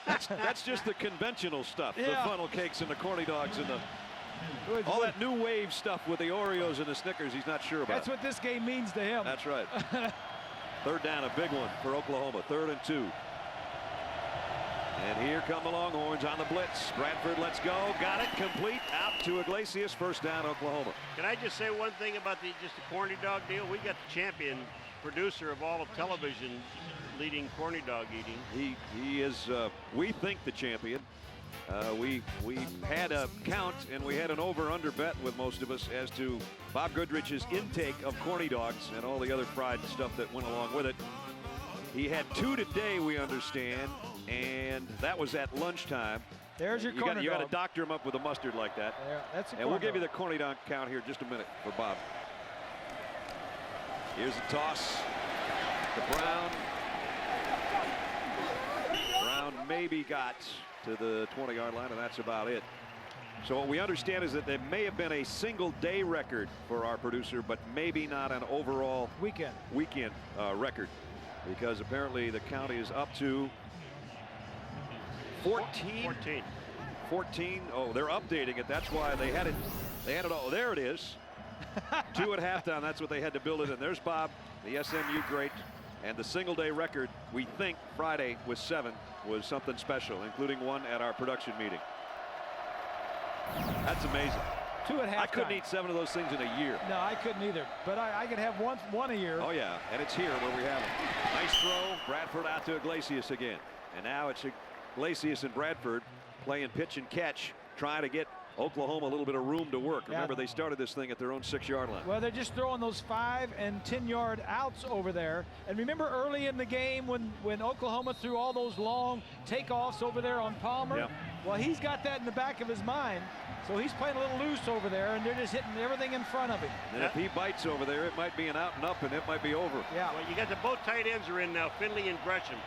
That's just the conventional stuff. Yeah. The funnel cakes and the corny dogs and all that new wave stuff with the Oreos and the Snickers he's not sure about. That's what this game means to him. That's right. Third down, a big one for Oklahoma. 3rd and 2. And here come the Longhorns on the blitz. Bradford lets go. Got it. Complete. Out to Iglesias. First down, Oklahoma. Can I just say one thing about just the corny dog deal? We got the champion producer of all of television leading corny dog eating. He is, we think, the champion. We had a count and we had an over-under bet with most of us as to Bob Goodrich's intake of corny dogs and all the other fried stuff that went along with it. He had 2 today, we understand, and that was at lunchtime. There's your corny dog. You got to doctor him up with a mustard like that. Yeah, that's a and we'll give you the corny dog count here in just a minute for Bob. Here's a toss to Brown. Brown maybe got to the 20-yard line, and that's about it. So what we understand is that there may have been a single-day record for our producer, but maybe not an overall weekend record, because apparently the county is up to 14. 14. Oh, they're updating it. That's why they had it. Oh, there it is. 2 at halftime. That's what they had to build it. And there's Bob, the SMU great. And the single-day record, we think Friday with 7 was something special, including one at our production meeting. That's amazing. 2 at halftime. I couldn't eat 7 of those things in a year. No, I couldn't either. But I could have one a year. Oh, yeah. And it's here where we have it. Nice throw. Bradford out to Iglesias again. And now it's Iglesias and Bradford playing pitch and catch, trying to get Oklahoma a little bit of room to work. Remember, they started this thing at their own 6-yard line. Well, they're just throwing those 5- and 10-yard outs over there. And remember early in the game when Oklahoma threw all those long takeoffs over there on Palmer? Yep. Well, he's got that in the back of his mind. So he's playing a little loose over there, and they're just hitting everything in front of him. And if he bites over there, it might be an out and up, and it might be over. Yeah. Well, you got both tight ends are in now, Finley and Gresham.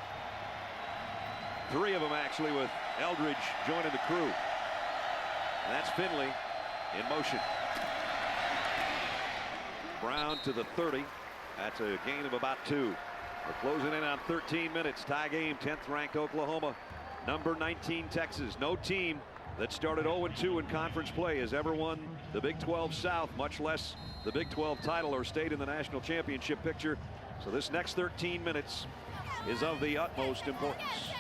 3 of them actually, with Eldridge joining the crew. And that's Finley in motion. Brown to the 30. That's a gain of about 2. We're closing in on 13 minutes. Tie game, 10th ranked Oklahoma, number 19 Texas. No team that started 0-2 in conference play has ever won the Big 12 South, much less the Big 12 title or stayed in the national championship picture. So this next 13 minutes is of the utmost importance.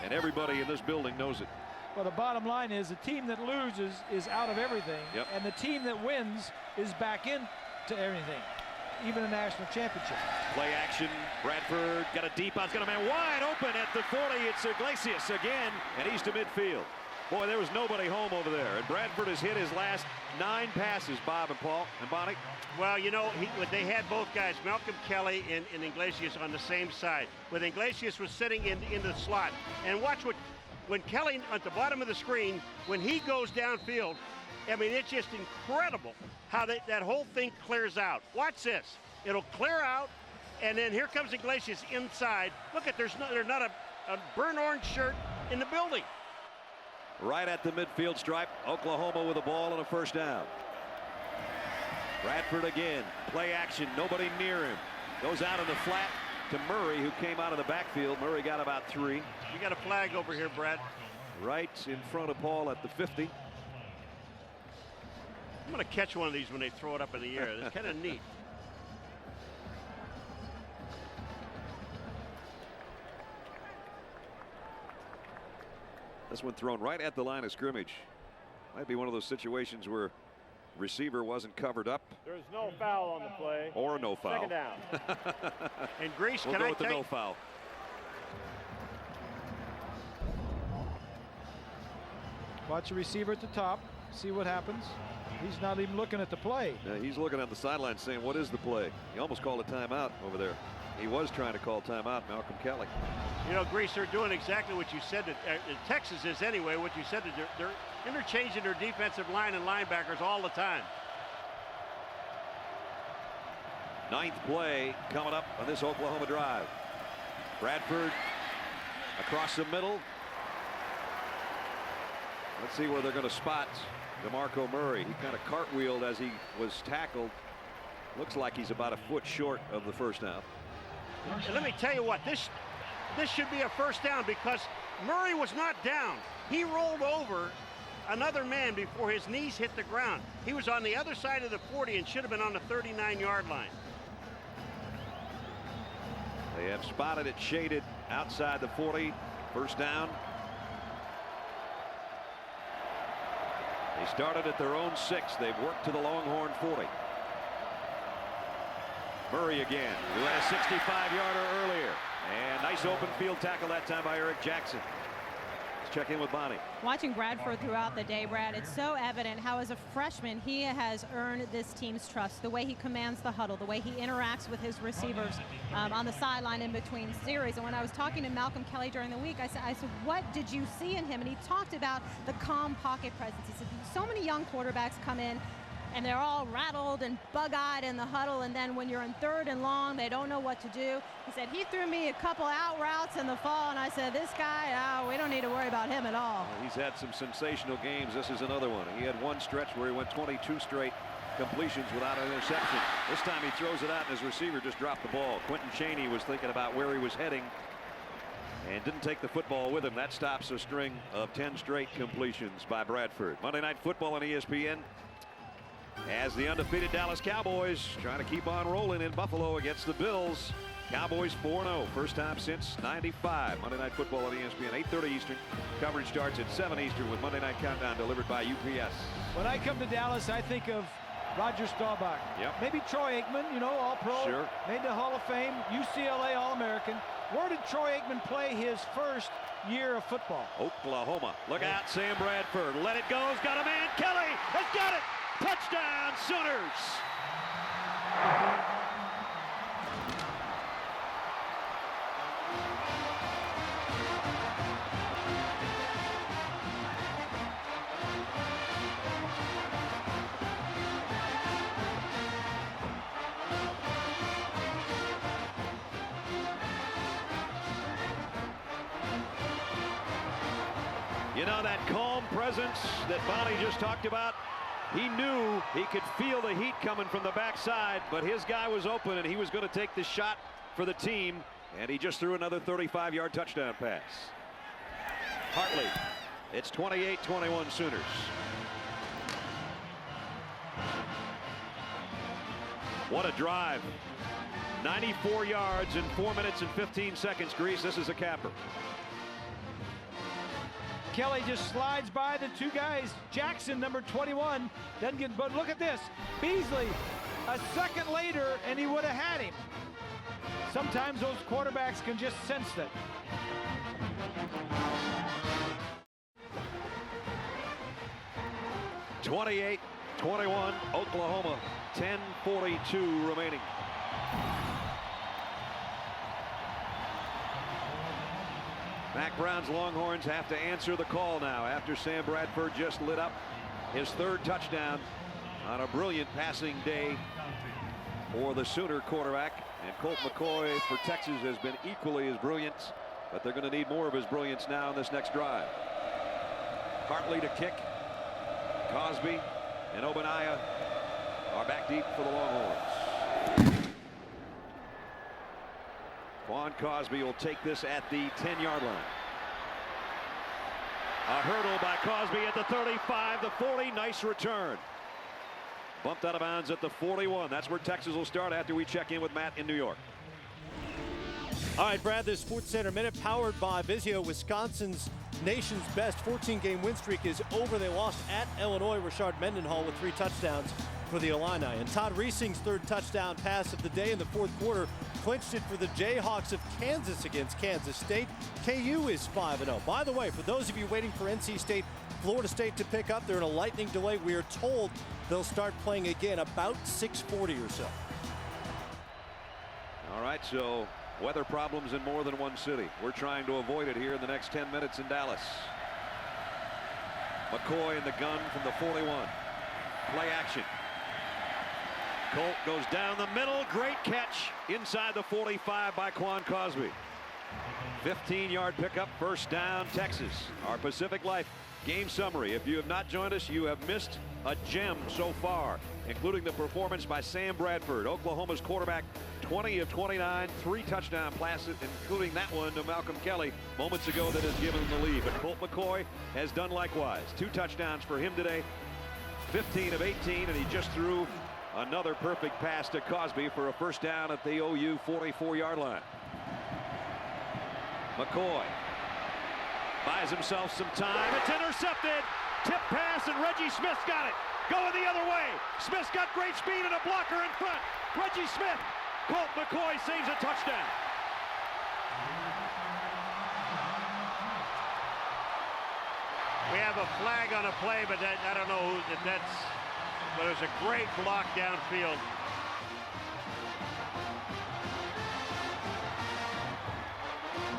And everybody in this building knows it. Well, the bottom line is the team that loses is out of everything, and the team that wins is back into everything, even a national championship. Play action. Bradford got a deep out. It's got a man wide open at the 40. It's Iglesias again, and he's to midfield. Boy, there was nobody home over there, and Bradford has hit his last 9 passes, Bob and Paul and Bonnie. Well, you know, they had both guys, Malcolm Kelly and Iglesias, on the same side. But Iglesias was sitting in the slot. And watch when Kelly, at the bottom of the screen, when he goes downfield, I mean, it's just incredible how that whole thing clears out. Watch this. It'll clear out, and then here comes Iglesias inside. Look at, there's not a burnt orange shirt in the building. Right at the midfield stripe, Oklahoma with a ball and a first down. Bradford again, play action, nobody near him. Goes out in the flat to Murray, who came out of the backfield. Murray got about 3. You got a flag over here, Brad. Right in front of Paul at the 50. I'm going to catch one of these when they throw it up in the air. It's kind of neat. This one thrown right at the line of scrimmage. Might be one of those situations where receiver wasn't covered up. There's no foul on the play. Or no foul. Second down. And Grease, we'll go with the no foul. Watch the receiver at the top. See what happens. He's not even looking at the play. Yeah, he's looking at the sideline saying, what is the play? He almost called a timeout over there. He was trying to call timeout, Malcolm Kelly. You know, Grease, they're doing exactly what you said that Texas is anyway. What you said that they're interchanging their defensive line and linebackers all the time. 9th play coming up on this Oklahoma drive. Bradford across the middle. Let's see where they're going to spot DeMarco Murray. He kind of cartwheeled as he was tackled. Looks like he's about a foot short of the first down. And let me tell you what, this should be a first down because Murray was not down. He rolled over another man before his knees hit the ground. He was on the other side of the 40 and should have been on the 39-yard line. They have spotted it shaded outside the 40. First down. They started at their own 6. They've worked to the Longhorn 40. Murray again, who had a 65-yarder earlier. And nice open field tackle that time by Eric Jackson. Let's check in with Bonnie. Watching Bradford throughout the day, Brad, it's so evident how as a freshman he has earned this team's trust. The way he commands the huddle, the way he interacts with his receivers on the sideline in between series. And when I was talking to Malcolm Kelly during the week, I said, what did you see in him? And he talked about the calm pocket presence. He said, so many young quarterbacks come in and they're all rattled and bug-eyed in the huddle, and then when you're in 3rd and long, they don't know what to do. He said he threw me a couple out routes in the fall, and I said, this guy, we don't need to worry about him at all. He's had some sensational games. This is another one. He had one stretch where he went 22 straight completions without an interception. This time he throws it out, and his receiver just dropped the ball. Quentin Chaney was thinking about where he was heading and didn't take the football with him. That stops a string of 10 straight completions by Bradford. Monday Night Football on ESPN. As the undefeated Dallas Cowboys trying to keep on rolling in Buffalo against the Bills. Cowboys 4-0, first time since '95. Monday Night Football on ESPN, 8:30 Eastern. Coverage starts at 7 Eastern with Monday Night Countdown delivered by UPS. When I come to Dallas, I think of Roger Staubach. Yep. Maybe Troy Aikman, you know, All-Pro. Sure. Made the Hall of Fame, UCLA All-American. Where did Troy Aikman play his first year of football? Oklahoma. Look out, Sam Bradford. Let it go. He's got a man. Kelly has got it. Touchdown, Sooners. You know, that calm presence that Bonnie just talked about, he knew he could feel the heat coming from the backside, but his guy was open and he was going to take the shot for the team, and he just threw another 35-yard touchdown pass. Hartley. It's 28-21 Sooners. What a drive. 94 yards in 4 minutes and 15 seconds, Grease. This is a capper. Kelly just slides by the two guys. Jackson, number 21, doesn't get, but look at this. Beasley, a second later, and he would have had him. Sometimes those quarterbacks can just sense that. (28-21) Oklahoma. 10:42 remaining. Mack Brown's Longhorns have to answer the call now after Sam Bradford just lit up his third touchdown on a brilliant passing day for the Sooner quarterback. And Colt McCoy for Texas has been equally as brilliant, but they're going to need more of his brilliance now in this next drive. Hartley to kick. Cosby and Obaniah are back deep for the Longhorns. Quan Cosby will take this at the 10-yard line. A hurdle by Cosby at the 35, the 40. Nice return. Bumped out of bounds at the 41. That's where Texas will start after we check in with Matt in New York. All right, Brad, this SportsCenter Minute powered by Vizio. Wisconsin's nation's best 14-game win streak is over. They lost at Illinois. Rashard Mendenhall with 3 touchdowns for the Illini. And Todd Reesing's third touchdown pass of the day in the fourth quarter clinched it for the Jayhawks of Kansas against Kansas State. KU is 5-0. By the way, for those of you waiting for NC State, Florida State to pick up, they're in a lightning delay. We are told they'll start playing again about 6:40 or so. All right, so weather problems in more than one city. We're trying to avoid it here in the next 10 minutes in Dallas. McCoy in the gun from the 41. Play action. Colt goes down the middle. Great catch inside the 45 by Quan Cosby. 15-yard pickup, first down, Texas. Our Pacific Life game summary. If you have not joined us, you have missed a gem so far, including the performance by Sam Bradford, Oklahoma's quarterback. 20 of 29, 3 touchdown passes, including that one to Malcolm Kelly moments ago that has given him the lead. But Colt McCoy has done likewise. 2 touchdowns for him today. 15 of 18, and he just threw another perfect pass to Cosby for a first down at the OU 44-yard line. McCoy buys himself some time. It's intercepted. Tip pass, and Reggie Smith's got it. Going the other way. Smith's got great speed and a blocker in front. Reggie Smith. Colt McCoy saves a touchdown. We have a flag on a play, but that, I don't know who that's. But it was a great block downfield.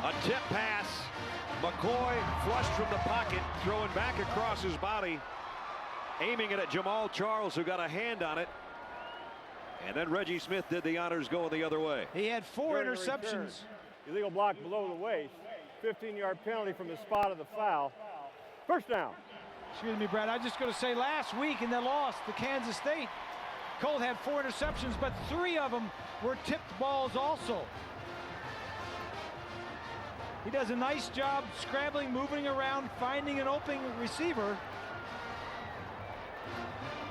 A tip pass. McCoy flushed from the pocket, throwing back across his body, aiming it at Jamal Charles, who got a hand on it. And then Reggie Smith did the honors going the other way. He had 4 interceptions. Illegal block below the waist. 15-yard penalty from the spot of the foul. First down. Excuse me, Brad. I was just going to say last week in the loss to Kansas State, Colt had 4 interceptions, but 3 of them were tipped balls also. He does a nice job scrambling, moving around, finding an open receiver.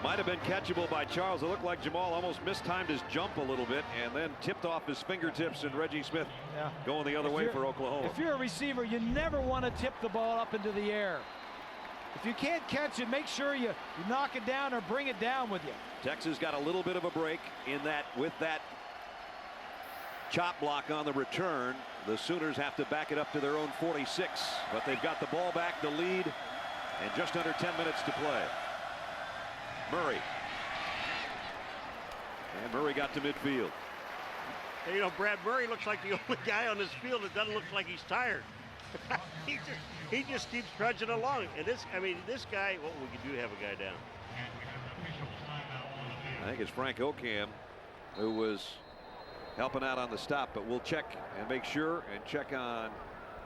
Might have been catchable by Charles. It looked like Jamal almost mistimed his jump a little bit and then tipped off his fingertips, and Reggie Smith going the other way for Oklahoma. If you're a receiver, you never want to tip the ball up into the air. If you can't catch it, make sure you knock it down or bring it down with you. Texas got a little bit of a break in that with that chop block on the return. The Sooners have to back it up to their own 46, but they've got the ball back, the lead, and just under 10 minutes to play. Murray. And Murray got to midfield. And, you know, Brad Murray looks like the only guy on this field that doesn't look like he's tired. he just keeps trudging along. And this guy, well, we do have a guy down. I think it's Frank Ocam who was helping out on the stop, but we'll check and make sure and check on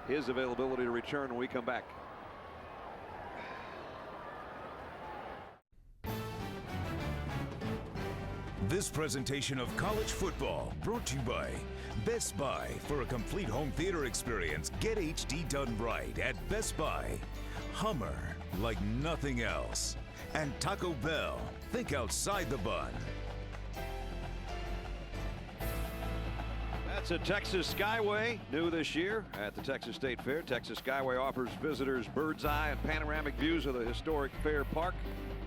his availability to return when we come back. This presentation of college football brought to you by Best Buy. For a complete home theater experience, get HD done right at Best Buy. Hummer, like nothing else. And Taco Bell, think outside the bun. That's a Texas Skyway, new this year at the Texas State Fair. Texas Skyway offers visitors bird's eye and panoramic views of the historic Fair Park.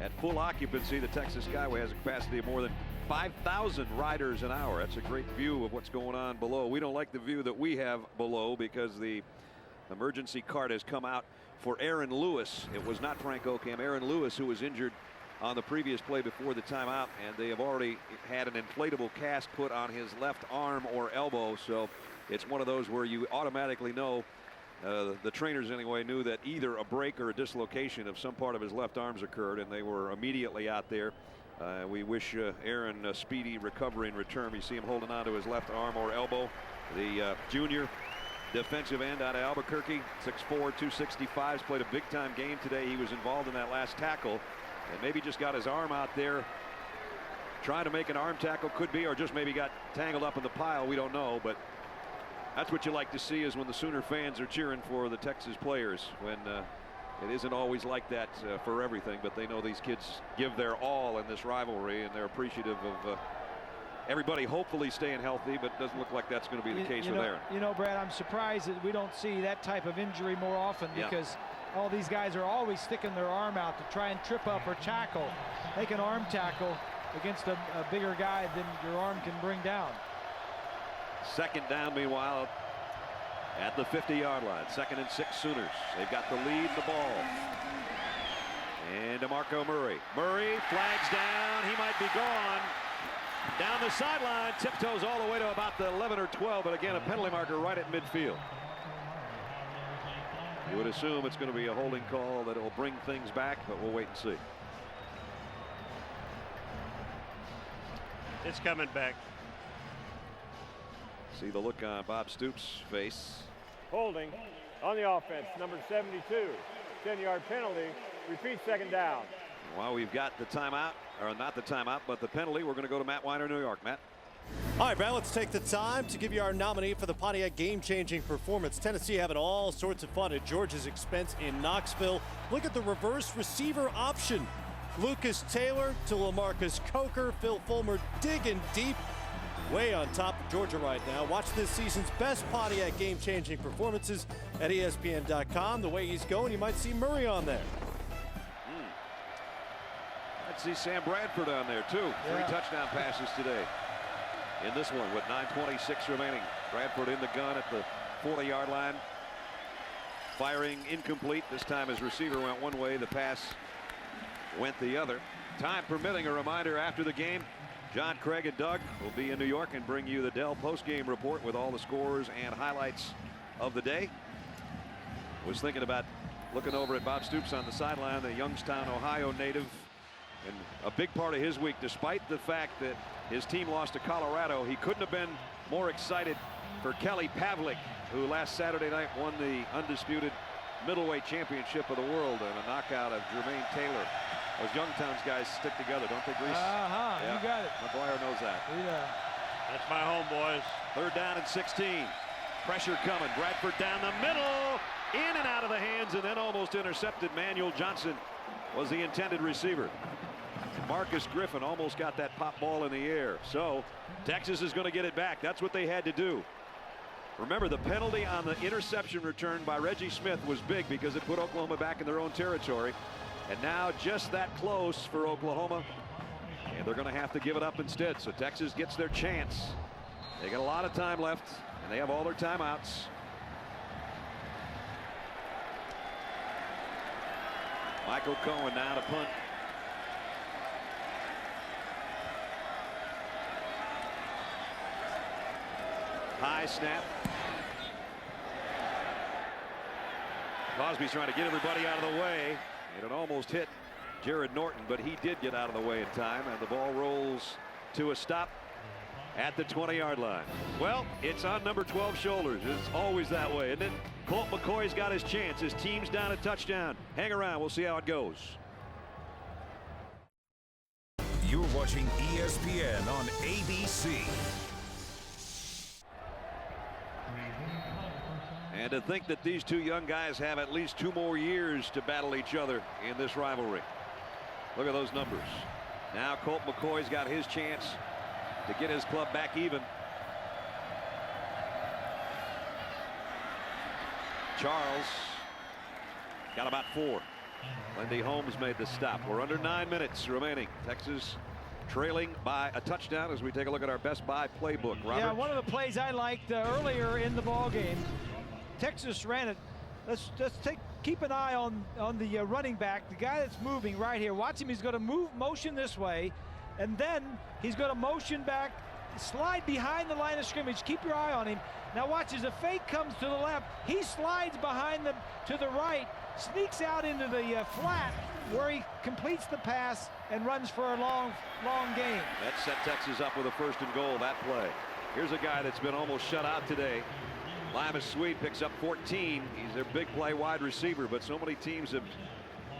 At full occupancy, the Texas Skyway has a capacity of more than 5,000 riders an hour. That's a great view of what's going on below. We don't like the view that we have below because the emergency cart has come out for Aaron Lewis. It was not Frank Okam. Aaron Lewis, who was injured on the previous play before the timeout, and they have already had an inflatable cast put on his left arm or elbow. So it's one of those where you automatically know, the trainers anyway knew that either a break or a dislocation of some part of his left arms occurred, and they were immediately out there. We wish Aaron a speedy recovery and return. You see him holding on to his left arm or elbow. The junior defensive end out of Albuquerque, 6'4", 265, has played a big-time game today. He was involved in that last tackle and maybe just got his arm out there trying to make an arm tackle, could be, or just maybe got tangled up in the pile. We don't know, but that's what you like to see, is when the Sooner fans are cheering for the Texas players, when it isn't always like that for everything, but they know these kids give their all in this rivalry, and they're appreciative of everybody hopefully staying healthy, but it doesn't look like that's going to be the case with Aaron. You know, Brad, I'm surprised that we don't see that type of injury more often, because all these guys are always sticking their arm out to try and trip up or tackle. Make an arm tackle against a bigger guy than your arm can bring down. Second down, meanwhile, at the 50-yard line. 2nd and 6 Sooners. They've got the lead in the ball. And DeMarco Murray. Murray flags down. He might be gone. Down the sideline, tiptoes all the way to about the 11 or 12, but again, a penalty marker right at midfield. You would assume it's going to be a holding call that will bring things back, but we'll wait and see. It's coming back. See the look on Bob Stoops' face. Holding on the offense, number 72. 10-yard penalty. Repeat, 2nd down. While we've got the timeout, or not the timeout, but the penalty, we're going to go to Matt Weiner, New York. Matt. All right, Brad, let's take the time to give you our nominee for the Pontiac game-changing performance. Tennessee having all sorts of fun at Georgia's expense in Knoxville. Look at the reverse receiver option. Lucas Taylor to LaMarcus Coker. Phil Fulmer digging deep. Way on top of Georgia right now. Watch this season's best Pontiac game-changing performances at ESPN.com. The way he's going, you might see Murray on there. I'd see Sam Bradford on there, too. 3 touchdown passes today. In this one with 9:26 remaining. Bradford in the gun at the 40-yard line. Firing incomplete. This time his receiver went one way. The pass went the other. Time permitting, a reminder after the game, John, Craig, and Doug will be in New York and bring you the Dell post-game report with all the scores and highlights of the day. Was thinking about looking over at Bob Stoops on the sideline, the Youngstown, Ohio native. And a big part of his week, despite the fact that his team lost to Colorado, he couldn't have been more excited for Kelly Pavlik, who last Saturday night won the undisputed middleweight championship of the world and a knockout of Jermaine Taylor. Those Youngstown's guys stick together, don't they, Grease? You got it. McGuire knows that. Yeah. That's my homeboys. 3rd down and 16. Pressure coming. Bradford down the middle. In and out of the hands, and then almost intercepted. Manuel Johnson was the intended receiver. Marcus Griffin almost got that pop ball in the air. So Texas is going to get it back. That's what they had to do. Remember, the penalty on the interception return by Reggie Smith was big because it put Oklahoma back in their own territory. And now just that close for Oklahoma. And they're going to have to give it up instead. So Texas gets their chance. They got a lot of time left, and they have all their timeouts. Michael Cohen now to punt. High snap. Cosby's trying to get everybody out of the way, and it almost hit Jared Norton, but he did get out of the way in time, and the ball rolls to a stop at the 20-yard line. Well, it's on number 12's shoulders. It's always that way, isn't it? Colt McCoy's got his chance. His team's down a touchdown. Hang around. We'll see how it goes. You're watching ESPN on ABC. And to think that these two young guys have at least 2 more years to battle each other in this rivalry. Look at those numbers. Now Colt McCoy's got his chance to get his club back even. Charles got about 4. Lindy Holmes made the stop. We're under 9 minutes remaining. Texas trailing by a touchdown as we take a look at our Best Buy playbook. Robert? Yeah, one of the plays I liked earlier in the ball game. Texas ran it. Let's keep an eye on the running back, the guy that's moving right here. Watch him. He's going to motion this way, and then he's going to motion back, slide behind the line of scrimmage. Keep your eye on him. Now watch as a fake comes to the left. He slides behind them to the right, sneaks out into the flat where he completes the pass and runs for a long gain. That set Texas up with a 1st and goal, that play. Here's a guy that's been almost shut out today. Lima Sweet picks up 14. He's their big play wide receiver, but so many teams have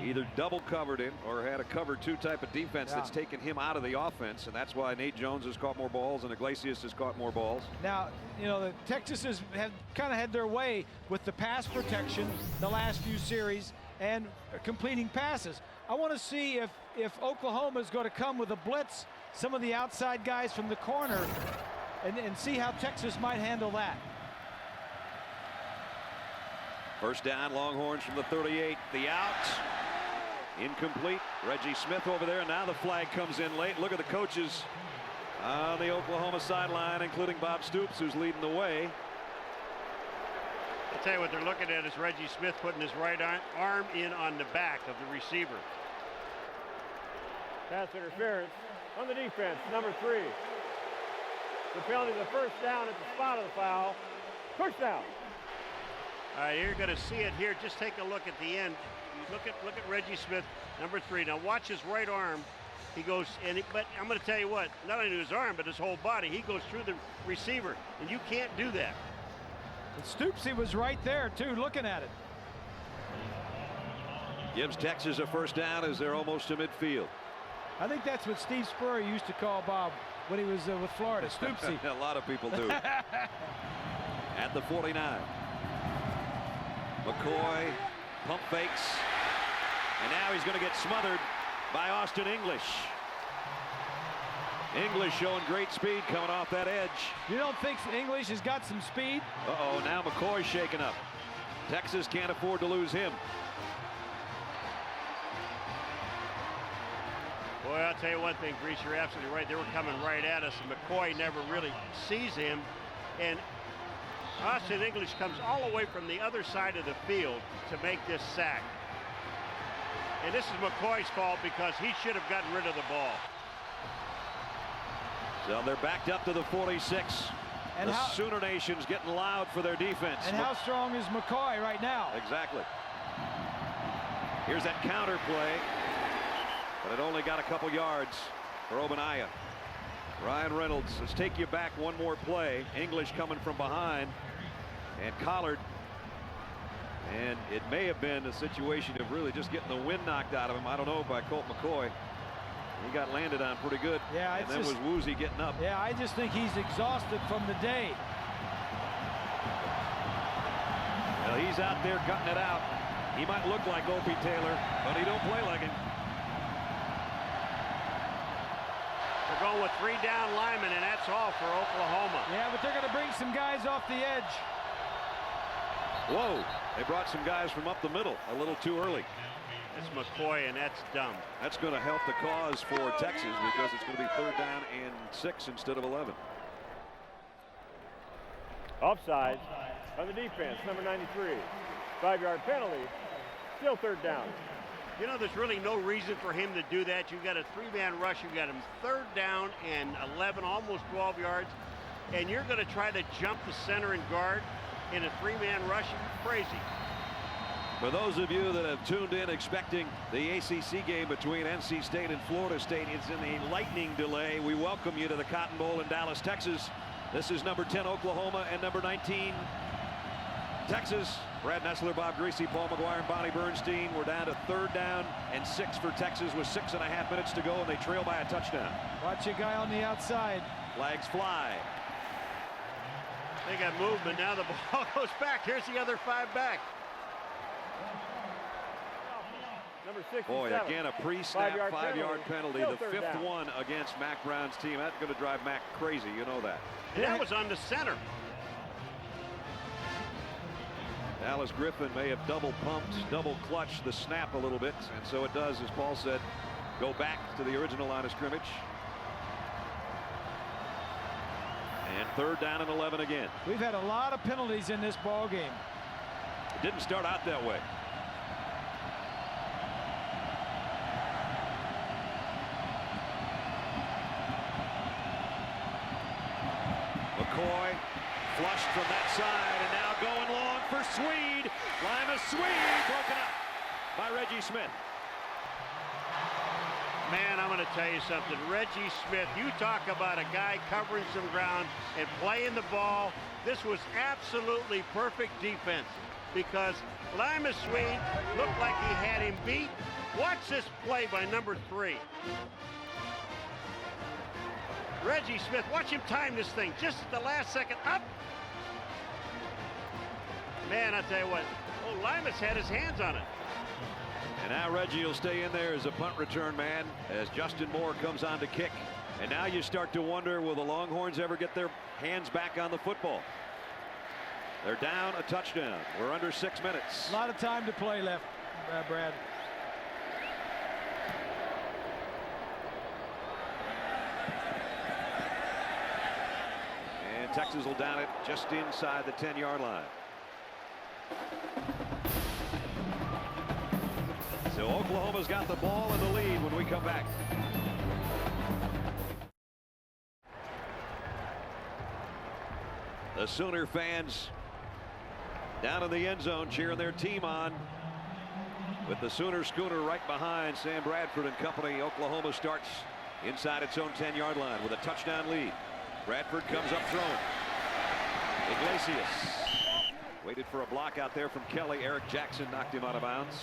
either double covered him or had a cover 2 type of defense that's taken him out of the offense, and that's why Nate Jones has caught more balls and Iglesias has caught more balls. Now, you know, the Texas have kind of had their way with the pass protection the last few series and completing passes. I want to see if Oklahoma is going to come with a blitz, some of the outside guys from the corner, and see how Texas might handle that. 1st down, Longhorns from the 38. The out. Incomplete. Reggie Smith over there. Now the flag comes in late. Look at the coaches on the Oklahoma sideline, including Bob Stoops, who's leading the way. I'll tell you what they're looking at is Reggie Smith putting his right arm in on the back of the receiver. Pass interference on the defense, number 3. The penalty, the 1st down at the spot of the foul. Push down. All right, you're going to see it here. Just take a look at the end. You look at Reggie Smith, number 3. Now watch his right arm. He goes, but I'm going to tell you what, not only his arm, but his whole body. He goes through the receiver, and you can't do that. And Stoopsy was right there, too, looking at it. Gives Texas a 1st down as they're almost to midfield. I think that's what Steve Spurrier used to call Bob when he was with Florida, Stoopsy. A lot of people do. At the 49. McCoy pump fakes, and now he's going to get smothered by Austin English. English showing great speed coming off that edge. You don't think English has got some speed? Uh-oh, now McCoy's shaking up. Texas can't afford to lose him. Boy, I'll tell you one thing, Grease, you're absolutely right. They were coming right at us, and McCoy never really sees him. And Austin English comes all the way from the other side of the field to make this sack. And this is McCoy's fault because he should have gotten rid of the ball. So they're backed up to the 46. And the Sooner Nation's getting loud for their defense. And how strong is McCoy right now? Exactly. Here's that counter play, but it only got a couple yards for Obanaya. Ryan Reynolds, let's take you back one more play. English coming from behind, and Collard. And it may have been a situation of really just getting the wind knocked out of him. I don't know, by Colt McCoy. He got landed on pretty good. Yeah, and then was Woozy getting up. Yeah, I just think he's exhausted from the day. Well, he's out there cutting it out. He might look like Opie Taylor, but he don't play like him. They're going with 3 down linemen, and that's all for Oklahoma. Yeah, but they're going to bring some guys off the edge. Whoa, they brought some guys from up the middle a little too early. It's McCoy, and that's dumb. That's going to help the cause for Texas because it's going to be 3rd down and 6 instead of 11. Offside on the defense, number 93. 5-yard penalty, still 3rd down. You know, there's really no reason for him to do that. You've got a 3-man rush. You've got him 3rd down and 11, almost 12 yards. And you're going to try to jump the center and guard in a 3-man rush? You're crazy. For those of you that have tuned in expecting the ACC game between NC State and Florida State, it's in a lightning delay. We welcome you to the Cotton Bowl in Dallas, Texas. This is number 10 Oklahoma and number 19 Texas, Brad Nessler, Bob Greasy, Paul McGuire, and Bonnie Bernstein. We're down to 3rd down and 6 for Texas with 6.5 minutes to go, and they trail by a touchdown. Watch a guy on the outside. Flags fly. They got movement. Now the ball goes back. Here's the other 5 back. Number 67. Boy, again, a pre-snap 5-yard penalty. Still The 3rd 5th down. one against Mac Brown's team. That's going to drive Mac crazy. You know that. And that was on the center. Dallas Griffin may have double pumped, double clutched the snap a little bit. And so it does, as Paul said, go back to the original line of scrimmage. And 3rd down and 11 again. We've had a lot of penalties in this ball game. It didn't start out that way. McCoy flushed from that side and now going long for Swede. Lima Swede broken up by Reggie Smith. Man, I'm going to tell you something. Reggie Smith, you talk about a guy covering some ground and playing the ball. This was absolutely perfect defense because Lima Swede looked like he had him beat. Watch this play by number 3. Reggie Smith, watch him time this thing just at the last second. Up. Man, I tell you what, Limas had his hands on it. And now Reggie will stay in there as a punt return man as Justin Moore comes on to kick. And now you start to wonder, will the Longhorns ever get their hands back on the football? They're down a touchdown. We're under 6 minutes. A lot of time to play left, Brad. And Texas will down it just inside the 10-yard line. So Oklahoma's got the ball and the lead when we come back. The Sooner fans down in the end zone cheering their team on. With the Sooner schooner right behind Sam Bradford and company, Oklahoma starts inside its own 10-yard line with a touchdown lead. Bradford comes up throwing. Iglesias waited for a block out there from Kelly. Eric Jackson knocked him out of bounds.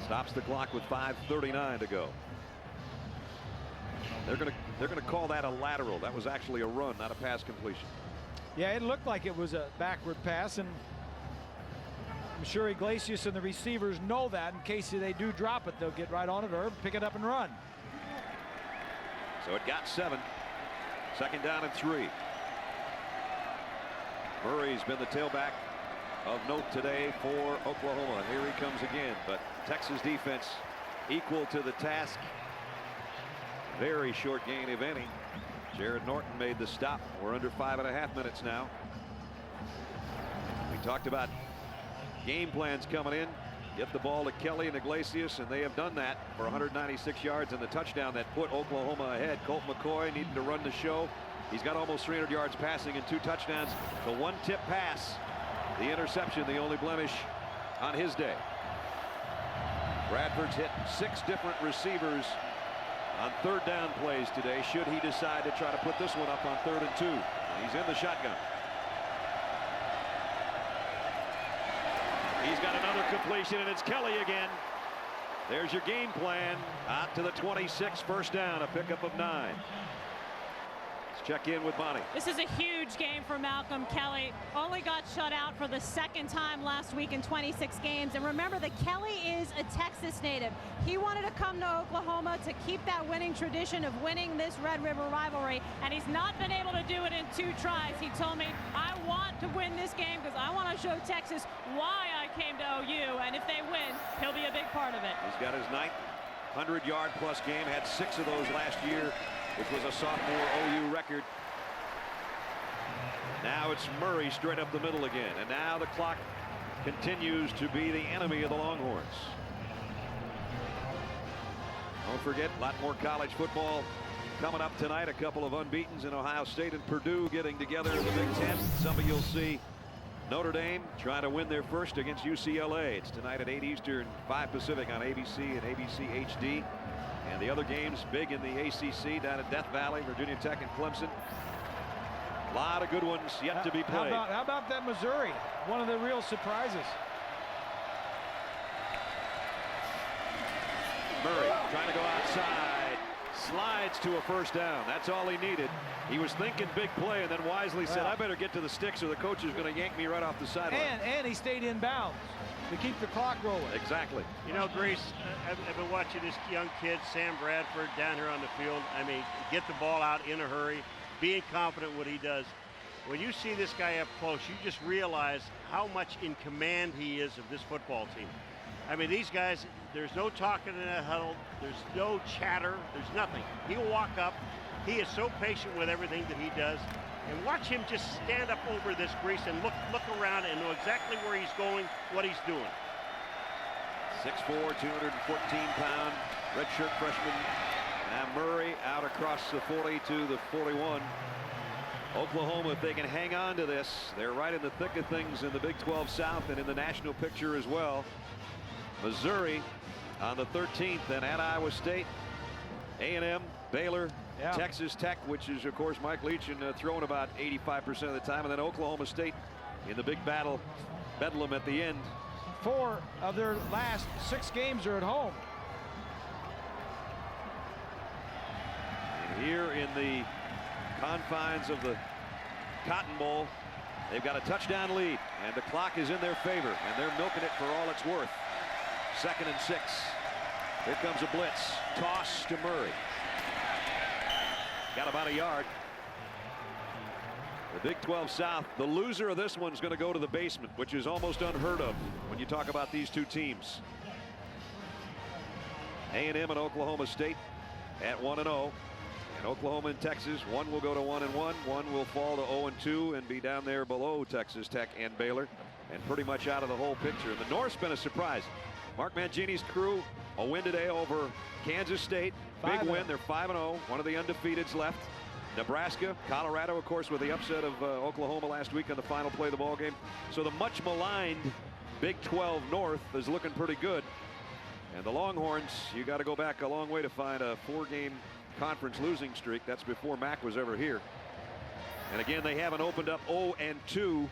Stops the clock with 5:39 to go. They're gonna call that a lateral. That was actually a run, not a pass completion. Yeah, it looked like it was a backward pass, and I'm sure Iglesias and the receivers know that. In case they do drop it, they'll get right on it or pick it up and run. So it got 7. 2nd down and 3. Murray's been the tailback of note today for Oklahoma. Here he comes again, but Texas defense equal to the task. Very short gain, if any. Jared Norton made the stop. We're under 5.5 minutes now. We talked about game plans coming in. Get the ball to Kelly and Iglesias, and they have done that for 196 yards and the touchdown that put Oklahoma ahead. Colt McCoy needing to run the show. He's got almost 300 yards passing and 2 touchdowns. The one tip pass, the interception, the only blemish on his day. Bradford's hit 6 different receivers on 3rd down plays today, should he decide to try to put this one up on 3rd and 2. He's in the shotgun. He's got another completion, and it's Kelly again. There's your game plan. Out to the 26, 1st down, a pickup of 9. Let's check in with Bonnie. This is a huge game for Malcolm Kelly. Only got shut out for the 2nd time last week in 26 games. And remember that Kelly is a Texas native. He wanted to come to Oklahoma to keep that winning tradition of winning this Red River rivalry, and he's not been able to do it in 2 tries. He told me, I want to win this game because I want to show Texas why I came to OU, and if they win, he'll be a big part of it. He's got his 9th 100-yard-plus game, had 6 of those last year, which was a sophomore OU record. Now it's Murray straight up the middle again, and now the clock continues to be the enemy of the Longhorns. Don't forget, a lot more college football coming up tonight. A couple of unbeatens in Ohio State and Purdue getting together in the Big Ten. Some of you'll see Notre Dame trying to win their first against UCLA. It's tonight at 8 Eastern, 5 Pacific on ABC and ABC HD. And the other games big in the ACC down at Death Valley, Virginia Tech and Clemson. A lot of good ones yet to be played. How about that Missouri? One of the real surprises. Murray trying to go outside, slides to a first down. That's all he needed. He was thinking big play and then wisely said, I better get to the sticks or the coach is going to yank me right off the sideline. And he stayed in bounds to keep the clock rolling. Exactly. You know, Grease, I've been watching this young kid, Sam Bradford, down here on the field. I mean, get the ball out in a hurry, being confident what he does. When you see this guy up close, you just realize how much in command he is of this football team. I mean, these guys, there's no talking in that huddle. There's no chatter. There's nothing. He'll walk up. He is so patient with everything that he does. And watch him just stand up over this, Grease, and look around and know exactly where he's going, what he's doing. 6'4", 214-pound redshirt freshman. Now Murray out across the 40 to the 41. Oklahoma, if they can hang on to this, they're right in the thick of things in the Big 12 South and in the national picture as well. Missouri on the 13th, and at Iowa State, A&M, Baylor, Texas Tech, which is of course Mike Leach and throwing about 85% of the time, and then Oklahoma State in the big battle, bedlam at the end. 4 of their last 6 games are at home. And here in the confines of the Cotton Bowl, they've got a touchdown lead, and the clock is in their favor, and they're milking it for all it's worth. 2nd and 6. Here comes a blitz. Toss to Murray. Got about a yard. The Big 12 South, the loser of this one's going to go to the basement, which is almost unheard of when you talk about these two teams. A&M and Oklahoma State at 1-0. And Oklahoma and Texas, one will go to 1-1, one will fall to 0-2 and be down there below Texas Tech and Baylor, and pretty much out of the whole picture. The North's been a surprise. Mark Mangini's crew, a win today over Kansas State. Big win. They're 5-0. One of the undefeateds left. Nebraska, Colorado, of course, with the upset of Oklahoma last week on the final play of the ball game. So the much maligned Big 12 North is looking pretty good. And the Longhorns, you got to go back a long way to find a 4-game conference losing streak. That's before Mac was ever here. And again, they haven't opened up 0-2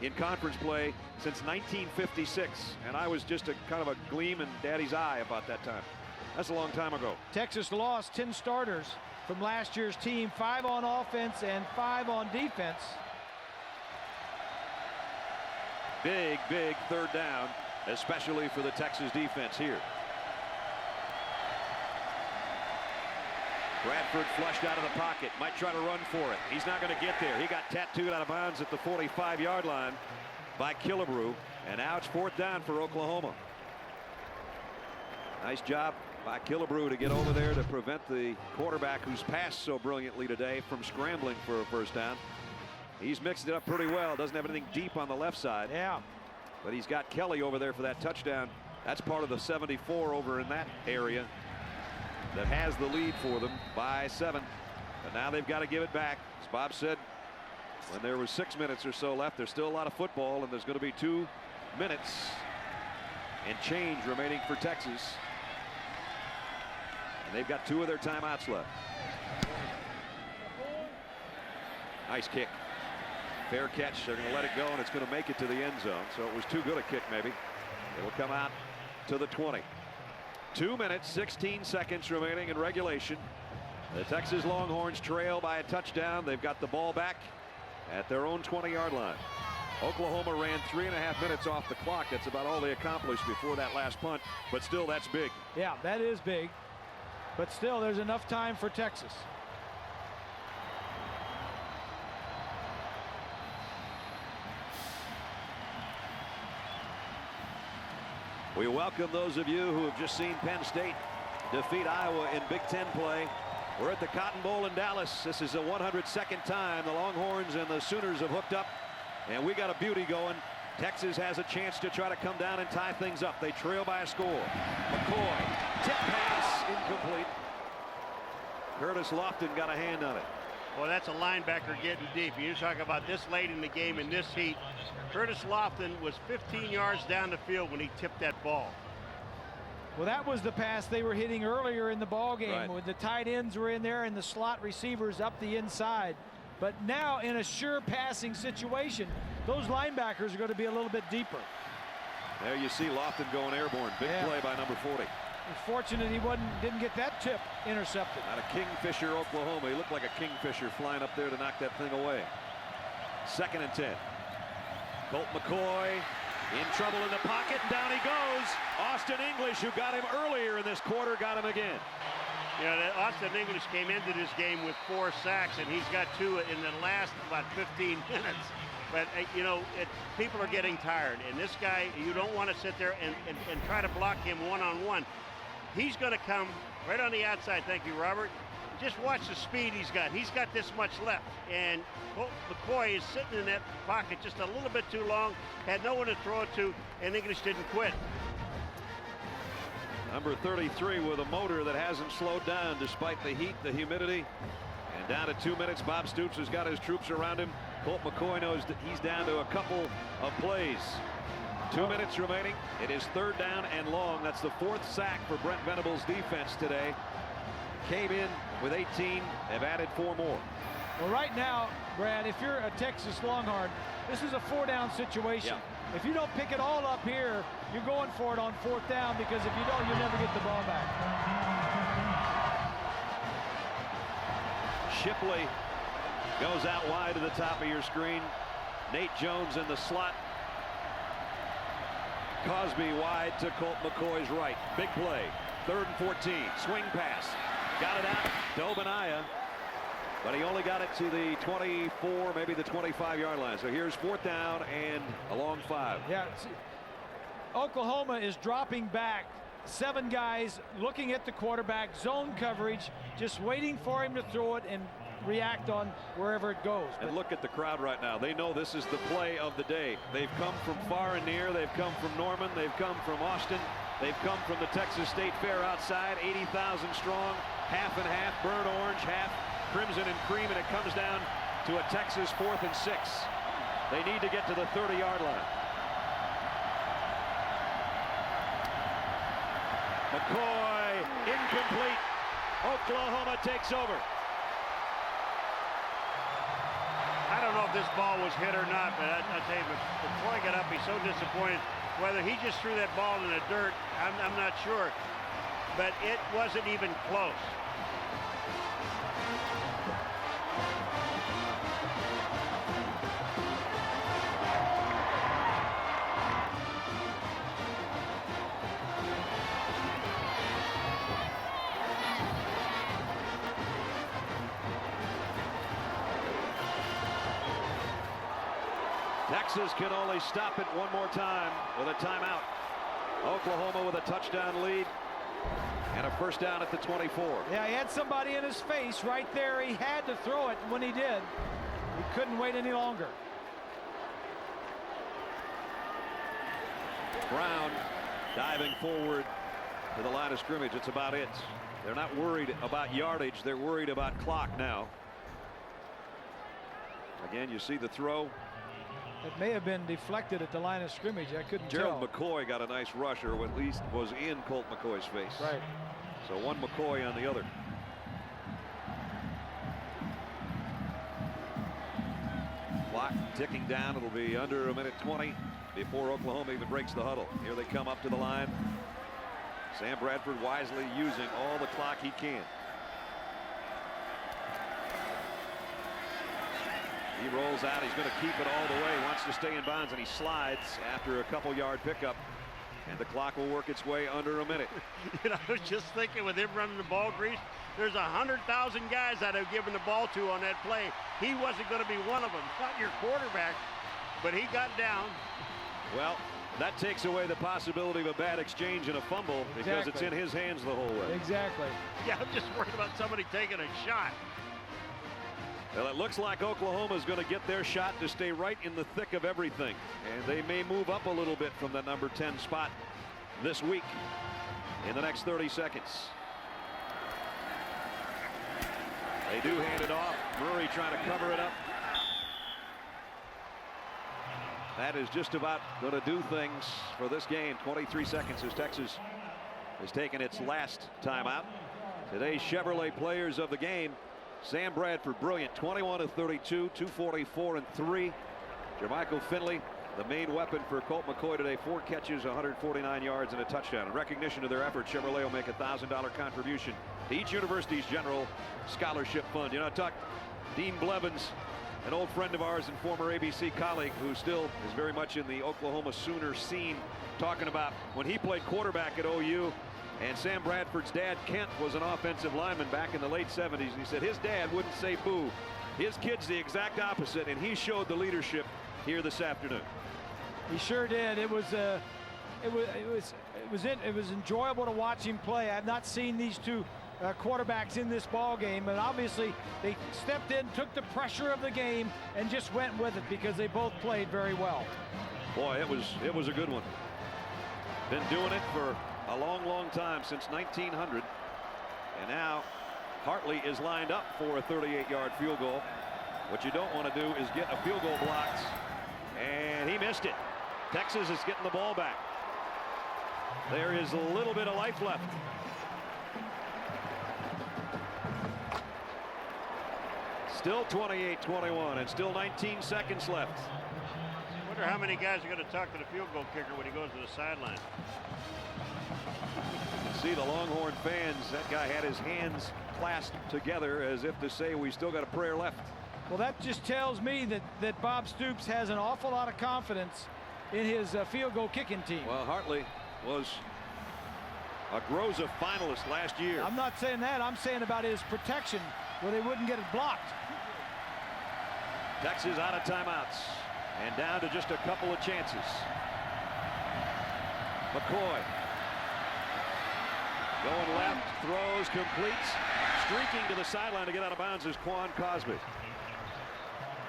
in conference play since 1956, and I was just a kind of a gleam in Daddy's eye about that time. That's a long time ago. Texas lost 10 starters from last year's team, 5 on offense and 5 on defense. Big 3rd down, especially for the Texas defense here. Bradford flushed out of the pocket, might try to run for it. He's not going to get there. He got tattooed out of bounds at the 45-yard line by Killebrew, and now it's 4th down for Oklahoma. Nice job by Killebrew to get over there to prevent the quarterback, who's passed so brilliantly today, from scrambling for a first down. He's mixed it up pretty well. Doesn't have anything deep on the left side. Yeah. But he's got Kelly over there for that touchdown. That's part of the 74 over in that area that has the lead for them by 7. But now they've got to give it back. As Bob said, when there was 6 minutes or so left, there's still a lot of football, and there's going to be 2 minutes and change remaining for Texas. And they've got 2 of their timeouts left. Nice kick. Fair catch. They're going to let it go, and it's going to make it to the end zone. So it was too good a kick, maybe. It will come out to the 20. 2 minutes, 16 seconds remaining in regulation. The Texas Longhorns trail by a touchdown. They've got the ball back at their own 20-yard line. Oklahoma ran 3.5 minutes off the clock. That's about all they accomplished before that last punt, but still, that's big. Yeah, that is big. But still, there's enough time for Texas. We welcome those of you who have just seen Penn State defeat Iowa in Big Ten play. We're at the Cotton Bowl in Dallas. This is the 102nd time the Longhorns and the Sooners have hooked up, and we got a beauty going. Texas has a chance to try to come down and tie things up. They trail by a score. McCoy, tip pass, incomplete. Curtis Lofton got a hand on it. Well, that's a linebacker getting deep. You talk about this late in the game in this heat. Curtis Lofton was 15 yards down the field when he tipped that ball. Well, that was the pass they were hitting earlier in the ball game, right, when the tight ends were in there and the slot receivers up the inside. But now in a sure passing situation, those linebackers are going to be a little bit deeper. There you see Lofton going airborne. Big play by number 40. Unfortunate he didn't get that tip intercepted. Out of Kingfisher, Oklahoma. He looked like a kingfisher flying up there to knock that thing away. 2nd and 10. Colt McCoy in trouble in the pocket, and down he goes. Austin English, who got him earlier in this quarter, got him again. You know, Austin English came into this game with 4 sacks, and he's got 2 in the last about 15 minutes. But, you know, people are getting tired. And this guy, you don't want to sit there and try to block him one-on-one. He's going to come right on the outside. Thank you, Robert. Just watch the speed he's got. He's got this much left. And Colt McCoy is sitting in that pocket just a little bit too long, had no one to throw it to, and English didn't quit. Number 33 with a motor that hasn't slowed down despite the heat, the humidity. And down to 2 minutes, Bob Stoops has got his troops around him. Colt McCoy knows that he's down to a couple of plays. 2 minutes remaining. It is 3rd down and long. That's the 4th sack for Brent Venables' defense today. Came in with 18. They've added 4 more. Well, right now, Brad, if you're a Texas Longhorn, this is a 4-down situation. Yeah. If you don't pick it all up here, you're going for it on 4th down, because if you don't, you'll never get the ball back. Shipley goes out wide to the top of your screen. Nate Jones in the slot. Cosby wide to Colt McCoy's right. Big play. 3rd and 14. Swing pass. Got it out to Obanaya, but he only got it to the 24, maybe the 25-yard line. So here's 4th down and a long 5. Yeah, Oklahoma is dropping back. 7 guys looking at the quarterback, zone coverage, just waiting for him to throw it and react on wherever it goes. And look at the crowd right now. They know this is the play of the day. They've come from far and near. They've come from Norman. They've come from Austin. They've come from the Texas State Fair outside, 80,000 strong, half and half, burnt orange, half crimson and cream, and it comes down to a Texas 4th and 6. They need to get to the 30-yard line. McCoy, incomplete. Oklahoma takes over. I don't know if this ball was hit or not, but I tell you, McCoy got up, he's so disappointed. Whether he just threw that ball in the dirt, I'm not sure. But it wasn't even close. Texas can only stop it one more time with a timeout. Oklahoma with a touchdown lead and a 1st down at the 24. Yeah, he had somebody in his face right there. He had to throw it. When he did, he couldn't wait any longer. Brown diving forward to the line of scrimmage. It's about it. They're not worried about yardage. They're worried about clock now. Again, you see the throw. It may have been deflected at the line of scrimmage. I couldn't tell. Gerald McCoy got a nice rush, or at least was in Colt McCoy's face. Right. So one McCoy on the other. Clock ticking down. It'll be under a minute 20 before Oklahoma even breaks the huddle. Here they come up to the line. Sam Bradford wisely using all the clock he can. He rolls out. He's going to keep it all the way. He wants to stay in bounds, and he slides after a couple-yard pickup. And the clock will work its way under a minute. You know, I was just thinking, with him running the ball, Grease, there's 100,000 guys that have given the ball to on that play. He wasn't going to be one of them. Not your quarterback, but he got down. Well, that takes away the possibility of a bad exchange and a fumble, because it's in his hands the whole way. Exactly. Yeah, I'm just worried about somebody taking a shot. Well, it looks like Oklahoma is going to get their shot to stay right in the thick of everything. And they may move up a little bit from the number 10 spot this week in the next 30 seconds. They do hand it off. Murray trying to cover it up. That is just about going to do things for this game. 23 seconds as Texas has taken its last timeout. Today's Chevrolet players of the game: Sam Bradford, brilliant, 21 of 32, 244 and 3. Jermichael Finley, the main weapon for Colt McCoy today, 4 catches, 149 yards, and a touchdown. In recognition of their effort, Chevrolet will make a $1,000 contribution to each university's general scholarship fund. You know, I talked Dean Blevins, an old friend of ours and former ABC colleague who still is very much in the Oklahoma Sooner scene, talking about when he played quarterback at OU. And Sam Bradford's dad, Kent, was an offensive lineman back in the late 70s. And he said his dad wouldn't say boo. His kid's the exact opposite, and he showed the leadership here this afternoon. He sure did. It was enjoyable to watch him play. I've not seen these two quarterbacks in this ball game, and obviously they stepped in, took the pressure of the game, and just went with it because they both played very well. Boy, it was a good one. Been doing it for a long time, since 1900, and now Hartley is lined up for a 38-yard field goal. What you don't want to do is get a field goal blocked, and he missed it. Texas is getting the ball back. There is a little bit of life left. Still 28-21 and still 19 seconds left. Wonder how many guys are going to talk to the field goal kicker when he goes to the sideline. See the Longhorn fans, that guy had his hands clasped together as if to say we still got a prayer left. Well, that just tells me that Bob Stoops has an awful lot of confidence in his field goal kicking team. Well, Hartley was a Groza finalist last year. I'm not saying that. I'm saying about his protection where they wouldn't get it blocked. Texas out of timeouts and down to just a couple of chances. McCoy going left, throws, completes. Streaking to the sideline to get out of bounds is Quan Cosby.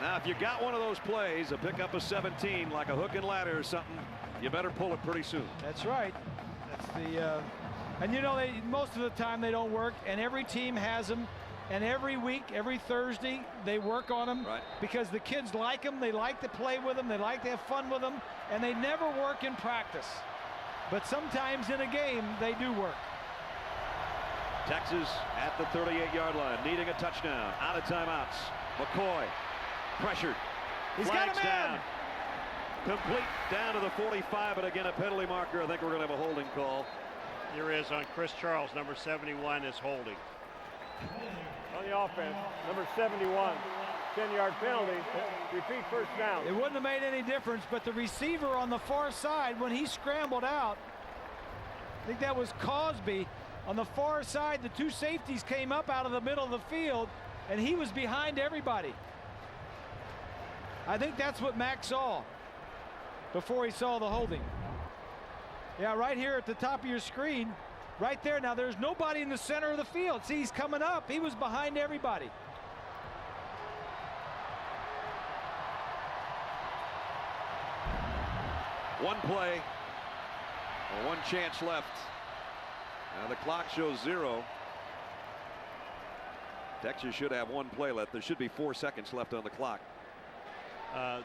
Now, if you got one of those plays, a pickup of 17, like a hook and ladder or something, you better pull it pretty soon. That's right. That's the, and you know, most of the time they don't work, and every team has them. And every week, every Thursday, they work on them because the kids like them. They like to play with them. They like to have fun with them. And they never work in practice. But sometimes in a game, they do work. Texas at the 38-yard line, needing a touchdown. Out of timeouts. McCoy pressured. He's got him down. Complete down to the 45, but again, a penalty marker. I think we're going to have a holding call. There is on Chris Charles. Number 71 is holding. On the offense, number 71, 10-yard penalty, repeat first down. It wouldn't have made any difference, but the receiver on the far side, when he scrambled out, I think that was Cosby, on the far side, the two safeties came up out of the middle of the field, and he was behind everybody. I think that's what Mac saw before he saw the holding. Yeah, right here at the top of your screen. Right there. Now there's nobody in the center of the field. See, he's coming up. He was behind everybody. One play, or one chance left. Now the clock shows 0. Texas should have one play left. There should be 4 seconds left on the clock.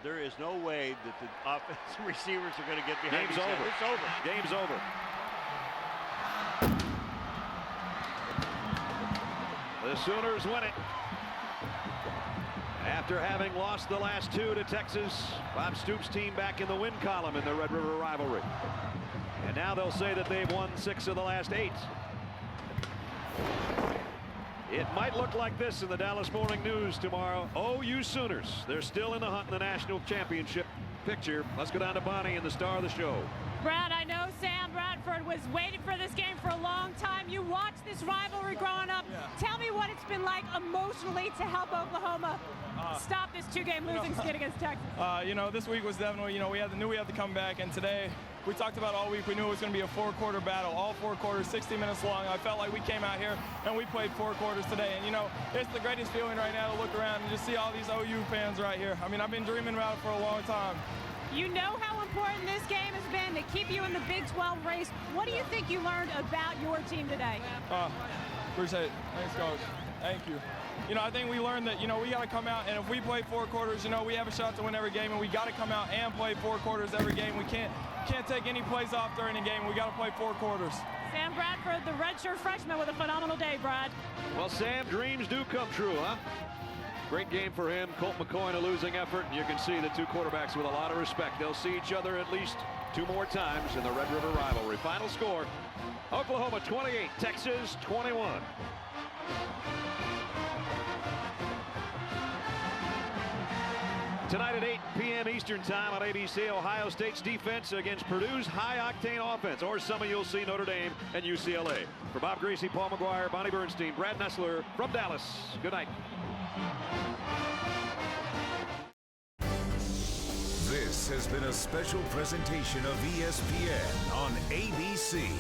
There is no way that the offensive receivers are going to get behind. Game's over. It's over. Game's over. The Sooners win it. After having lost the last 2 to Texas, Bob Stoops' team back in the win column in the Red River rivalry. And now they'll say that they've won 6 of the last 8. It might look like this in the Dallas Morning News tomorrow. OU Sooners, they're still in the hunt in the national championship picture. Let's go down to Bonnie and the star of the show. Brad, I know Sam Bradford was waiting for this game for a long time. You watched this rivalry growing up. Yeah. Tell me what it's been like emotionally to help Oklahoma stop this 2-game losing skid against Texas. You know, this week was definitely, you know, we knew we had to come back, and today we talked about all week. We knew it was going to be a 4-quarter battle, all 4 quarters, 60 minutes long. I felt like we came out here and we played 4 quarters today. And, you know, it's the greatest feeling right now to look around and just see all these OU fans right here. I mean, I've been dreaming about it for a long time. You know how important this game has been to keep you in the Big 12 race. What do you think you learned about your team today? Appreciate it. Thanks, Coach. Thank you. You know, I think we learned that, you know, we got to come out, and if we play 4 quarters, you know, we have a shot to win every game, and we got to come out and play 4 quarters every game. We can't take any plays off during the game. We got to play 4 quarters. Sam Bradford, the redshirt freshman, with a phenomenal day, Brad. Well, Sam, dreams do come true, huh? Great game for him. Colt McCoy in a losing effort. You can see the two quarterbacks with a lot of respect. They'll see each other at least 2 more times in the Red River rivalry. Final score, Oklahoma 28, Texas 21. Tonight at 8 p.m. Eastern Time on ABC, Ohio State's defense against Purdue's high-octane offense, or some of you'll see Notre Dame and UCLA. For Bob Greasy, Paul McGuire, Bonnie Bernstein, Brad Nessler from Dallas. Good night. This has been a special presentation of ESPN on ABC.